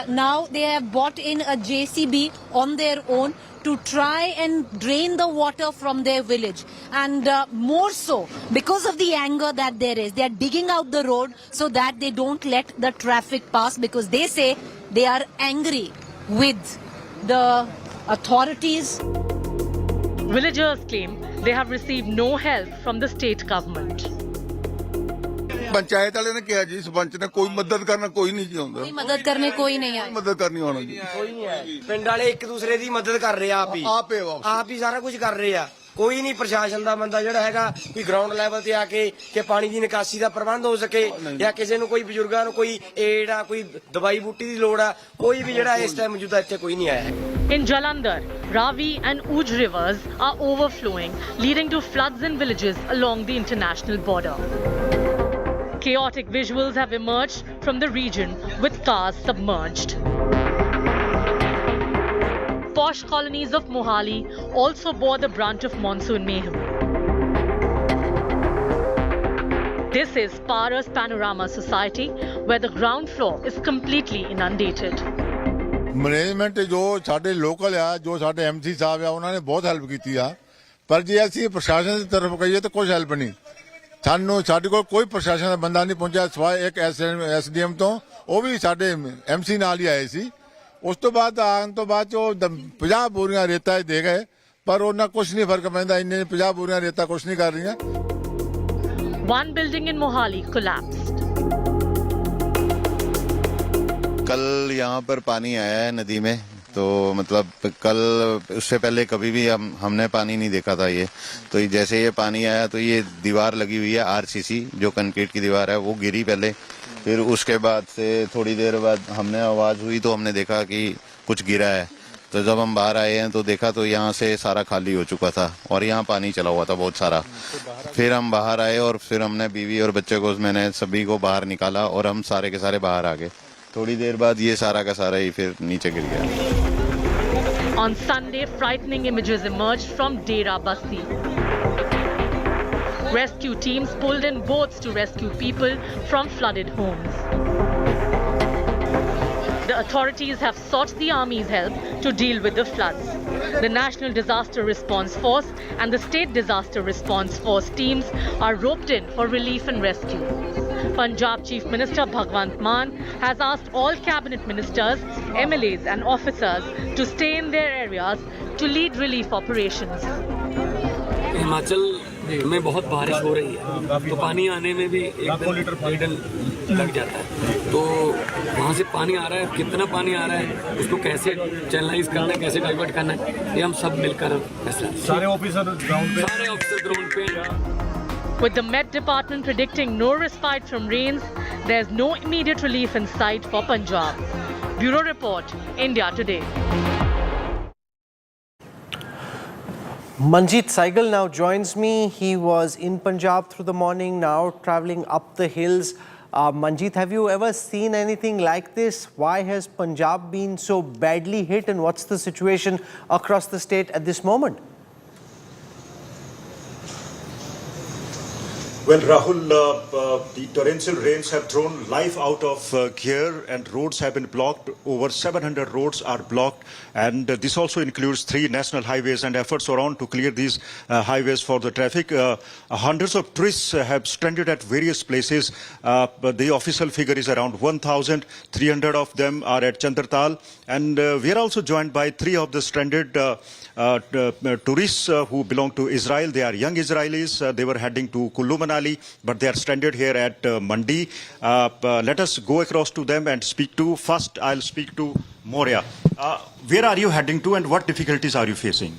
Now they have bought in a JCB on their own to try and drain the water from their village. And more so, because of the anger that there is, they are digging out the road so that they don't let the traffic pass, because they say they are angry with the authorities. Villagers claim they have received no help from the state government. Panchayat वाले ने किया जी, सरपंच ने कोई मदद करना कोई नहीं चाहता. कोई मदद करने कोई नहीं आया. मदद करनी होना जी. कोई नहीं है. पिंड वाले एक दूसरे की मदद कर रहे हैं. आप ही सारा कुछ कर रहे हैं. ਕੋਈ ਨਹੀਂ ਪ੍ਰਸ਼ਾਸਨ ਦਾ ਬੰਦਾ ਜਿਹੜਾ ਹੈਗਾ ਕਿ ਗਰਾਊਂਡ ਲੈਵਲ ਤੇ ਆ ਕੇ ਕਿ ਪਾਣੀ ਦੀ ਨਿਕਾਸੀ ਦਾ ਪ੍ਰਬੰਧ ਹੋ ਸਕੇ ਜਾਂ ਕਿਸੇ ਨੂੰ ਕੋਈ ਬਜ਼ੁਰਗਾਂ ਨੂੰ ਕੋਈ ਏਡ ਆ ਕੋਈ ਦਵਾਈ ਬੂਟੀ ਦੀ ਲੋੜ ਆ ਕੋਈ ਵੀ ਜਿਹੜਾ ਇਸ ਟਾਈਮ ਮੌਜੂਦਾ ਇੱਥੇ ਕੋਈ ਨਹੀਂ ਆਇਆ ਹੈ। In Jalandhar, Ravi and Uj rivers are overflowing, leading to floods in villages along the international border. Chaotic visuals have emerged from the region with cars submerged. Posh colonies of Mohali also bore the brunt of monsoon mayhem. This is Paras Panorama Society, where the ground floor is completely inundated. Management ਜੋ ਸਾਡੇ local ਆ ਜੋ ਸਾਡੇ MC ਸਾਹਿਬ ਆ ਉਹਨਾਂ ਨੇ ਬਹੁਤ help ਕੀਤੀ ਆ ਪਰ ਜੇ ਅਸੀਂ ਪ੍ਰਸ਼ਾਸਨ ਦੀ ਤਰਫ ਕਹੀਏ ਤਾਂ ਕੋਈ ਹੈਲਪ ਨਹੀਂ ਸਾਡੇ ਕੋਲ ਕੋਈ ਪ੍ਰਸ਼ਾਸਨ ਦਾ ਬੰਦਾ ਨਹੀਂ ਪਹੁੰਚਿਆ ਸਵਾਏ ਇੱਕ ਐਸਡੀਐਮ ਤੋਂ ਉਹ ਵੀ ਸਾਡੇ ਐਮਸੀ ਨਾਲ ਹੀ ਆਏ ਸੀ ਉਸ ਤੋਂ ਬਾਅਦ ਆਉਣ ਤੋਂ ਬਾਅਦ ਉਹ 50 ਬੋਰੀਆਂ ਰੇਤਾ ਦੇ ਗਏ ਪਰ ਉਹਨਾਂ ਕੁਝ ਨਹੀਂ ਫਰਕ ਪੈਂਦਾ ਇੰਨੇ 50 ਬੋਰੀਆਂ ਰੇਤਾ ਕੁਝ ਨਹੀਂ ਕਰ ਰਹੀਆਂ। One building in Mohali collapsed. कल यहाँ पर पानी आया है नदी में तो मतलब कल उससे पहले कभी भी हमने पानी नहीं देखा था ये तो जैसे ये पानी आया तो ये दीवार लगी हुई है आरसीसी जो कंक्रीट की दीवार है वो गिरी पहले फिर उसके बाद से थोड़ी देर बाद हमने आवाज़ हुई तो हमने देखा कि कुछ गिरा है तो जब हम बाहर आए हैं तो देखा तो यहाँ से सारा खाली हो चुका था और यहाँ पानी चला हुआ था बहुत सारा। फिर हम बाहर आए और फिर हमने बीवी और बच्चे को मैंने सभी को बाहर निकाला और हम सारे के सारे बाहर आ गए। थोड़ी देर बाद ये सारा का सारा ही फिर नीचे गिर गया। On Sunday, frightening images emerged from Dera Basti. Rescue teams pulled in boats to rescue people from flooded homes. The authorities have sought the army's help to deal with the floods. The National Disaster Response Force and the State Disaster Response Force teams are roped in for relief and rescue. Punjab Chief Minister Bhagwant Mann has asked all cabinet ministers, MLAs and officers to stay in their areas to lead relief operations. Himachal में बहुत बारिश हो रही है तो पानी आने में भी 1 लीटर लग जाता है तो वहाँ से पानी आ रहा है कितना पानी आ रहा है उसको कैसे चैनलाइज करना है कैसे डाइवर्ट करना है ये हम सब मिलकर फैसला सारे ऑफिसर ग्राउंड पे। With the Met Department predicting no respite from rains, there's no immediate relief in sight for Punjab. Bureau Report, Indiatoday. Manjeet Saigal now joins me. He was in Punjab through the morning, now travelling up the hills. Manjeet, have you ever seen anything like this? Why has Punjab been so badly hit and what's the situation across the state at this moment? Well, Rahul, the torrential rains have thrown life out of gear and roads have been blocked. Over 700 roads are blocked and this also includes 3 national highways and efforts are on to clear these highways for the traffic. Hundreds of tourists have stranded at various places. But the official figure is around 1,300 of them are at Chandratal and we are also joined by 3 of the stranded tourists who belong to Israel. They are young Israelis. They were heading to Kullu Manali, but they are stranded here at Mandi. Let us go across to them and speak to. First, I'll speak to Moria. Where are you heading to and what difficulties are you facing?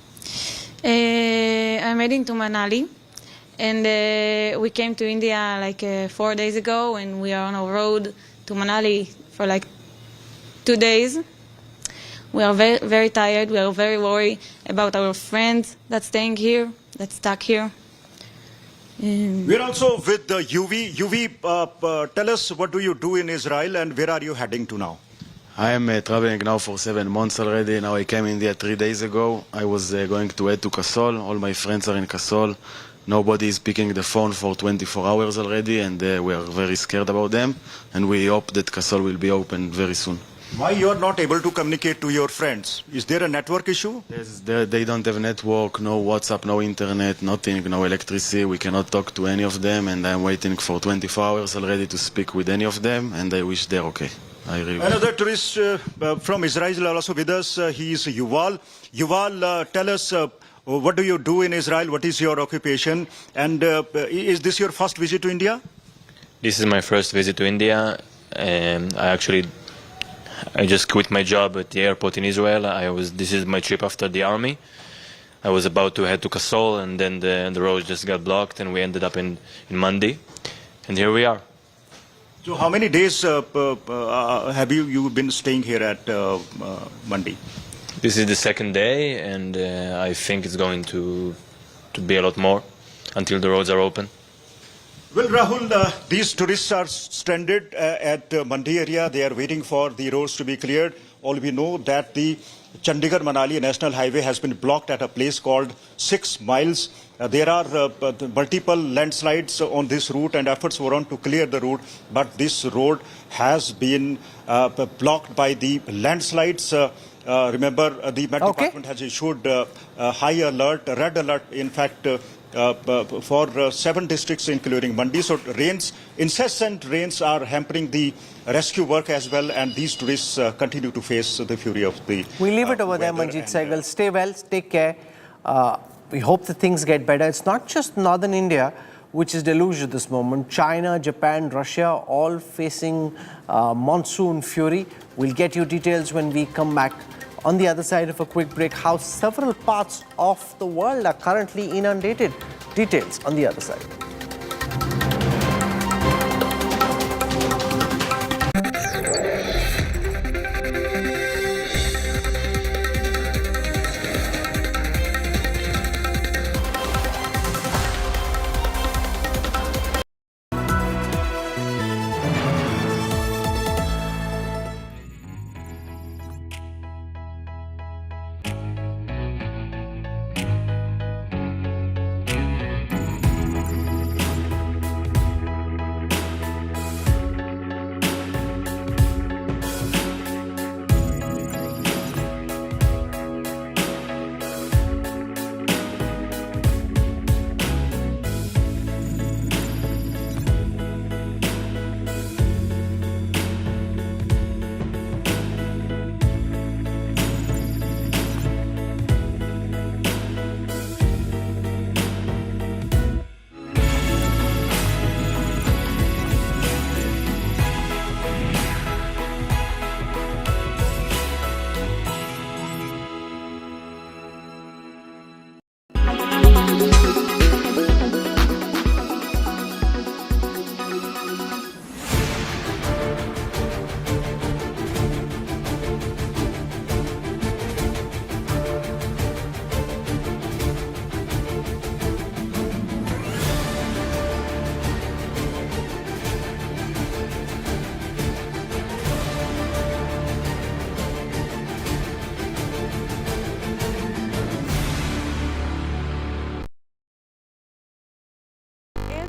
I'm heading to Manali. And we came to India like 4 days ago and we are on a road to Manali for like 2 days. We are very, very tired. We are very worried about our friends that's staying here, that's stuck here. We're also with the UV. UV, tell us what do you do in Israel and where are you heading to now? I am traveling now for 7 months already. Now I came India 3 days ago. I was going to head to Kasol. All my friends are in Kasol. Nobody is picking the phone for 24 hours already and we are very scared about them. And we hope that Kasol will be open very soon. Why you are not able to communicate to your friends? Is there a network issue? Yes, they don't have network, no WhatsApp, no internet, nothing, no electricity. We cannot talk to any of them and I'm waiting for 24 hours already to speak with any of them and I wish they're okay. Another tourist from Israel also with us. He is Yuval. Yuval, tell us what do you do in Israel? What is your occupation? And is this your first visit to India? This is my first visit to India. I just quit my job at the airport in Israel. This is my trip after the army. I was about to head to Kasol, and then the road just got blocked, and we ended up in Mandi, and here we are. So how many days have you been staying here at Mandi? This is the second day, and I think it's going to be a lot more until the roads are open. Well, Rahul, these tourists are stranded at Mandi area. They are waiting for the roads to be cleared. All we know that the Chandigarh-Manali National Highway has been blocked at a place called 6 Miles. There are multiple landslides on this route, and efforts were on to clear the route. But this road has been blocked by the landslides. Remember, the Met Department has issued high alert, red alert, in fact, for 7 districts, including Mandi. So incessant rains are hampering the rescue work as well, and these tourists continue to face the fury of the We leave it over there, Manjeet Sehgal. Stay well, take care. We hope that things get better. It's not just northern India which is deluged at this moment. China, Japan, Russia, all facing monsoon fury. We'll get you details when we come back. On the other side of a quick break, how several parts of the world are currently inundated. Details on the other side.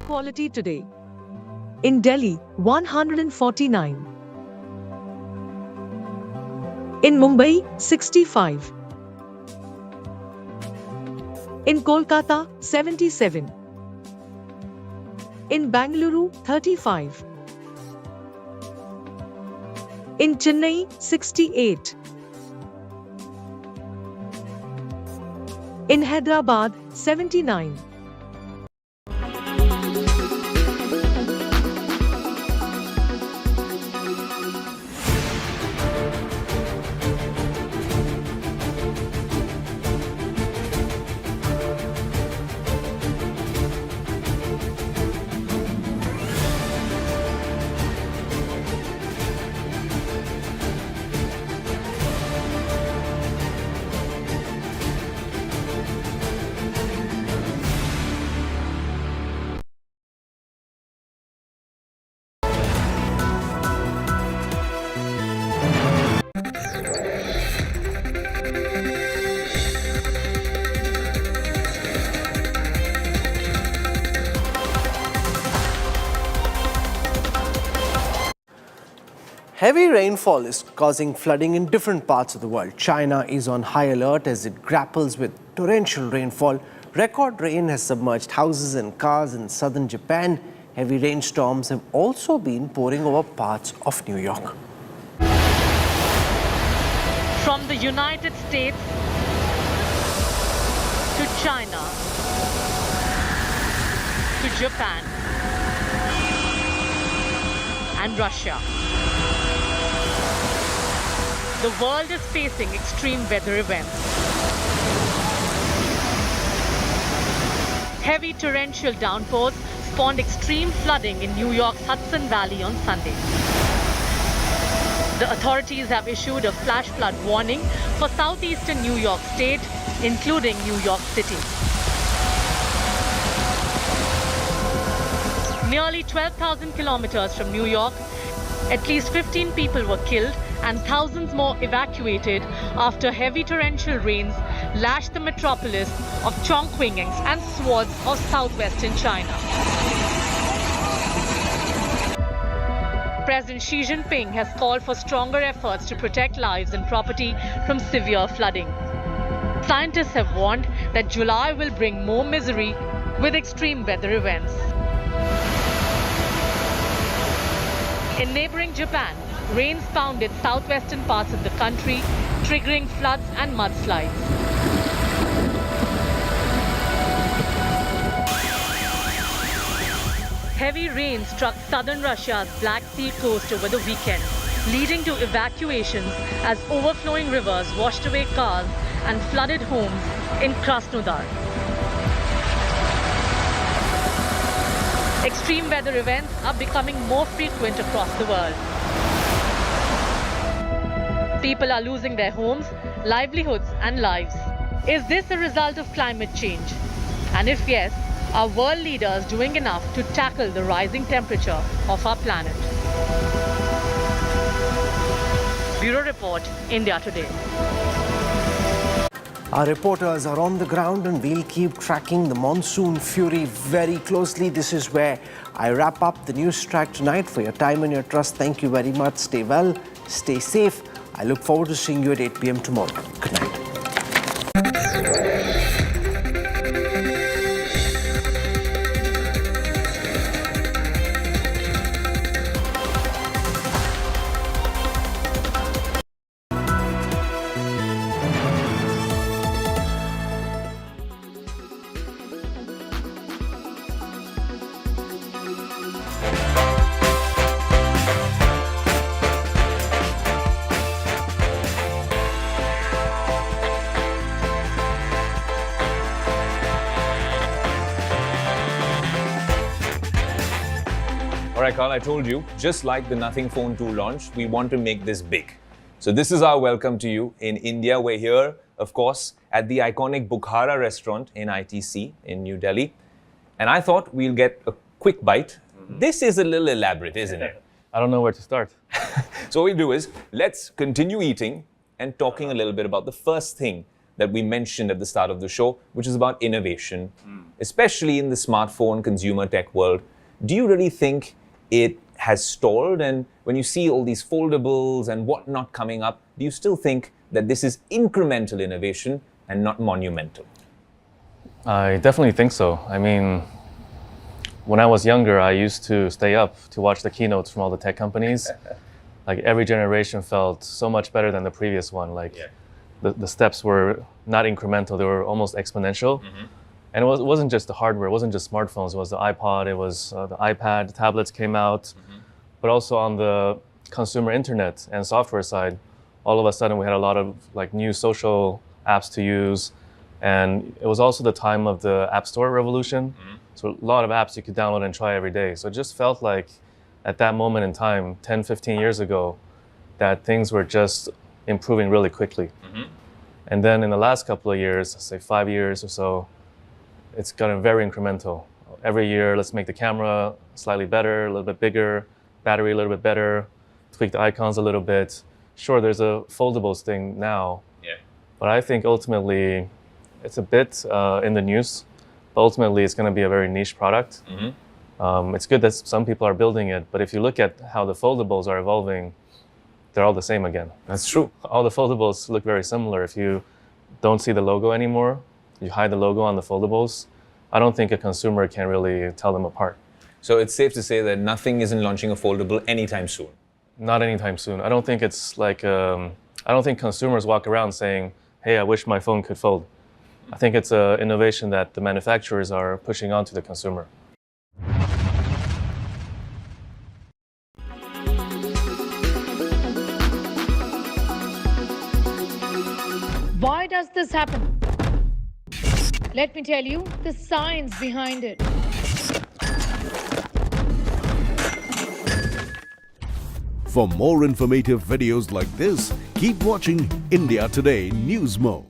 Quality today. In Delhi, 149. In Mumbai, 65. In Kolkata, 77. In Bengaluru, 35. In Chennai, 68. In Hyderabad, 79. Heavy rainfall is causing flooding in different parts of the world. China is on high alert as it grapples with torrential rainfall. Record rain has submerged houses and cars in southern Japan. Heavy rainstorms have also been pouring over parts of New York. From the United States to China to Japan and Russia. The world is facing extreme weather events. Heavy torrential downpours spawned extreme flooding in New York's Hudson Valley on Sunday. The authorities have issued a flash flood warning for southeastern New York State, including New York City. Nearly 12,000 kilometers from New York, at least 15 people were killed and thousands more evacuated after heavy torrential rains lashed the metropolis of Chongqing and swaths of southwestern China. President Xi Jinping has called for stronger efforts to protect lives and property from severe flooding. Scientists have warned that July will bring more misery with extreme weather events. In neighboring Japan, rains pounded southwestern parts of the country, triggering floods and mudslides. Heavy rain struck southern Russia's Black Sea coast over the weekend, leading to evacuations as overflowing rivers washed away cars and flooded homes in Krasnodar. Extreme weather events are becoming more frequent across the world. People are losing their homes, livelihoods and lives. Is this a result of climate change? And if yes, are world leaders doing enough to tackle the rising temperature of our planet? Bureau Report, Indiatoday. Our reporters are on the ground and we'll keep tracking the monsoon fury very closely. This is where I wrap up the news track tonight. For your time and your trust, thank you very much. Stay well, stay safe. I look forward to seeing you at 8 p.m. tomorrow. Good night. All right, Carl, I told you, just like the Nothing Phone 2 launch, we want to make this big. So this is our welcome to you in India. We're here, of course, at the iconic Bukhara restaurant in ITC in New Delhi. And I thought we'll get a quick bite. This is a little elaborate, isn't it? I don't know where to start. So what we'll do is, let's continue eating and talking a little bit about the first thing that we mentioned at the start of the show, which is about innovation, especially in the smartphone consumer tech world. Do you really think it has stalled? And when you see all these foldables and whatnot coming up, do you still think that this is incremental innovation and not monumental? I definitely think so. I mean, when I was younger, I used to stay up to watch the keynotes from all the tech companies. Like every generation felt so much better than the previous one. Like the steps were not incremental, they were almost exponential. And it wasn't just the hardware, it wasn't just smartphones, it was the iPod, it was the iPad, the tablets came out. But also on the consumer internet and software side, all of a sudden we had a lot of like new social apps to use. And it was also the time of the App Store revolution. So a lot of apps you could download and try every day. So it just felt like at that moment in time, 10, 15 years ago, that things were just improving really quickly. And then in the last couple of years, say 5 years or so, it's gotten very incremental. Every year, let's make the camera slightly better, a little bit bigger, battery a little bit better, tweak the icons a little bit. Sure, there's a foldables thing now, but I think ultimately it's a bit in the news, but ultimately it's going to be a very niche product. It's good that some people are building it, but if you look at how the foldables are evolving, they're all the same again. That's true. All the foldables look very similar. If you don't see the logo anymore, you hide the logo on the foldables, I don't think a consumer can really tell them apart. So it's safe to say that nothing isn't launching a foldable anytime soon? Not anytime soon. I don't think it's like, I don't think consumers walk around saying, hey, I wish my phone could fold. I think it's an innovation that the manufacturers are pushing onto the consumer. Why does this happen? Let me tell you the science behind it. For more informative videos like this, keep watching India Today News Mo.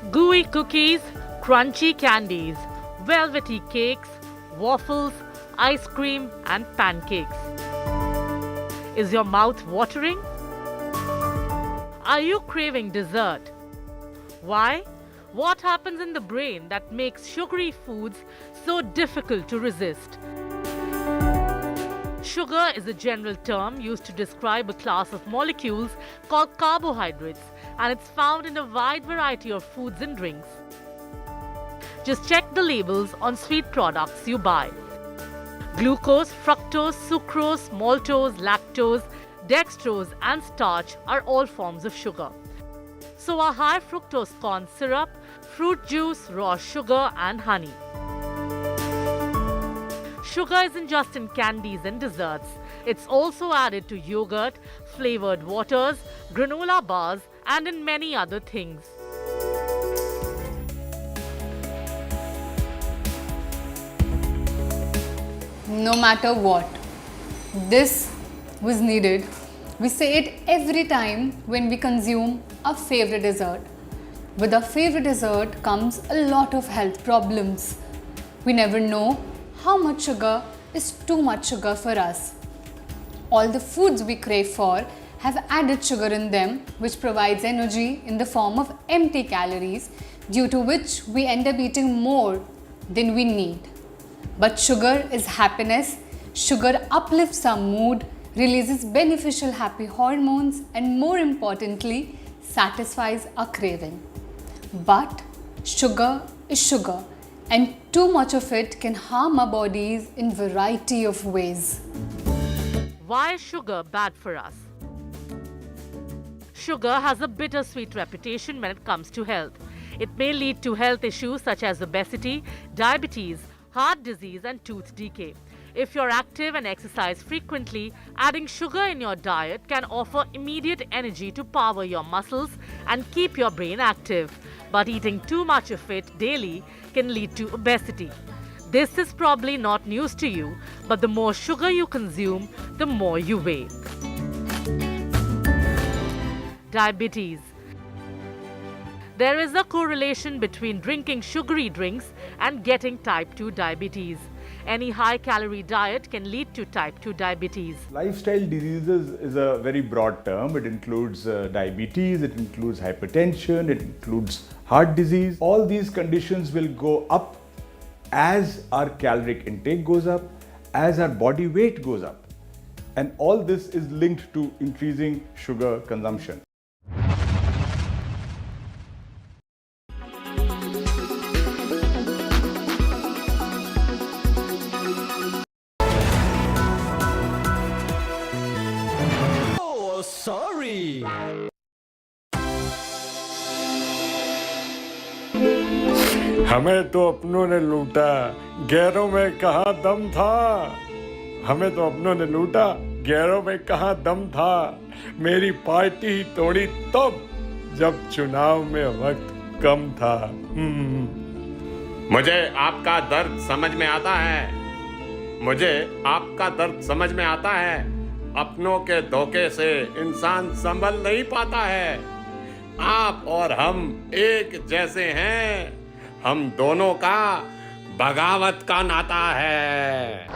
Gooey cookies, crunchy candies, velvety cakes, waffles, ice cream and pancakes. Is your mouth watering? Are you craving dessert? Why? What happens in the brain that makes sugary foods so difficult to resist? Sugar is a general term used to describe a class of molecules called carbohydrates, and it's found in a wide variety of foods and drinks. Just check the labels on sweet products you buy. Glucose, fructose, sucrose, maltose, lactose, dextrose and starch are all forms of sugar. So are high fructose corn syrup, fruit juice, raw sugar and honey. Sugar isn't just in candies and desserts. It's also added to yogurt, flavored waters, granola bars, and in many other things. No matter what, this was needed. We say it every time when we consume our favorite dessert. With our favorite dessert comes a lot of health problems. We never know how much sugar is too much sugar for us. All the foods we crave for have added sugar in them, which provides energy in the form of empty calories, due to which we end up eating more than we need. But sugar is happiness. Sugar uplifts our mood, releases beneficial happy hormones, and more importantly, satisfies our craving. But sugar is sugar, and too much of it can harm our bodies in variety of ways. Why is sugar bad for us? Sugar has a bittersweet reputation when it comes to health. It may lead to health issues such as obesity, diabetes, heart disease and tooth decay. If you're active and exercise frequently, adding sugar in your diet can offer immediate energy to power your muscles and keep your brain active. But eating too much of it daily can lead to obesity. This is probably not news to you, but the more sugar you consume, the more you weigh. Diabetes. There is a correlation between drinking sugary drinks and getting type 2 diabetes. Any high-calorie diet can lead to type 2 diabetes. Lifestyle diseases is a very broad term. It includes diabetes, it includes hypertension, it includes heart disease. All these conditions will go up as our caloric intake goes up, as our body weight goes up. And all this is linked to increasing sugar consumption. Sorry. हमें तो अपनों ने लूटा, गैरों में कहाँ दम था। हमें तो अपनों ने लूटा, गैरों में कहाँ दम था। मेरी पार्टी ही तोड़ी तब, जब चुनाव में वक्त कम था। मुझे आपका दर्द समझ में आता है। मुझे आपका दर्द समझ में आता है। अपनों के धोखे से इंसान संभल नहीं पाता है। आप और हम एक जैसे हैं। हम दोनों का बगावत का नाता है।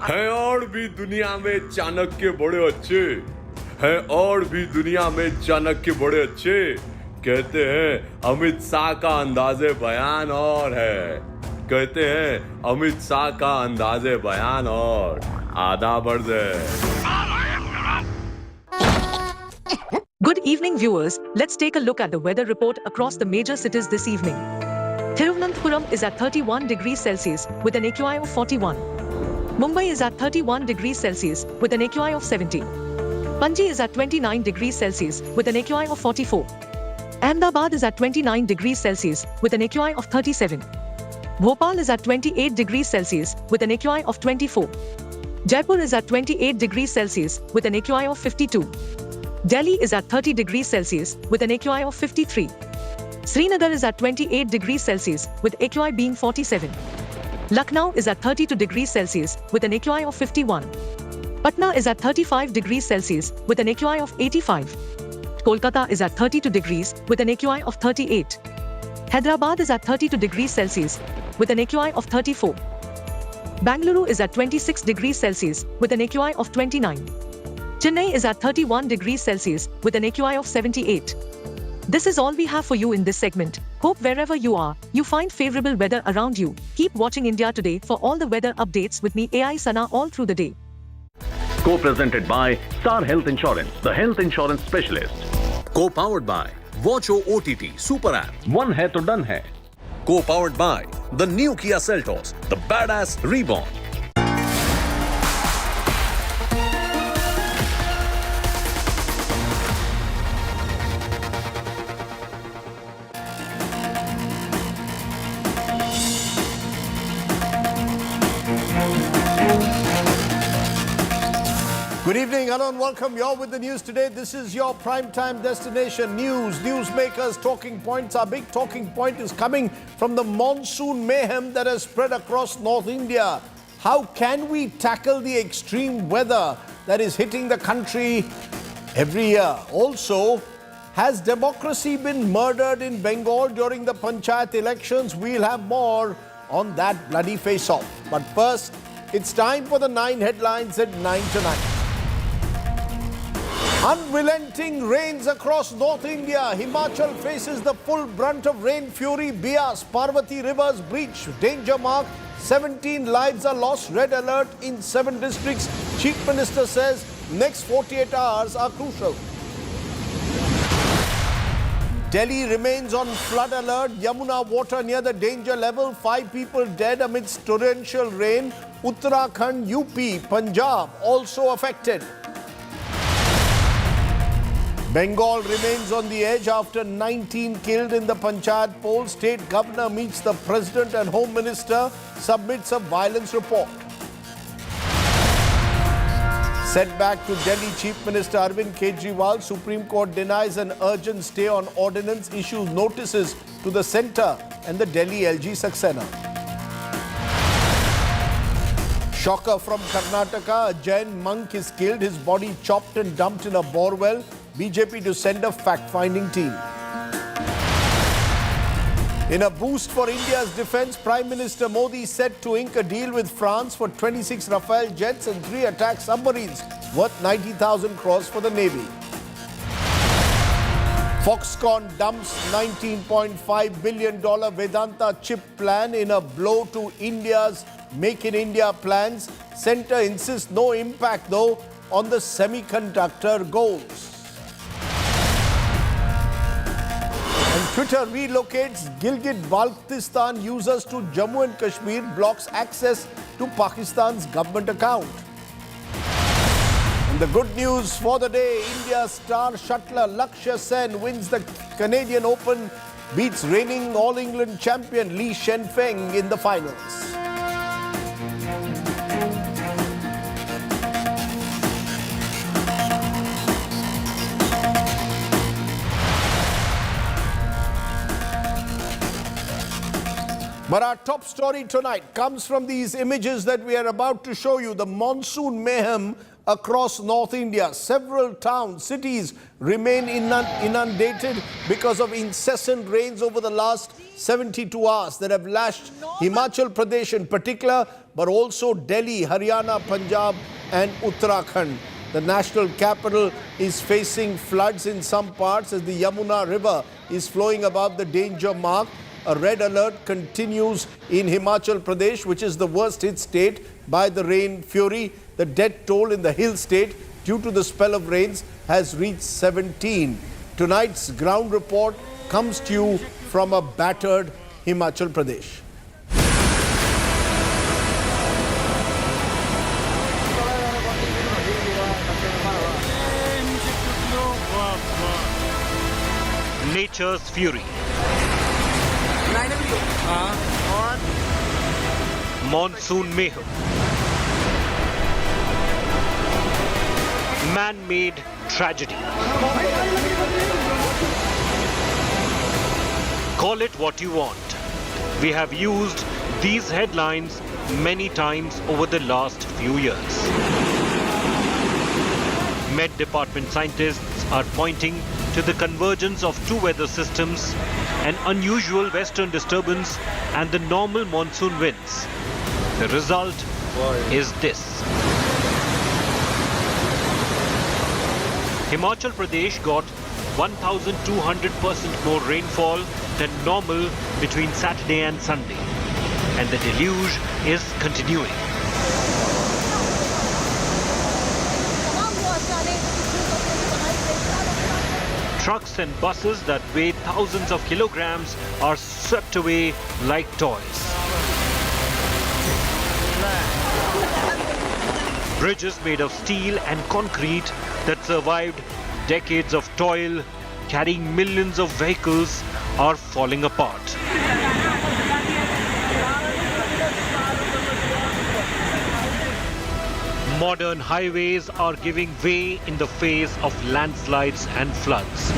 है और भी दुनिया में चाणक्य बड़े अच्छे, है और भी दुनिया में चाणक्य बड़े अच्छे। कहते हैं अमित शाह का अंदाज़े बयान और है। कहते हैं अमित शाह का अंदाजे बयान और आधा बढ़ Good evening, viewers. Let's take a look at the weather report across the major cities this evening. Thiruvananthapuram is at 31 degrees Celsius with an AQI of 41. Mumbai is at 31 degrees Celsius with an AQI of 70. Panji is at 29 degrees Celsius with an AQI of 44. Ahmedabad is at 29 degrees Celsius with an AQI of 37. Bhopal is at 28 degrees Celsius with an AQI of 24. Jaipur is at 28 degrees Celsius with an AQI of 52. Delhi is at 30 degrees Celsius with an AQI of 53. Srinagar is at 28 degrees Celsius with AQI being 47. Lucknow is at 32 degrees Celsius with an AQI of 51. Patna is at 35 degrees Celsius with an AQI of 85. Kolkata is at 32 degrees with an AQI of 38. Hyderabad is at 32 degrees Celsius with an AQI of 34. Bangalore is at 26 degrees Celsius with an AQI of 29. Chennai is at 31 degrees Celsius with an AQI of 78. This is all we have for you in this segment. Hope wherever you are, you find favorable weather around you. Keep watching India Today for all the weather updates with me, AI Sana, all through the day. Co-presented by Star Health Insurance, the health insurance specialist. Co-powered by Watcho OTT Super App. One hai to done hai. Co-powered by the new Kia Seltos, the badass reborn. Good evening, hello and welcome. You're with the news today. This is your primetime destination. News, newsmakers, talking points. Our big talking point is coming from the monsoon mayhem that has spread across North India. How can we tackle the extreme weather that is hitting the country every year? Also, has democracy been murdered in Bengal during the Panchayat elections? We'll have more on that bloody face-off. But first, it's time for the 9 headlines at 9 tonight. Unrelenting rains across North India. Himachal faces the full brunt of rain fury. Bias, Parvati rivers breach danger mark. 17 lives are lost. Red alert in 7 districts. Chief Minister says next 48 hours are crucial. Delhi remains on flood alert. Yamuna water near the danger level. 5 people dead amidst torrential rain. Uttarakhand, UP, Punjab also affected. Bengal remains on the edge after 19 killed in the Panchayat poll. State governor meets the president and home minister, submits a violence report. Setback to Delhi Chief Minister Arvind Kejriwal. Supreme Court denies an urgent stay on ordinance, issues notices to the centre and the Delhi LG Saxena. Shocker from Karnataka. A Jain monk is killed, his body chopped and dumped in a borewell. BJP to send a fact-finding team. In a boost for India's defence, Prime Minister Modi set to ink a deal with France for 26 Rafale jets and 3 attack submarines worth 90,000 crores for the Navy. Foxconn dumps $19.5 billion Vedanta chip plan in a blow to India's Make in India plans. Centre insists no impact though on the semiconductor goals. And Twitter relocates Gilgit-Baltistan users to Jammu and Kashmir, blocks access to Pakistan's government account. And the good news for the day, India's star shuttler Lakshya Sen wins the Canadian Open, beats reigning All England champion Li Shenfeng in the finals. But our top story tonight comes from these images that we are about to show you. The monsoon mayhem across North India. Several towns, cities remain inundated because of incessant rains over the last 72 hours that have lashed Himachal Pradesh in particular, but also Delhi, Haryana, Punjab and Uttarakhand. The national capital is facing floods in some parts as the Yamuna river is flowing above the danger mark. A red alert continues in Himachal Pradesh, which is the worst hit state by the rain fury. The death toll in the hill state due to the spell of rains has reached 17. Tonight's ground report comes to you from a battered Himachal Pradesh. Nature's fury. Monsoon mayhem. Man-made tragedy. Call it what you want. We have used these headlines many times over the last few years. Met Department scientists are pointing to the convergence of two weather systems, an unusual western disturbance and the normal monsoon winds. The result is this. Himachal Pradesh got 1,200% more rainfall than normal between Saturday and Sunday, and the deluge is continuing. Trucks and buses that weigh thousands of kilograms are swept away like toys. Bridges made of steel and concrete that survived decades of toil, carrying millions of vehicles, are falling apart. Modern highways are giving way in the face of landslides and floods.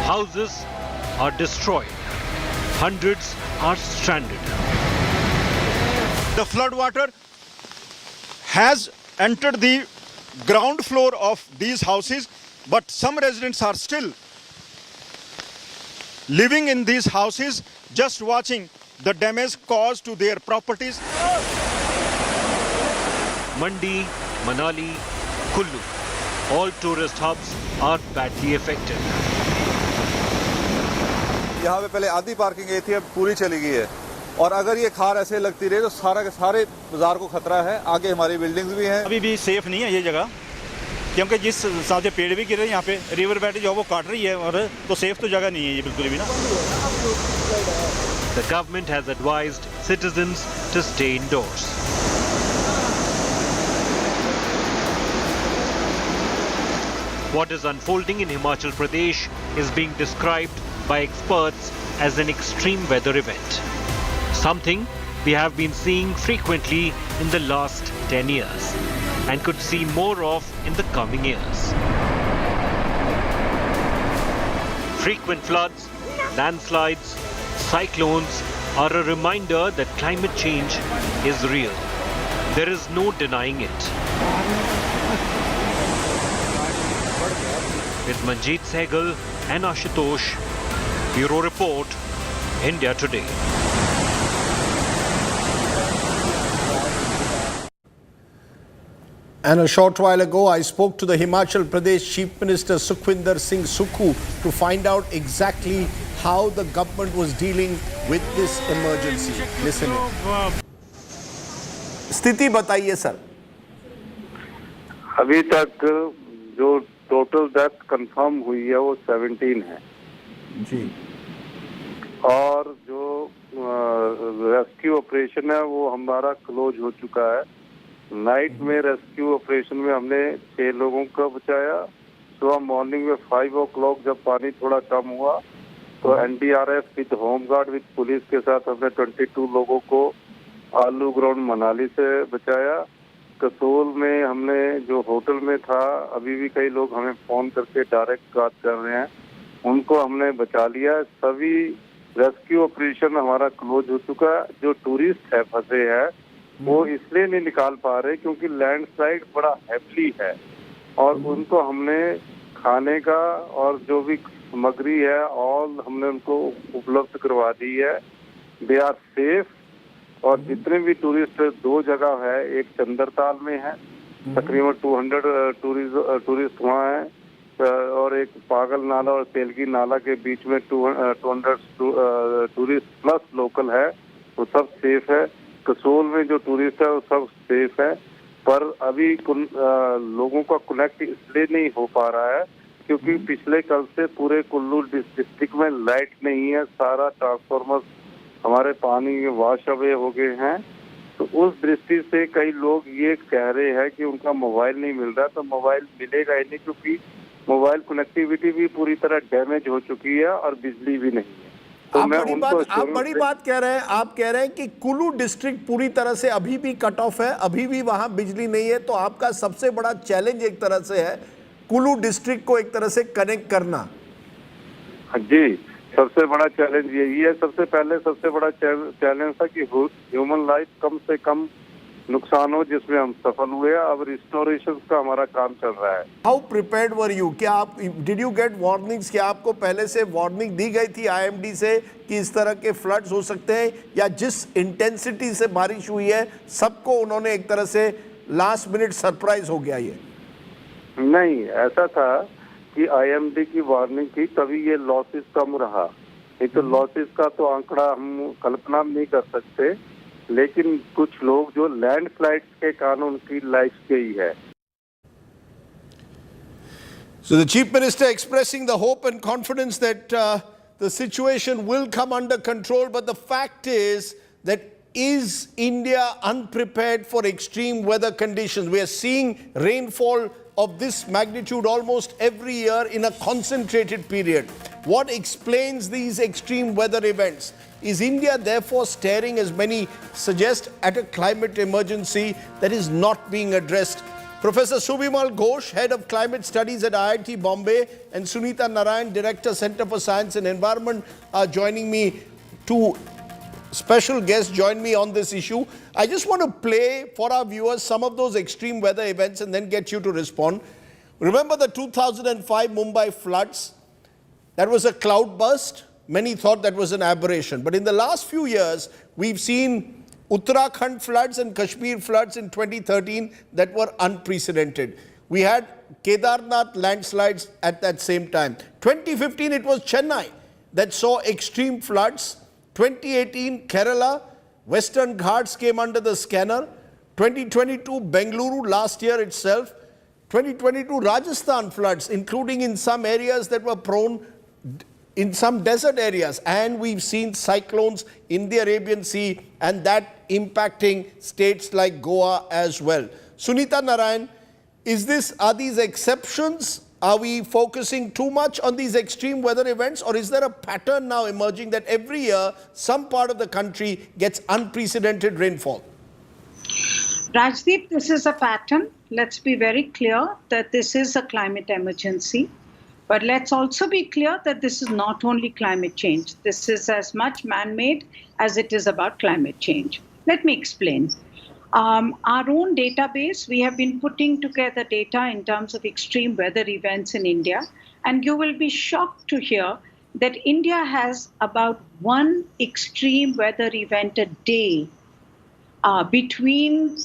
Houses are destroyed. Hundreds are stranded. The flood water has entered the ground floor of these houses, but some residents are still living in these houses, just watching the damage caused to their properties. Mandi, Manali, Kullu, all tourist hubs are badly affected. यहाँ पे पहले आधी parking गई थी, अब पूरी चली गई है और अगर ये खार ऐसे लगती रही तो सारा के सारे बाजार को खतरा है। आगे हमारी बिल्डिंग्स भी हैं। अभी भी सेफ नहीं है ये जगह, क्योंकि जिस हिसाब से पेड़ भी गिर रहे हैं यहाँ पे, रिवरसाइड जो वो काट रही है, और तो सेफ तो जगह नहीं है ये बिल्कुल भी ना। The government has advised citizens to stay indoors. What is unfolding in Himachal Pradesh is being described by experts as an extreme weather event. Something we have been seeing frequently in the last 10 years and could see more of in the coming years. Frequent floods, landslides, cyclones are a reminder that climate change is real. There is no denying it. With Manjeet Sehgal and Ashutosh, Bureau Report, India Today. And a short while ago, I spoke to the Himachal Pradesh Chief Minister Sukhwinder Singh Sukhu to find out exactly how the government was dealing with this emergency. Listen in. स्थिति बताइए sir. अभी तक जो total death confirm हुई है वो 17 है जी, और जो रेस्क्यू ऑपरेशन है वो हमारा क्लोज हो चुका है। नाइट में रेस्क्यू ऑपरेशन में हमने 6 लोगों को बचाया। सुबह मॉर्निंग में 5 o'clock जब पानी थोड़ा कम हुआ तो NDRF with home guard with police के साथ हमने 22 लोगों को आलू ग्राउंड मनाली से बचाया। कसोल में हमने जो होटल में था, अभी भी कई लोग हमें फोन करके डायरेक्ट बात कर रहे हैं, उनको हमने बचा लिया। सभी रेस्क्यू ऑपरेशन हमारा क्लोज हो चुका है। जो टूरिस्ट है फंसे हैं वो इसलिए नहीं निकाल पा रहे क्योंकि लैंडस्लाइड बड़ा हैवी है, और उनको हमने खाने का और जो भी सामग्री है ऑल हमने उनको उपलब्ध करवा दी है। They are safe. और जितने भी टूरिस्ट 2 जगह है, एक चंदरताल में है, तकरीबन 200 टूरिस्ट वहाँ है, और एक पागल नाला और पेलगी नाला के बीच में 200 टूरिस्ट प्लस लोकल है, वो सब सेफ है। कसोल में जो टूरिस्ट है वो सब सेफ है, पर अभी लोगों का कनेक्ट इसलिए नहीं हो पा रहा है क्योंकि पिछले कल से पूरे कुल्लू डिस्ट्रिक्ट में लाइट नहीं है, सारा ट्रांसफार्मर हमारे पानी वॉश अवे हो गए हैं। तो उस दृष्टि से कई लोग ये कह रहे हैं कि उनका मोबाइल नहीं मिल रहा, तो मोबाइल मिलेगा ही नहीं क्योंकि मोबाइल कनेक्टिविटी भी पूरी तरह डैमेज हो चुकी है और बिजली भी नहीं है। तो आप बड़ी बात कह रहे हैं। आप कह रहे हैं कि कुल्लू डिस्ट्रिक्ट पूरी तरह से अभी भी कट ऑफ है, अभी भी वहां बिजली नहीं है। तो आपका सबसे बड़ा चैलेंज एक तरह से है कुल्लू डिस्ट्रिक्ट को एक तरह से कनेक्ट करना। जी, सबसे बड़ा चैलेंज यही है। सबसे पहले सबसे बड़ा चैलेंज था कि ह्यूमन लाइफ कम से कम नुकसान हो, जिसमें हम सफल हुए। अब रिस्टोरेशन का हमारा काम चल रहा है। How prepared were you? क्या आप डिड यू गेट वार्निंग्स? क्या आपको पहले से वार्निंग दी गई थी IMD से कि इस तरह के फ्लड्स हो सकते हैं, या जिस इंटेंसिटी से बारिश हुई है सबको उन्होंने एक तरह से लास्ट मिनट सरप्राइज हो गया? ये नहीं, ऐसा था कि IMD की वार्निंग थी तभी ये लॉसेस कम रहा। नहीं तो लॉसेस का तो आंकड़ा हम कल्पना नहीं कर सकते, लेकिन कुछ लोग जो लैंडस्लाइड्स के कारण उनकी लाइफ गई है। So the Chief Minister expressing the hope and confidence that the situation will come under control, but the fact is that is India unprepared for extreme weather conditions? We are seeing rainfall of this magnitude almost every year in a concentrated period. What explains these extreme weather events? Is India therefore staring, as many suggest, at a climate emergency that is not being addressed? Professor Subhimal Ghosh, Head of Climate Studies at IIT Bombay, and Sunita Narayan, Director, Center for Science and Environment, are joining me. Two special guests join me on this issue. I just want to play for our viewers some of those extreme weather events and then get you to respond. Remember the 2005 Mumbai floods? That was a cloud burst. Many thought that was an aberration. But in the last few years, we've seen Uttarakhand floods and Kashmir floods in 2013 that were unprecedented. We had Kedarnath landslides at that same time. 2015, it was Chennai that saw extreme floods. 2018, Kerala, Western Ghats came under the scanner. 2022, Bengaluru last year itself. 2022, Rajasthan floods, including in some areas that were prone in some desert areas. And we've seen cyclones in the Arabian Sea and that impacting states like Goa as well. Sunita Narayan, are these exceptions? Are we focusing too much on these extreme weather events, or is there a pattern now emerging that every year some part of the country gets unprecedented rainfall? Rajdeep, this is a pattern. Let's be very clear that this is a climate emergency. But let's also be clear that this is not only climate change. This is as much man-made as it is about climate change. Let me explain. Our own database, we have been putting together data in terms of extreme weather events in India. And you will be shocked to hear that India has about one extreme weather event a day between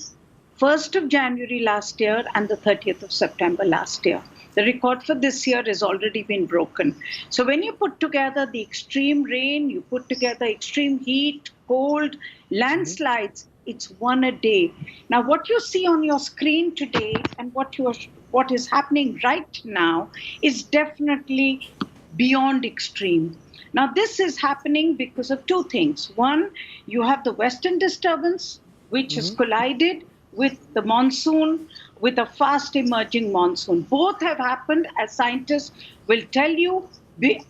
1st of January last year and the 30th of September last year. The record for this year has already been broken. So when you put together the extreme rain, you put together extreme heat, cold, landslides, it's one a day. Now, what you see on your screen today and what is happening right now is definitely beyond extreme. Now, this is happening because of two things. One, you have the western disturbance, which has collided with the monsoon, with a fast emerging monsoon. Both have happened, as scientists will tell you,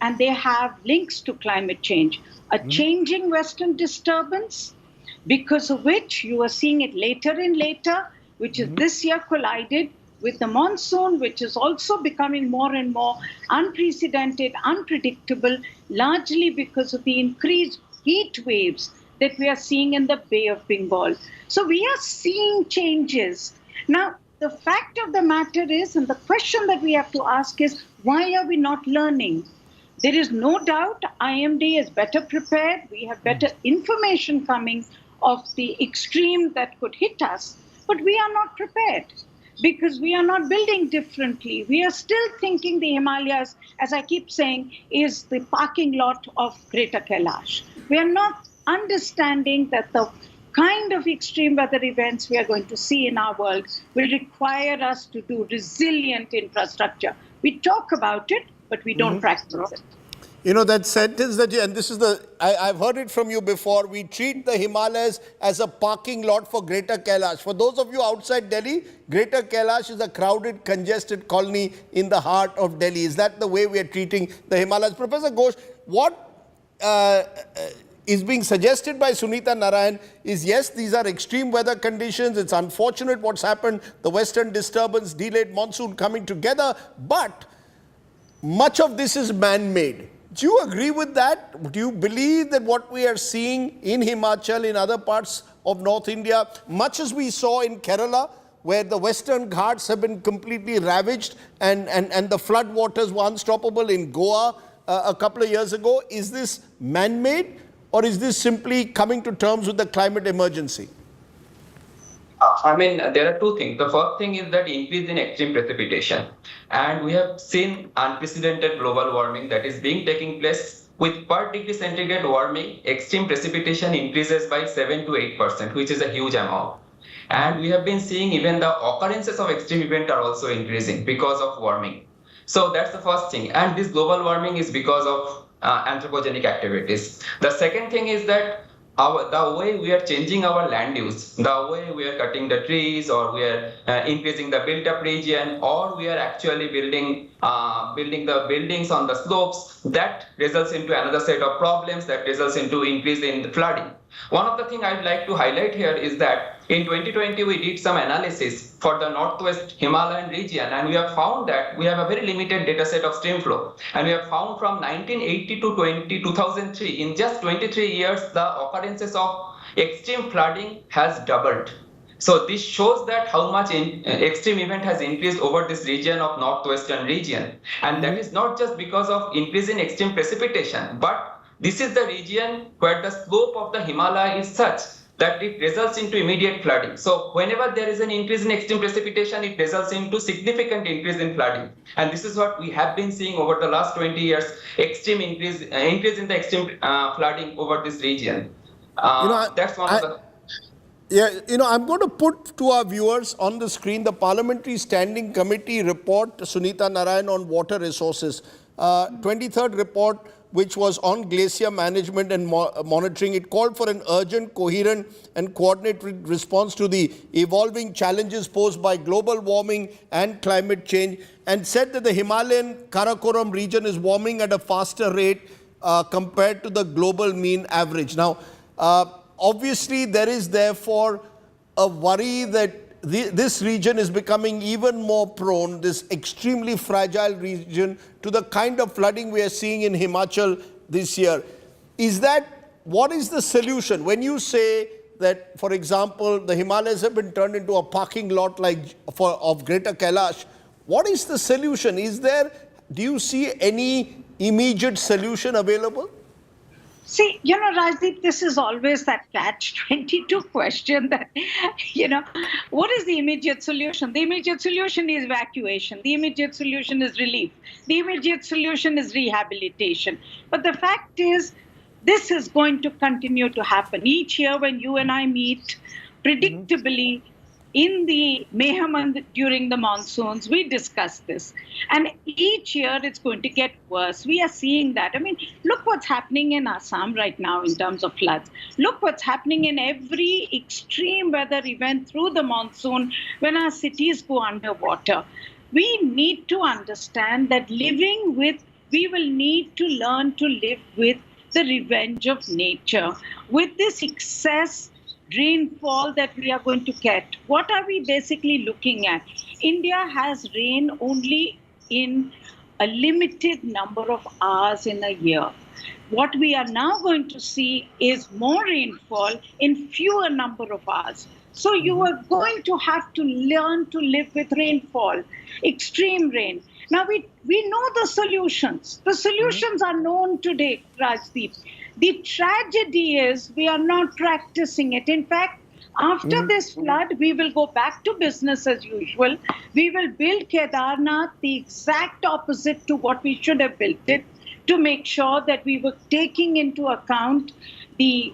and they have links to climate change. A changing western disturbance, because of which you are seeing it later and later, which is this year collided with the monsoon, which is also becoming more and more unprecedented, unpredictable, largely because of the increased heat waves that we are seeing in the Bay of Bengal. So we are seeing changes. Now, the fact of the matter is, and the question that we have to ask is, why are we not learning? There is no doubt IMD is better prepared. We have better information coming of the extreme that could hit us, but we are not prepared. because we are not building differently. We are still thinking the Himalayas, as I keep saying, is the parking lot of Greater Kailash. We are not understanding that the kind of extreme weather events we are going to see in our world will require us to do resilient infrastructure. We talk about it, but we don't practice it. You know, that sentence that and this is I've heard it from you before, we treat the Himalayas as a parking lot for Greater Kailash. For those of you outside Delhi, Greater Kailash is a crowded, congested colony in the heart of Delhi. Is that the way we are treating the Himalayas? Professor Ghosh, what is being suggested by Sunita Narayan is, yes, these are extreme weather conditions. It's unfortunate what's happened, the western disturbance, delayed monsoon coming together, but much of this is man-made. Do you agree with that? Do you believe that what we are seeing in Himachal, in other parts of North India, much as we saw in Kerala, where the western ghats have been completely ravaged and the flood waters were unstoppable in Goa a couple of years ago, is this man-made or is this simply coming to terms with the climate emergency? I mean, there are two things. The first thing is that increase in extreme precipitation. And we have seen unprecedented global warming that is taking place. With per degree centigrade warming, extreme precipitation increases by 7 to 8%, which is a huge amount. And we have been seeing even the occurrences of extreme events are also increasing because of warming. So that's the first thing. And this global warming is because of anthropogenic activities. The second thing is that the way we are changing our land use, the way we are cutting the trees, or we are increasing the built-up region, or we are actually building the buildings on the slopes, that results into another set of problems that results into increase in the flooding. One of the things I'd like to highlight here is that in 2020 we did some analysis for the northwest Himalayan region, and we have found that we have a very limited data set of stream flow, and we have found from 1980 to 2003, in just 23 years, the occurrences of extreme flooding has doubled. So this shows that how much extreme event has increased over this region of northwestern region, and that is not just because of increase in extreme precipitation, but this is the region where the slope of the Himalaya is such that it results into immediate flooding. So whenever there is an increase in extreme precipitation, it results into significant increase in flooding. And this is what we have been seeing over the last 20 years, extreme increase in the extreme flooding over this region. That's one of the... Yeah, I'm going to put to our viewers on the screen the Parliamentary Standing Committee report, Sunita Narayan, on water resources. 23rd report, which was on glacier management and monitoring. It called for an urgent, coherent and coordinated response to the evolving challenges posed by global warming and climate change, and said that the Himalayan Karakoram region is warming at a faster rate compared to the global mean average. Now, obviously, there is therefore a worry that this region is becoming even more prone, this extremely fragile region, to the kind of flooding we are seeing in Himachal this year. What is the solution? When you say that, for example, the Himalayas have been turned into a parking lot of Greater Kailash, what is the solution? Do you see any immediate solution available? See, Rajdeep, this is always that catch-22 question that, what is the immediate solution? The immediate solution is evacuation. The immediate solution is relief. The immediate solution is rehabilitation. But the fact is, this is going to continue to happen. Each year when you and I meet, predictably, in the mayhem and during the monsoons, we discuss this. And each year it's going to get worse. We are seeing that. I mean, look what's happening in Assam right now in terms of floods. Look what's happening in every extreme weather event through the monsoon when our cities go underwater. We need to understand that we will need to learn to live with the revenge of nature, with this excess rainfall that we are going to get. What are we basically looking at? India has rain only in a limited number of hours in a year. What we are now going to see is more rainfall in fewer number of hours. So you are going to have to learn to live with rainfall, extreme rain. Now we know the solutions. The solutions are known today, Rajdeep. The tragedy is we are not practicing it. In fact, After this flood, we will go back to business as usual. We will build Kedarnath the exact opposite to what we should have built it, to make sure that we were taking into account the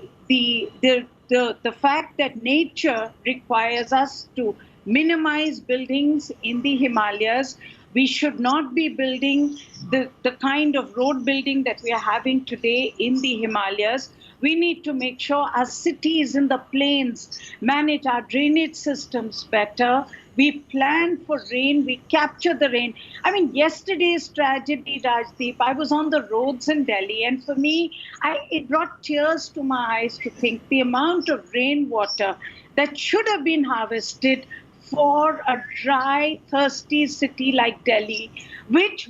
fact that nature requires us to minimize buildings in the Himalayas. We should not be building the kind of road building that we are having today in the Himalayas. We need to make sure our cities in the plains manage our drainage systems better. We plan for rain, we capture the rain. I mean, yesterday's tragedy, Rajdeep, I was on the roads in Delhi, and for me, it brought tears to my eyes to think the amount of rainwater that should have been harvested for a dry, thirsty city like Delhi, which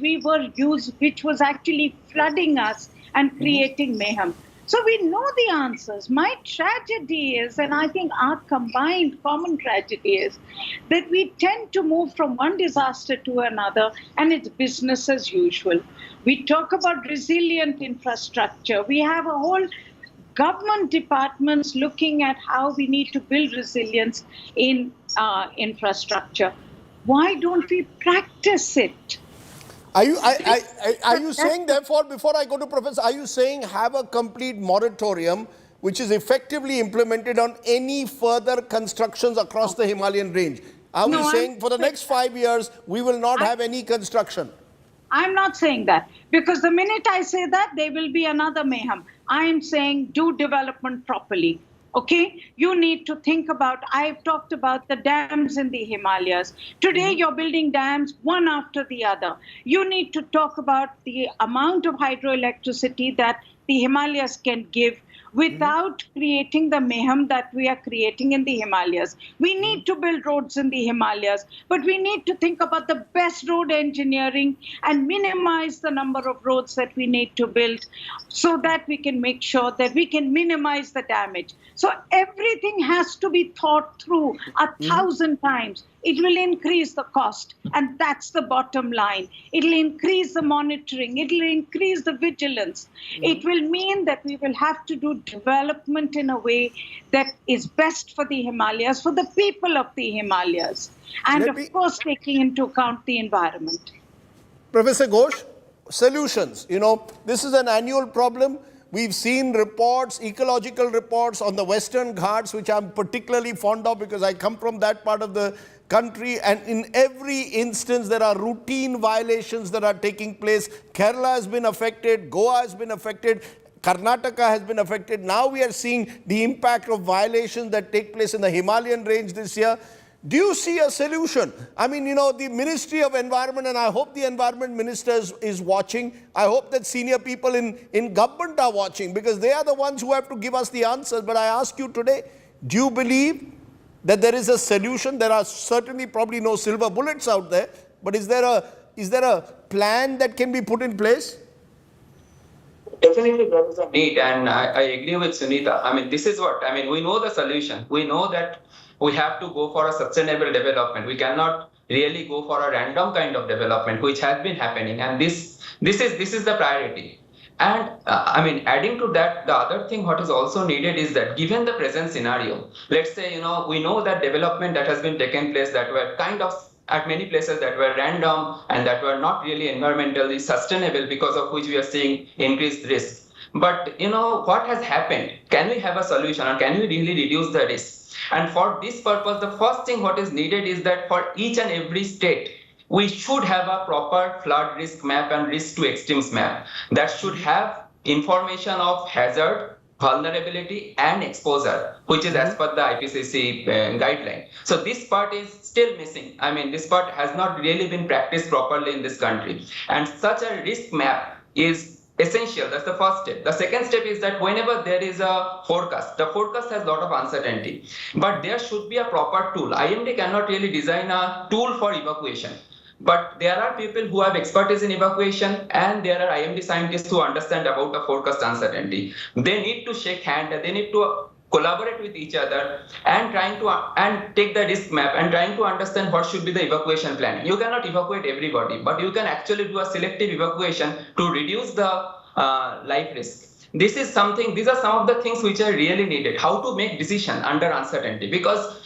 was actually flooding us and creating mayhem. So we know the answers. My tragedy is, and I think our combined common tragedy is, that we tend to move from one disaster to another, and it's business as usual. We talk about resilient infrastructure. We have a whole government departments looking at how we need to build resilience in infrastructure. Why don't we practice it? Are you saying, therefore, before I go to Professor, are you saying have a complete moratorium which is effectively implemented on any further constructions across the Himalayan range? Are we saying for the next 5 years, we will not have any construction? I'm not saying that, because the minute I say that, there will be another mayhem. I'm saying do development properly. Okay, you need to think about, I've talked about the dams in the Himalayas. Today you're building dams one after the other. You need to talk about the amount of hydroelectricity that the Himalayas can give without creating the mayhem that we are creating in the Himalayas. We need to build roads in the Himalayas, but we need to think about the best road engineering and minimize the number of roads that we need to build so that we can make sure that we can minimize the damage. So everything has to be thought through 1,000 times. It will increase the cost, and that's the bottom line. It will increase the monitoring. It will increase the vigilance. It will mean that we will have to do development in a way that is best for the Himalayas, for the people of the Himalayas, and of course taking into account the environment. Professor Ghosh, solutions. You know, this is an annual problem. We've seen reports, ecological reports on the Western Ghats, which I'm particularly fond of because I come from that part of the country, and in every instance there are routine violations that are taking place. Kerala has been affected, Goa has been affected, Karnataka has been affected. Now we are seeing the impact of violations that take place in the Himalayan range this year. Do you see a solution? I mean, you know, the Ministry of Environment, and I hope the Environment Minister is watching. I hope that senior people in government are watching, because they are the ones who have to give us the answers. But I ask you today, do you believe that there is a solution? There are certainly probably no silver bullets out there, but is there a plan that can be put in place? Definitely there is a need, and I agree with Sunita. I mean, this is what, I mean, we know the solution. We know that we have to go for a sustainable development. We cannot really go for a random kind of development, which has been happening. And this is the priority. And I mean, adding to that, the other thing what is also needed is that given the present scenario, let's say, you know, we know that development that has been taken place that were kind of at many places that were random and that were not really environmentally sustainable, because of which we are seeing increased risk. But, you know, what has happened? Can we have a solution, or can we really reduce the risk? And for this purpose, the first thing what is needed is that for each and every state, we should have a proper flood risk map and risk to extremes map that should have information of hazard, vulnerability and exposure, which is as per the IPCC guideline. So this part is still missing. I mean, this part has not really been practiced properly in this country. And such a risk map is essential. That's the first step. The second step is that whenever there is a forecast, the forecast has a lot of uncertainty, but there should be a proper tool. IMD cannot really design a tool for evacuation, but there are people who have expertise in evacuation, and there are IMD scientists who understand about the forecast uncertainty. They need to shake hands, they need to collaborate with each other and take the risk map and trying to understand what should be the evacuation plan. You cannot evacuate everybody, but you can actually do a selective evacuation to reduce the life risk. these are some of the things which are really needed. How to make decision under uncertainty, because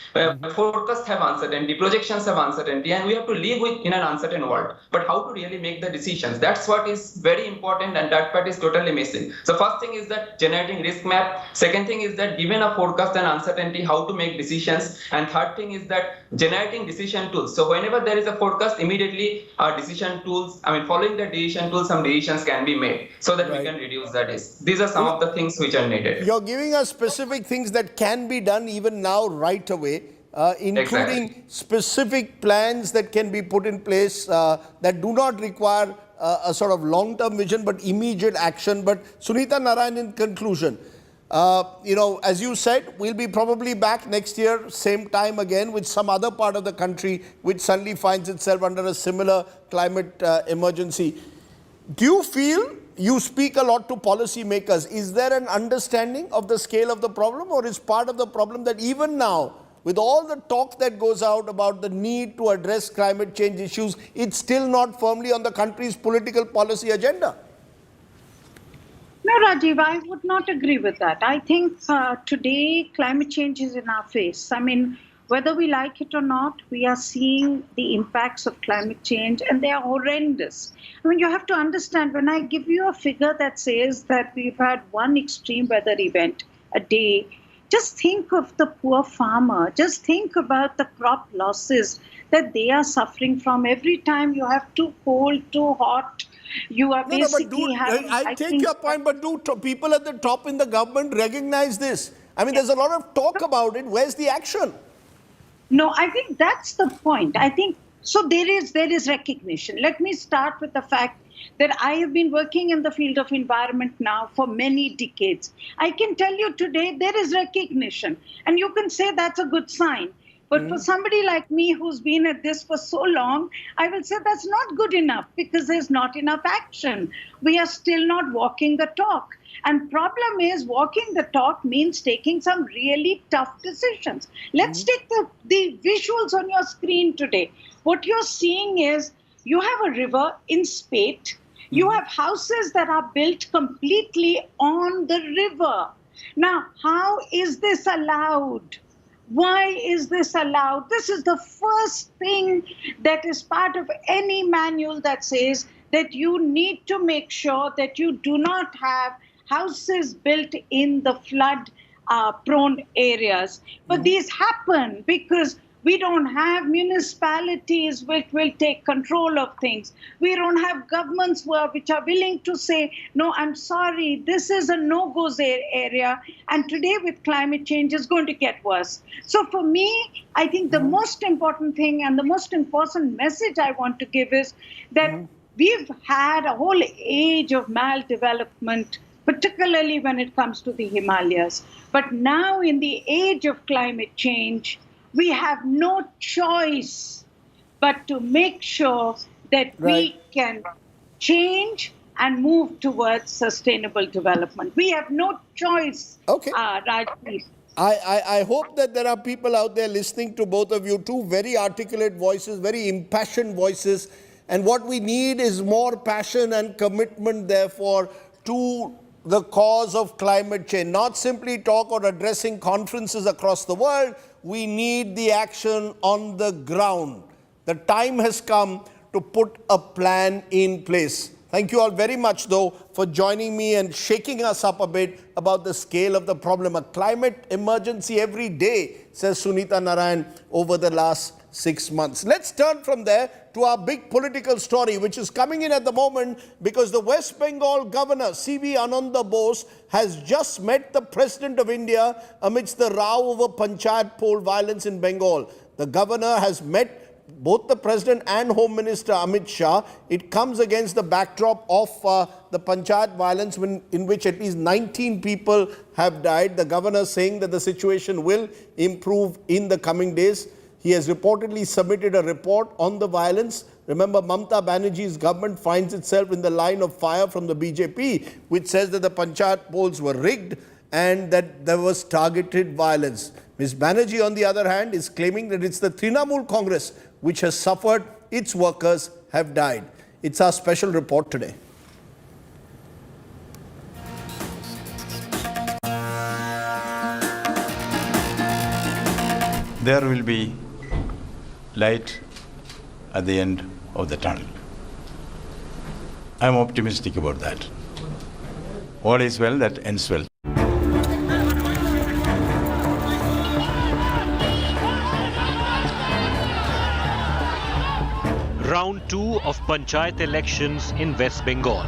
forecasts have uncertainty, projections have uncertainty, and we have to live in an uncertain world. But how to really make the decisions? That's what is very important, and that part is totally missing. So first thing is that generating risk map. Second thing is that given a forecast and uncertainty, how to make decisions. And third thing is that generating decision tools. So whenever there is a forecast, immediately decision tools, following the decision tools, some decisions can be made so that we can reduce the risk. These are some of the things which are needed. You're giving us specific things that can be done even now, right away. Including specific plans that can be put in place that do not require a sort of long-term vision but immediate action. But Sunita Narayan, in conclusion, as you said, we'll be probably back next year, same time again, with some other part of the country which suddenly finds itself under a similar climate emergency. Do you feel, you speak a lot to policymakers, is there an understanding of the scale of the problem, or is part of the problem that even now, with all the talk that goes out about the need to address climate change issues, it's still not firmly on the country's political policy agenda? No, Rajiv, I would not agree with that. I think today climate change is in our face. Whether we like it or not, we are seeing the impacts of climate change, and they are horrendous. You have to understand, when I give you a figure that says that we've had one extreme weather event a day, just think of the poor farmer. Just think about the crop losses that they are suffering from. Every time you have too cold, too hot, you are basically having... I take your point, but do people at the top in the government recognize this? There's a lot of talk about it. Where's the action? No, I think that's the point. So there is recognition. Let me start with the fact that I have been working in the field of environment now for many decades. I can tell you today there is recognition, and you can say that's a good sign. But for somebody like me who's been at this for so long, I will say that's not good enough, because there's not enough action. We are still not walking the talk. And problem is, walking the talk means taking some really tough decisions. Let's take the visuals on your screen today. What you're seeing is, you have a river in spate. You have houses that are built completely on the river. Now, how is this allowed? Why is this allowed? This is the first thing that is part of any manual that says that you need to make sure that you do not have houses built in the flood-prone areas. But these happen because we don't have municipalities which will take control of things. We don't have governments which are willing to say, no, I'm sorry, this is a no-go area, and today with climate change is going to get worse. So for me, I think the most important thing and the most important message I want to give is that we've had a whole age of maldevelopment, particularly when it comes to the Himalayas. But now in the age of climate change, we have no choice but to make sure that we can change and move towards sustainable development. We have no choice, Rajneesh. I hope that there are people out there listening to both of you, two very articulate voices, very impassioned voices. And what we need is more passion and commitment, therefore, to the cause of climate change. Not simply talk or addressing conferences across the world. We need the action on the ground. The time has come to put a plan in place. Thank you all very much, though, for joining me and shaking us up a bit about the scale of the problem. A climate emergency every day, says Sunita Narayan, over the last 6 months. Let's turn from there to our big political story, which is coming in at the moment because the West Bengal governor, CV Ananda Bose, has just met the President of India amidst the row over Panchayat poll violence in Bengal. The governor has met both the President and Home Minister Amit Shah. It comes against the backdrop of the Panchayat violence in which at least 19 people have died. The governor saying that the situation will improve in the coming days. He has reportedly submitted a report on the violence. Remember, Mamata Banerjee's government finds itself in the line of fire from the BJP, which says that the Panchayat polls were rigged and that there was targeted violence. Ms. Banerjee, on the other hand, is claiming that it's the Trinamool Congress which has suffered, its workers have died. It's our special report today. there will be light at the end of the tunnel. I'm optimistic about that. All is well that ends well. Round 2 of Panchayat elections in West Bengal.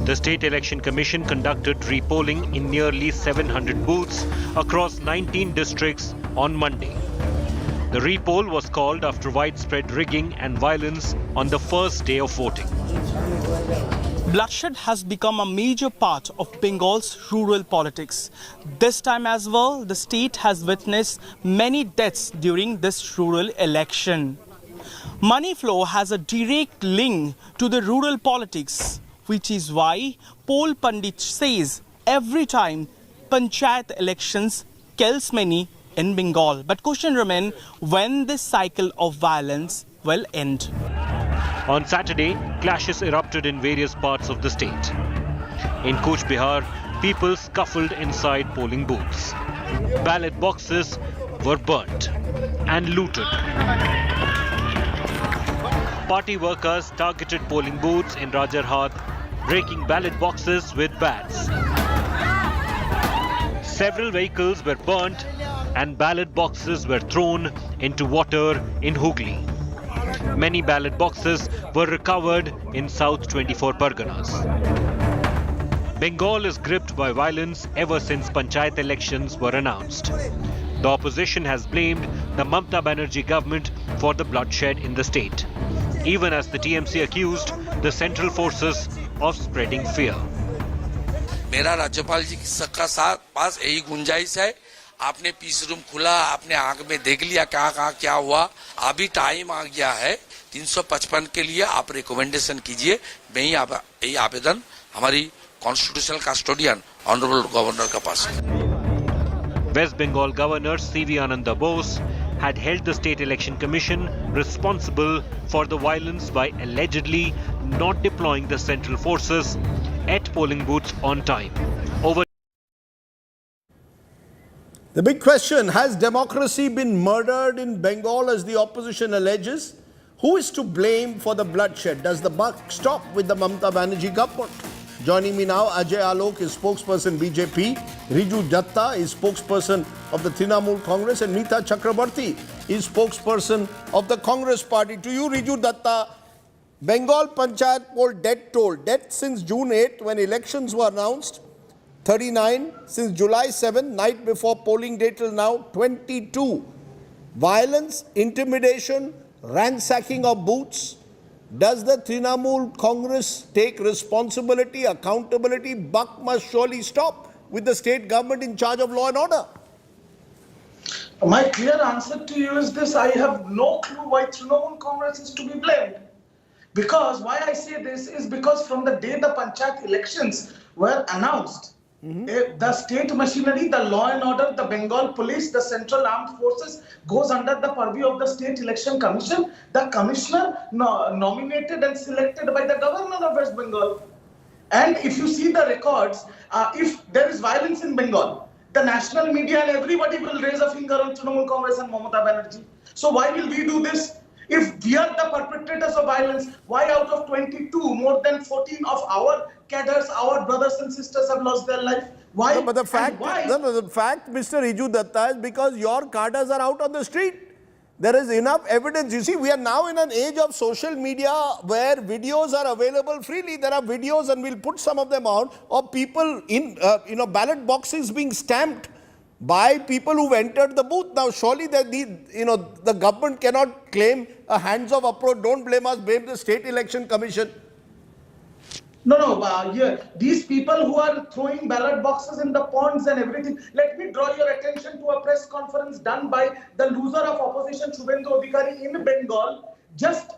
The State Election Commission conducted repolling in nearly 700 booths across 19 districts on Monday. The repoll was called after widespread rigging and violence on the first day of voting. Bloodshed has become a major part of Bengal's rural politics. This time as well, the state has witnessed many deaths during this rural election. Money flow has a direct link to the rural politics, which is why Poll Pandit says every time Panchayat elections kills many in Bengal. But question remains when this cycle of violence will end. On Saturday, clashes erupted in various parts of the state. In Cooch Behar, people scuffled inside polling booths. Ballot boxes were burnt and looted. Party workers targeted polling booths in Rajarhat, breaking ballot boxes with bats. Several vehicles were burnt and ballot boxes were thrown into water in Hooghly. Many ballot boxes were recovered in South 24 Parganas. Bengal is gripped by violence ever since Panchayat elections were announced. The opposition has blamed the Mamata Banerjee government for the bloodshed in the state, even as the TMC accused the central forces of spreading fear. मेरा राज्यपाल जी का पास यही गुंजाइश है, आपने piece room खुला, आपने आंख में देख लिया कहाँ क्या हुआ, अभी टाइम आ गया है 355 के लिए आप रिकमेंडेशन कीजिए। मैं यही आवेदन हमारी कॉन्स्टिट्यूशनल कस्टोडियन ऑनरेबल गवर्नर के पास है। West Bengal Governor C.V. Ananda Bose had held the State Election Commission responsible for the violence by allegedly not deploying the central forces at polling booths on time. The big question, has democracy been murdered in Bengal as the opposition alleges? Who is to blame for the bloodshed? Does the buck stop with the Mamata Banerjee government? Joining me now, Ajay Alok is spokesperson BJP, Riju Datta is spokesperson of the Trinamool Congress, and Meeta Chakrabarti is spokesperson of the Congress Party. To you, Riju Datta, Bengal Panchayat poll death toll, death since June 8 when elections were announced, 39, since July 7, night before polling day till now, 22. Violence, intimidation, ransacking of booths. Does the Trinamool Congress take responsibility, accountability? Buck must surely stop with the state government in charge of law and order. My clear answer to you is this: I have no clue why Trinamool Congress is to be blamed. Because why I say this is because from the day the Panchayat elections were announced, the state machinery, the law and order, the Bengal police, the central armed forces goes under the purview of the State Election Commission, the commissioner nominated and selected by the governor of West Bengal. And if you see the records, if there is violence in Bengal, the national media and everybody will raise a finger on Trinamool Congress and Mamata Banerjee. So why will we do this? If we are the perpetrators of violence, why out of 22, more than 14 of our cadres, our brothers and sisters have lost their life? Why? No, but the fact, the fact, Mr. Riju Datta, is because your cadres are out on the street. There is enough evidence. You see, we are now in an age of social media where videos are available freely. There are videos, and we'll put some of them out, of people in, ballot boxes being stamped by people who've entered the booth. Now, surely the government cannot claim a hands-off approach. Don't blame us, blame the State Election Commission. These people who are throwing ballot boxes in the ponds and everything. Let me draw your attention to a press conference done by the loser of opposition, Shubhendu Adhikari, in Bengal, just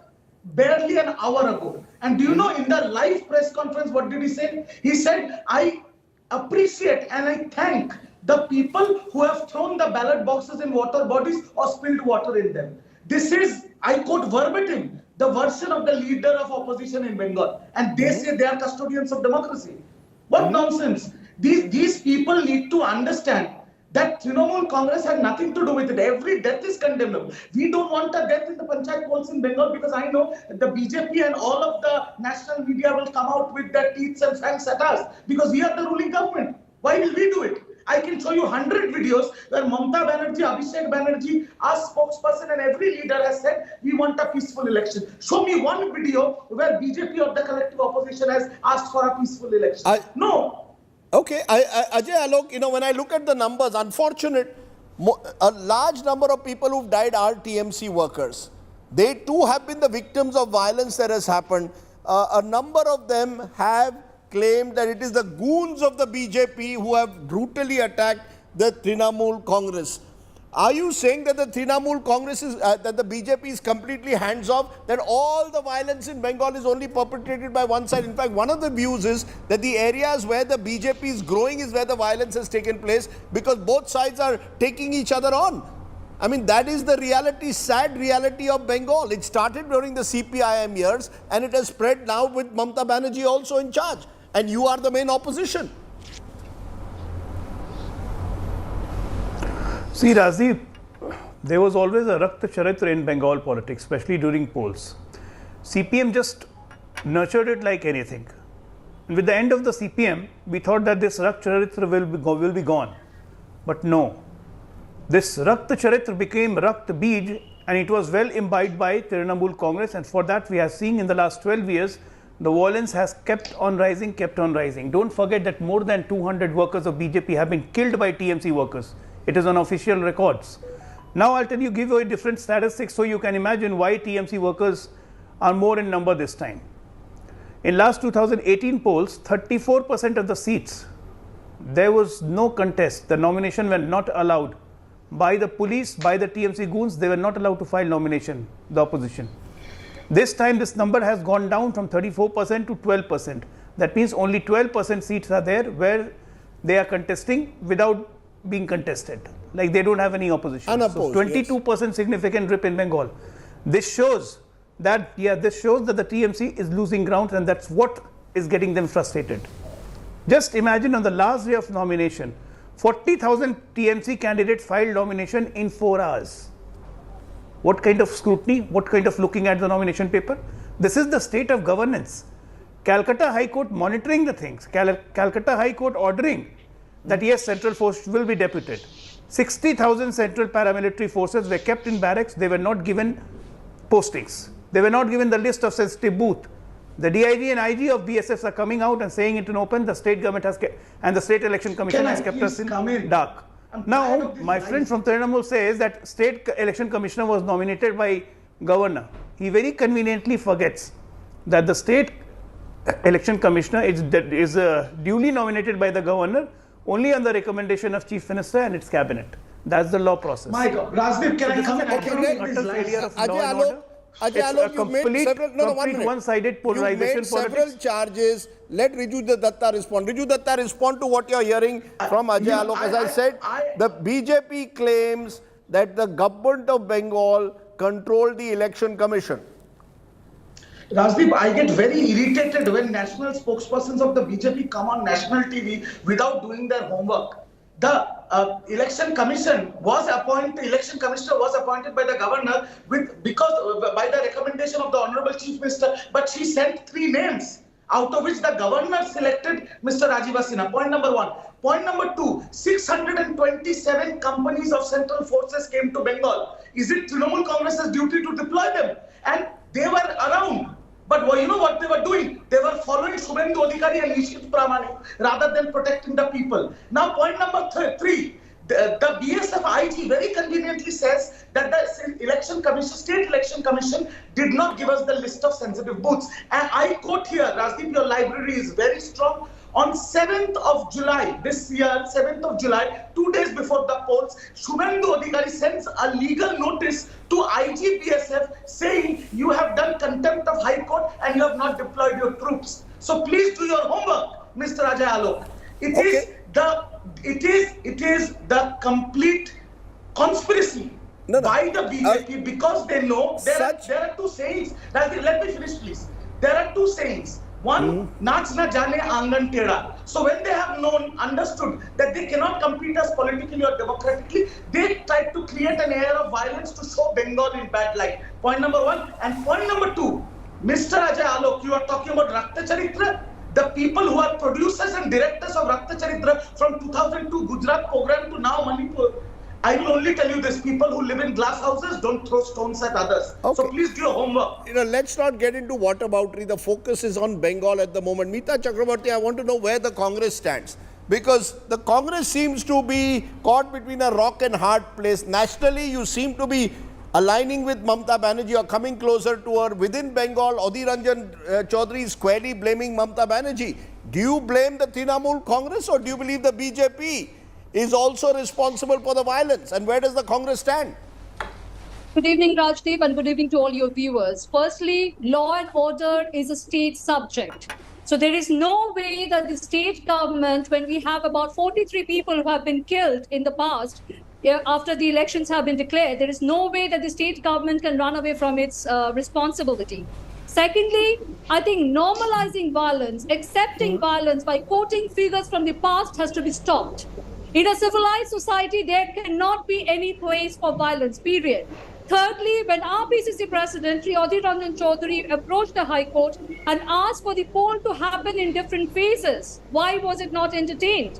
barely an hour ago. And do you know, in the live press conference, what did he say? He said, I appreciate and I thank the people who have thrown the ballot boxes in water bodies or spilled water in them. This is, I quote verbatim, the version of the leader of opposition in Bengal. And they say they are custodians of democracy. What nonsense. These people need to understand That Trinamool Congress had nothing to do with it. Every death is condemnable. We don't want a death in the Panchayat polls in Bengal because I know the BJP and all of the national media will come out with their teeth and fangs at us because we are the ruling government. Why will we do it? I can show you 100 videos where Mamata Banerjee, Abhishek Banerjee, our spokesperson and every leader has said we want a peaceful election. Show me one video where BJP or the collective opposition has asked for a peaceful election. No. Okay, Ajay Alok, when I look at the numbers, a large number of people who've died are TMC workers. They too have been the victims of violence that has happened. A number of them have claimed that it is the goons of the BJP who have brutally attacked the Trinamool Congress. Are you saying that the Trinamool Congress is, that the BJP is completely hands-off, that all the violence in Bengal is only perpetrated by one side? In fact, one of the views is that the areas where the BJP is growing is where the violence has taken place because both sides are taking each other on. I mean, that is the reality, sad reality of Bengal. It started during the CPIM years and it has spread now with Mamata Banerjee also in charge. And you are the main opposition. See, Rajdeep, there was always a Rakta Charitra in Bengal politics, especially during polls. CPM just nurtured it like anything. And with the end of the CPM, we thought that this Rakta Charitra will be gone. But no. This Rakta Charitra became Rakta Bij and it was well imbibed by Trinamool Congress, and for that we are seeing in the last 12 years, the violence has kept on rising. Don't forget that more than 200 workers of BJP have been killed by TMC workers. It is on official records. Now I'll give you a different statistics so you can imagine why TMC workers are more in number this time. In last 2018 polls, 34% of the seats, there was no contest. The nomination were not allowed. By the police, by the TMC goons, they were not allowed to file nomination, the opposition. This time this number has gone down from 34% to 12%. That means only 12% seats are there where they are contesting without being contested. Like they don't have any opposition. Unopposed, so 22% significant dip in Bengal. This shows that, the TMC is losing ground and that's what is getting them frustrated. Just imagine on the last day of nomination, 40,000 TMC candidates filed nomination in 4 hours. What kind of scrutiny? What kind of looking at the nomination paper? This is the state of governance. Calcutta High Court monitoring the things. Calcutta High Court ordering that yes, central force will be deputed. 60,000 central paramilitary forces were kept in barracks. They were not given postings. They were not given the list of sensitive booth. The DIG and IG of BSFs are coming out and saying it in open. The state government has kept, and the state election commission has kept us in dark. Now, my friend from Trinamool says that state election commissioner was nominated by governor. He very conveniently forgets that the state election commissioner is duly nominated by the governor only on the recommendation of chief minister and its cabinet. That's the law process. My God, Rajdeep, can I come in? Ajay Alok, you've made several, one-sided polarization. You've made several charges. Let Riju Datta respond. Riju Datta, respond to what you're hearing from Ajay Alok. As I said, the BJP claims that the government of Bengal controlled the election commission. Rajdeep, I get very irritated when national spokespersons of the BJP come on national TV without doing their homework. The election commission was appointed. Election commissioner was appointed by the governor by the recommendation of the honorable chief minister. But she sent 3 names, out of which the governor selected Mr. Rajiv Sinha. Point number 1. Point number 2. 627 companies of central forces came to Bengal. Is it Trinamool Congress's duty to deploy them? And they were around. But you know what they were doing? They were following Subhendu Adhikari and Nishit Pramanik rather than protecting the people. Now, point number 3. The BSF IG very conveniently says that the state election commission did not give us the list of sensitive booths. And I quote here, Rajdeep, your library is very strong. On 7th of July, this year, 7th of July, 2 days before the polls, Subhendu Adhikari sends a legal notice to IGBSF saying you have done contempt of High Court and you have not deployed your troops. So please do your homework, Mr. Ajay Alok. It is the complete conspiracy by the BJP because they know there are 2 sayings. Let me finish, please. There are 2 sayings. One, naach na jane angan tera. So when they have understood that they cannot compete us politically or democratically, they tried to create an air of violence to show Bengal in bad light. Point number one. And point number two, Mr. Ajay Alok, you are talking about Rakta Charitra. The people who are producers and directors of Rakta Charitra from 2002 Gujarat program to now Manipur, I will only tell you this, people who live in glass houses don't throw stones at others. Okay. So please do your homework. Let's not get into whataboutery. The focus is on Bengal at the moment. Meeta Chakrabarti, I want to know where the Congress stands. Because the Congress seems to be caught between a rock and hard place. Nationally, you seem to be aligning with Mamata Banerjee or coming closer to her. Within Bengal, Adhir Ranjan Chaudhary is squarely blaming Mamata Banerjee. Do you blame the Trinamool Congress or do you believe the BJP is also responsible for the violence? And where does the Congress stand? Good evening, Rajdeep, and good evening to all your viewers. Firstly, law and order is a state subject. So there is no way that the state government, when we have about 43 people who have been killed in the past, after the elections have been declared, there is no way that the state government can run away from its responsibility. Secondly, I think normalizing violence, accepting violence by quoting figures from the past has to be stopped. In a civilized society, there cannot be any place for violence, period. Thirdly, when our PCC President, Adhir Ranjan Chaudhary, approached the High Court and asked for the poll to happen in different phases, why was it not entertained?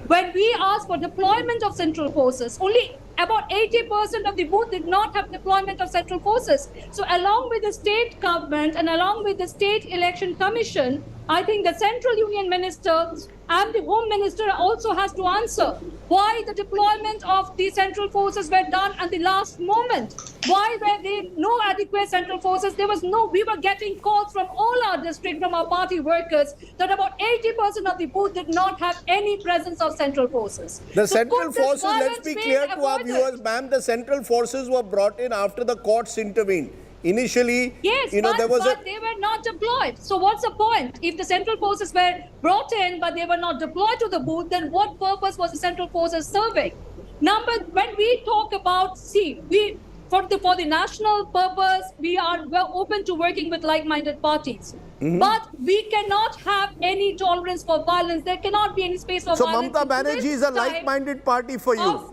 When we asked for deployment of central forces, only about 80% of the booth did not have deployment of central forces. So along with the state government and along with the state election commission, I think the central union minister and the home minister also has to answer why the deployment of the central forces were done at the last moment. Why were there no adequate central forces? We were getting calls from all our district, from our party workers, that about 80% of the booth did not have any presence of central forces. The central forces, let's be clear to our viewers, ma'am, the central forces were brought in after the courts intervened. Initially, yes, they were not deployed. So what's the point? If the central forces were brought in, but they were not deployed to the booth, then what purpose was the central forces serving? When we talk about, for the national purpose, we're open to working with like-minded parties. But we cannot have any tolerance for violence. There cannot be any space for violence. So Mamata Banerjee is a like-minded party for you?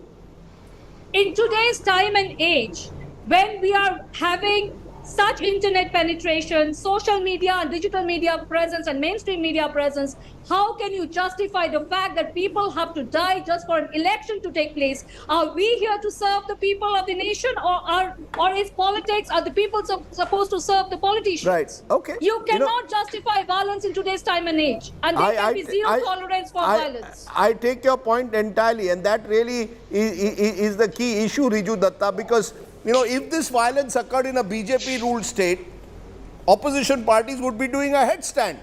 In today's time and age, when we are having such internet penetration, social media and digital media presence and mainstream media presence, how can you justify the fact that people have to die just for an election to take place? Are we here to serve the people of the nation, or is politics, are the people supposed to serve the politicians? Right, okay. You cannot justify violence in today's time and age, and there can be zero tolerance for violence. I take your point entirely, and that really is the key issue, Riju Datta, because if this violence occurred in a BJP-ruled state, opposition parties would be doing a headstand.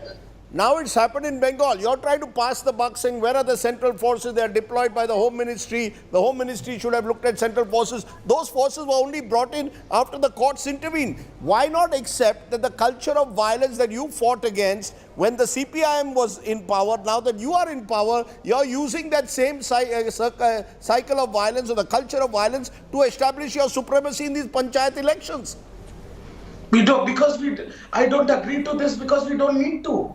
Now it's happened in Bengal. You're trying to pass the buck saying, where are the central forces? They are deployed by the Home Ministry. The Home Ministry should have looked at central forces. Those forces were only brought in after the courts intervened. Why not accept that the culture of violence that you fought against when the CPIM was in power, now that you are in power, you're using that same cycle of violence or the culture of violence to establish your supremacy in these panchayat elections? We don't, I don't agree to this because we don't need to.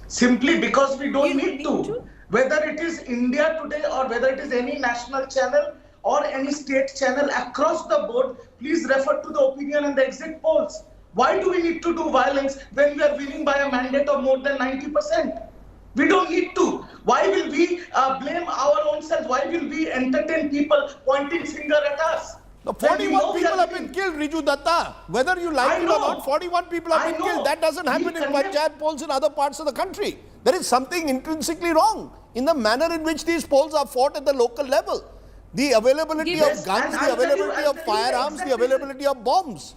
Simply because we don't need to. Whether it is Indiatoday or whether it is any national channel or any state channel across the board, please refer to the opinion and the exit polls. Why do we need to do violence when we are winning by a mandate of more than 90%? We don't need to. Why will we blame our own selves? Why will we entertain people pointing finger at us? The 41 people have been killed, Riju Datta. Whether you like it or not, 41 people have been killed. That doesn't happen in panchayat polls in other parts of the country. There is something intrinsically wrong in the manner in which these polls are fought at the local level. The availability of guns, the availability of firearms, the availability of bombs.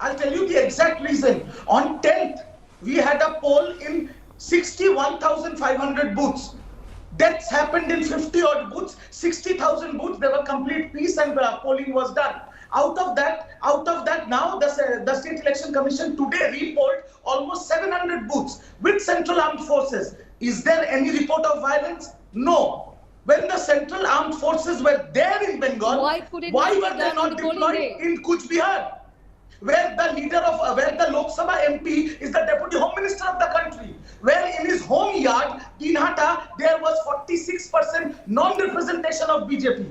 I'll tell you the exact reason. On 10th, we had a poll in 61,500 booths. Deaths happened in 50 odd booths, 60,000 booths. There were complete peace and polling was done. Out of that, now the State Election Commission today repolled almost 700 booths with Central Armed Forces. Is there any report of violence? No. When the Central Armed Forces were there in Bengal, why were they not deployed in Kuch Bihar? where the leader of, where the Lok Sabha MP is the Deputy Home Minister of the country, where in his home yard, Dinhata, there was 46% non-representation of BJP.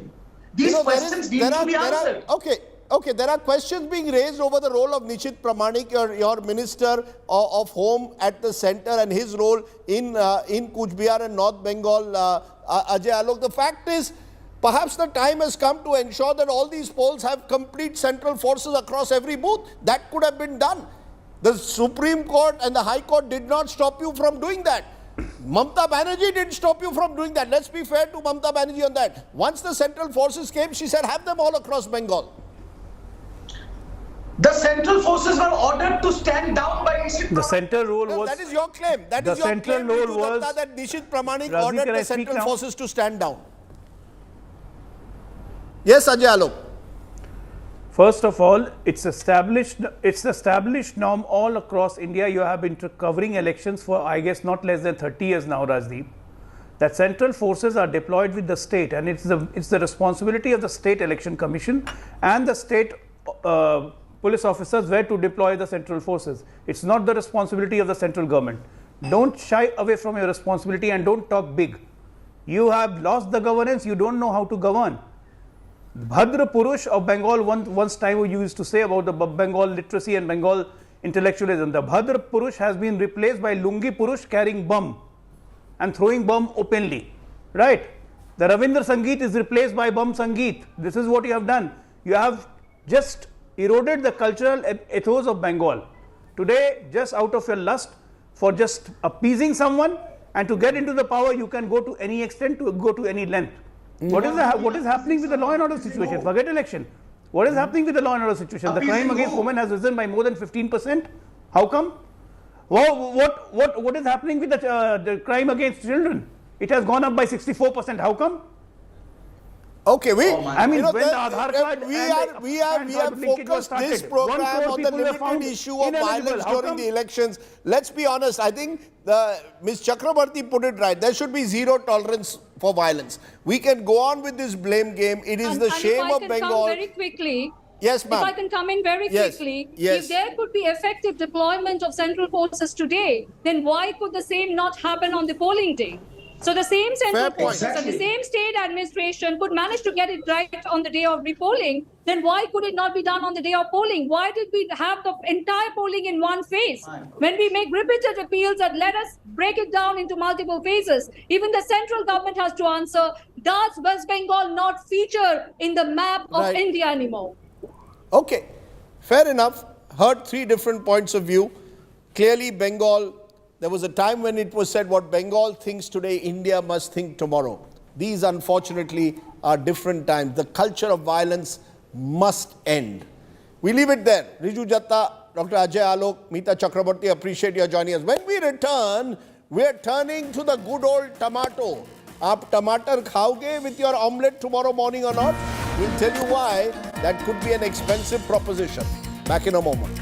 These questions need to be answered. Okay, there are questions being raised over the role of Nishit Pramanik, your Minister of Home at the center, and his role in Kuch Bihar and North Bengal, Ajay Alok. The fact is, perhaps the time has come to ensure that all these polls have complete central forces across every booth. That could have been done. The Supreme Court and the High Court did not stop you from doing that. Mamata Banerjee didn't stop you from doing that. Let's be fair to Mamata Banerjee on that. Once the central forces came, she said, have them all across Bengal. The central forces were ordered to stand down by Nishit Pramanik. The central role was... That is your claim. That is your claim, Riju Datta, that Nishit Pramanik ordered the central forces to stand down. Yes, Ajay Alok. First of all, it's established norm all across India. You have been covering elections for, I guess, not less than 30 years now, Rajdeep. That central forces are deployed with the state, and it's the responsibility of the State Election Commission and the state police officers where to deploy the central forces. It's not the responsibility of the central government. Don't shy away from your responsibility and don't talk big. You have lost the governance, you don't know how to govern. Bhadra Purush of Bengal, once time we used to say about the Bengal literacy and Bengal intellectualism. The Bhadra Purush has been replaced by Lungi Purush carrying bomb and throwing bomb openly. Right? The Ravindra Sangeet is replaced by bomb Sangeet. This is what you have done. You have just eroded the cultural ethos of Bengal. Today, just out of your lust for just appeasing someone and to get into the power, you can go to any extent, to go to any length. What is happening with the law and order situation? Forget election. What is happening with the law and order situation? The crime against women has risen by more than 15%. How come? What is happening with the crime against children? It has gone up by 64%. How come? Okay, we have focused this program on the limited issue of violence during the elections. Let's be honest, I think Ms. Chakrabarti put it right. There should be zero tolerance for violence. We can go on with this blame game. It is the shame of Bengal. Very quickly. Yes, ma'am. If I can come in very quickly, if there could be effective deployment of central forces today, then why could the same not happen on the polling day? So the same central forces and the same state administration could manage to get it right on the day of repolling, then why could it not be done on the day of polling? Why did we have the entire polling in one phase? When we make repeated appeals that let us break it down into multiple phases, even the central government has to answer, does West Bengal not feature in the map of India anymore? Okay, fair enough. Heard three different points of view. Clearly, Bengal, there was a time when it was said what Bengal thinks today, India must think tomorrow. These, unfortunately, are different times. The culture of violence must end. We leave it there. Riju Datta, Dr. Ajay Alok, Meeta Chakrabarti, appreciate your joining us. When we return, we're turning to the good old tomato. Aap tomato khaoge with your omelette tomorrow morning or not? We'll tell you why that could be an expensive proposition. Back in a moment.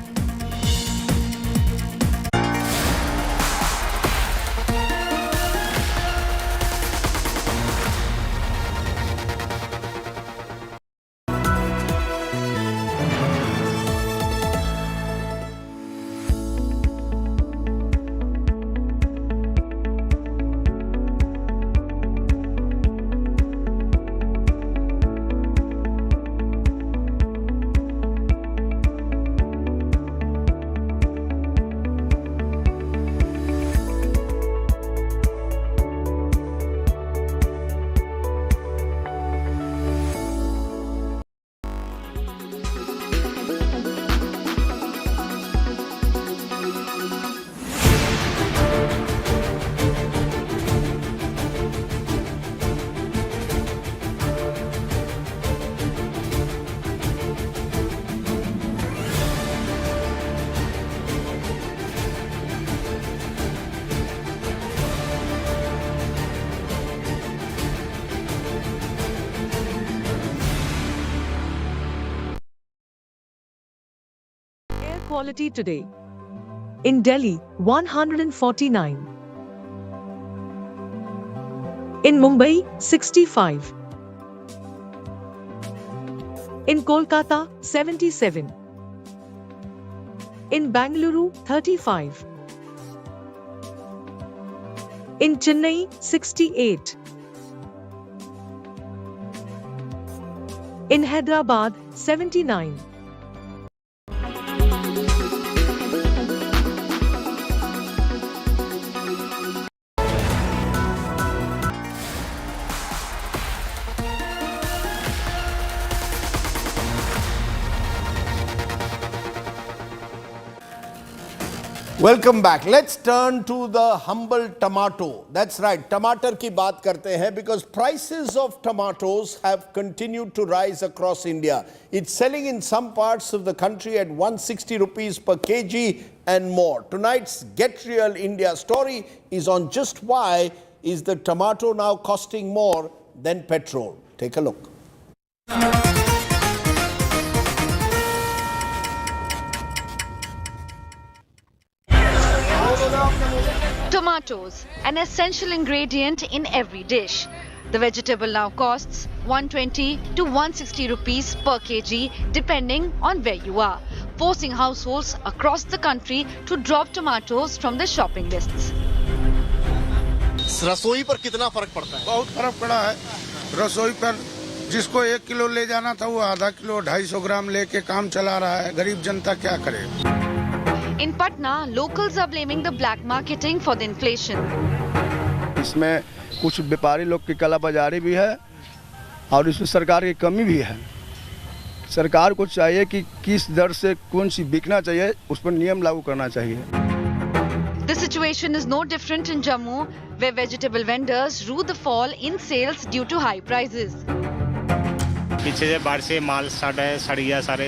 Quality today. In Delhi, 149. In Mumbai, 65. In Kolkata, 77. In Bangalore, 35. In Chennai, 68. In Hyderabad, 79. Welcome back. Let's turn to the humble tomato. That's right, टमाटर की बात करते हैं because prices of tomatoes have continued to rise across India. It's selling in some parts of the country at 160 rupees per kg and more. Tonight's Get Real India story is on just why is the tomato now costing more than petrol. Take a look. Tomatoes, an essential ingredient in every dish. The vegetable now costs 120 to 160 rupees per kg depending on where you are, forcing households across the country to drop tomatoes from their shopping lists. रसोई पर कितना फर्क पड़ता है? बहुत फर्क पड़ा है। रसोई पर जिसको 1 किलो ले जाना था वो आधा किलो 250 ग्राम लेके काम चला रहा है। गरीब जनता क्या करे? In Patna, locals are blaming the black marketing for the inflation. इसमें कुछ व्यापारी लोग की कालाबाजारी भी है और इसमें सरकार की कमी भी है। सरकार को चाहिए कि किस दर से कौन सी बिकना चाहिए, उस पर नियम लागू करना चाहिए। The situation is no different in Jammu, where vegetable vendors rue the fall in sales due to high prices. पीछे से बाढ़ से माल सड़ गया सारे